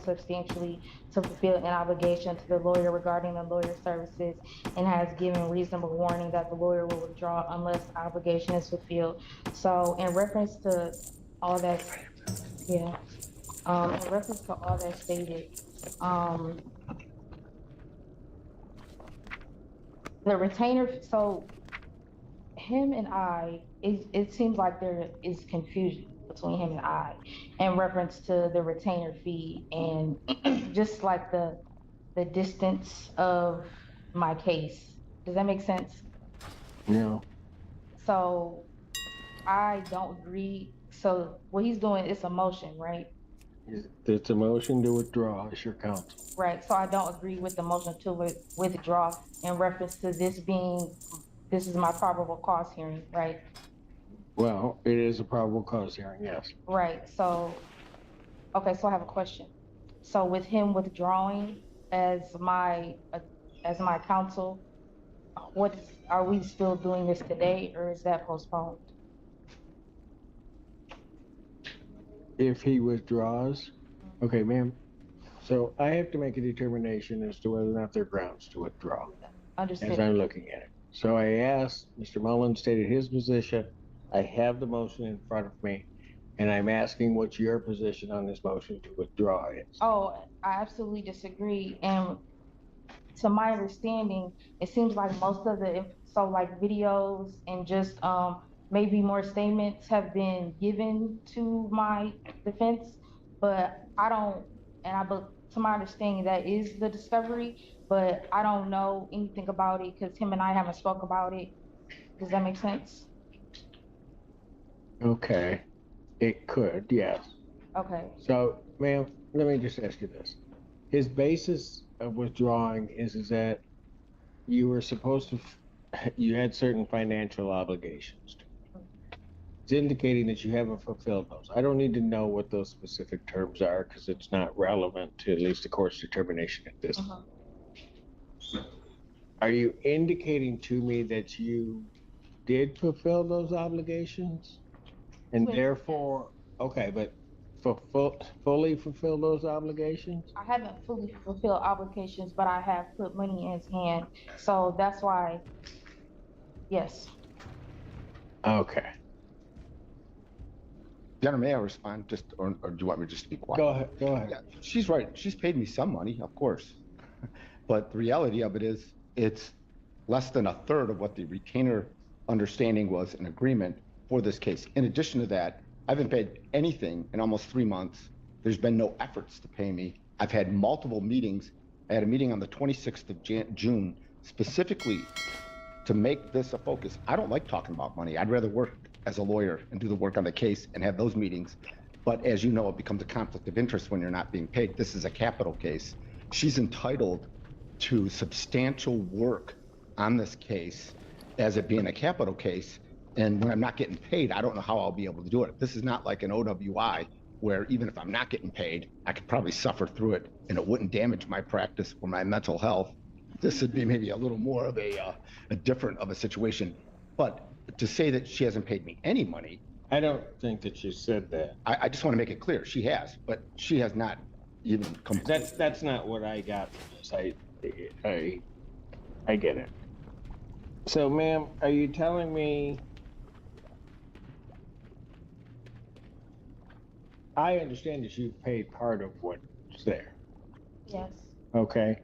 substantially to fulfill an obligation to the lawyer regarding the lawyer services and has given reasonable warning that the lawyer will withdraw unless the obligation is fulfilled. So in reference to all that, yeah, in reference to all that stated, the retainer, so him and I, it seems like there is confusion between him and I in reference to the retainer fee and just like the distance of my case. Does that make sense? Yeah. So I don't agree. So what he's doing is a motion, right? It's a motion to withdraw as your counsel. Right. So I don't agree with the motion to withdraw in reference to this is my probable cause hearing, right? Well, it is a probable cause hearing, yes. Right. So, okay. So I have a question. So with him withdrawing as my counsel, are we still doing this today, or is that postponed? If he withdraws, okay, ma'am. So I have to make a determination as to whether or not there are grounds to withdraw. Understood. As I'm looking at it. So I asked, Mr. Mullen stated his position. I have the motion in front of me, and I'm asking what your position on this motion to withdraw is. Oh, I absolutely disagree. And to my understanding, it seems like most of like videos and just maybe more statements have been given to my defense, but to my understanding, that is the discovery, but I don't know anything about it because him and I haven't spoke about it. Does that make sense? Okay, it could, yes. Okay. So, ma'am, let me just ask you this. His basis of withdrawing is that you were supposed to, you had certain financial obligations. It's indicating that you haven't fulfilled those. I don't need to know what those specific terms are because it's not relevant to at least the court's determination at this point. Are you indicating to me that you did fulfill those obligations? And therefore, okay, but fully fulfill those obligations? I haven't fully fulfilled obligations, but I have put money in his hand. So that's why, yes. Okay. Jenna, may I respond or do you want me just to be quiet? Go ahead. Yeah, she's right. She's paid me some money, of course. But the reality of it is it's less than a third of what the retainer understanding was in agreement for this case. In addition to that, I haven't paid anything in almost 3 months. There's been no efforts to pay me. I've had multiple meetings. I had a meeting on the 26th of June specifically to make this a focus. I don't like talking about money. I'd rather work as a lawyer and do the work on the case and have those meetings. But as you know, it becomes a conflict of interest when you're not being paid. This is a capital case. She's entitled to substantial work on this case as it being a capital case. And when I'm not getting paid, I don't know how I'll be able to do it. This is not like an OWI where even if I'm not getting paid, I could probably suffer through it and it wouldn't damage my practice or my mental health. This would be maybe a little more of a different of a situation. But to say that she hasn't paid me any money. I don't think that she said that. I just want to make it clear. She has, but she has not even come. That's not what I got from this. I get it. So, ma'am, are you telling me? I understand that you've paid part of what's there. Yes. Okay.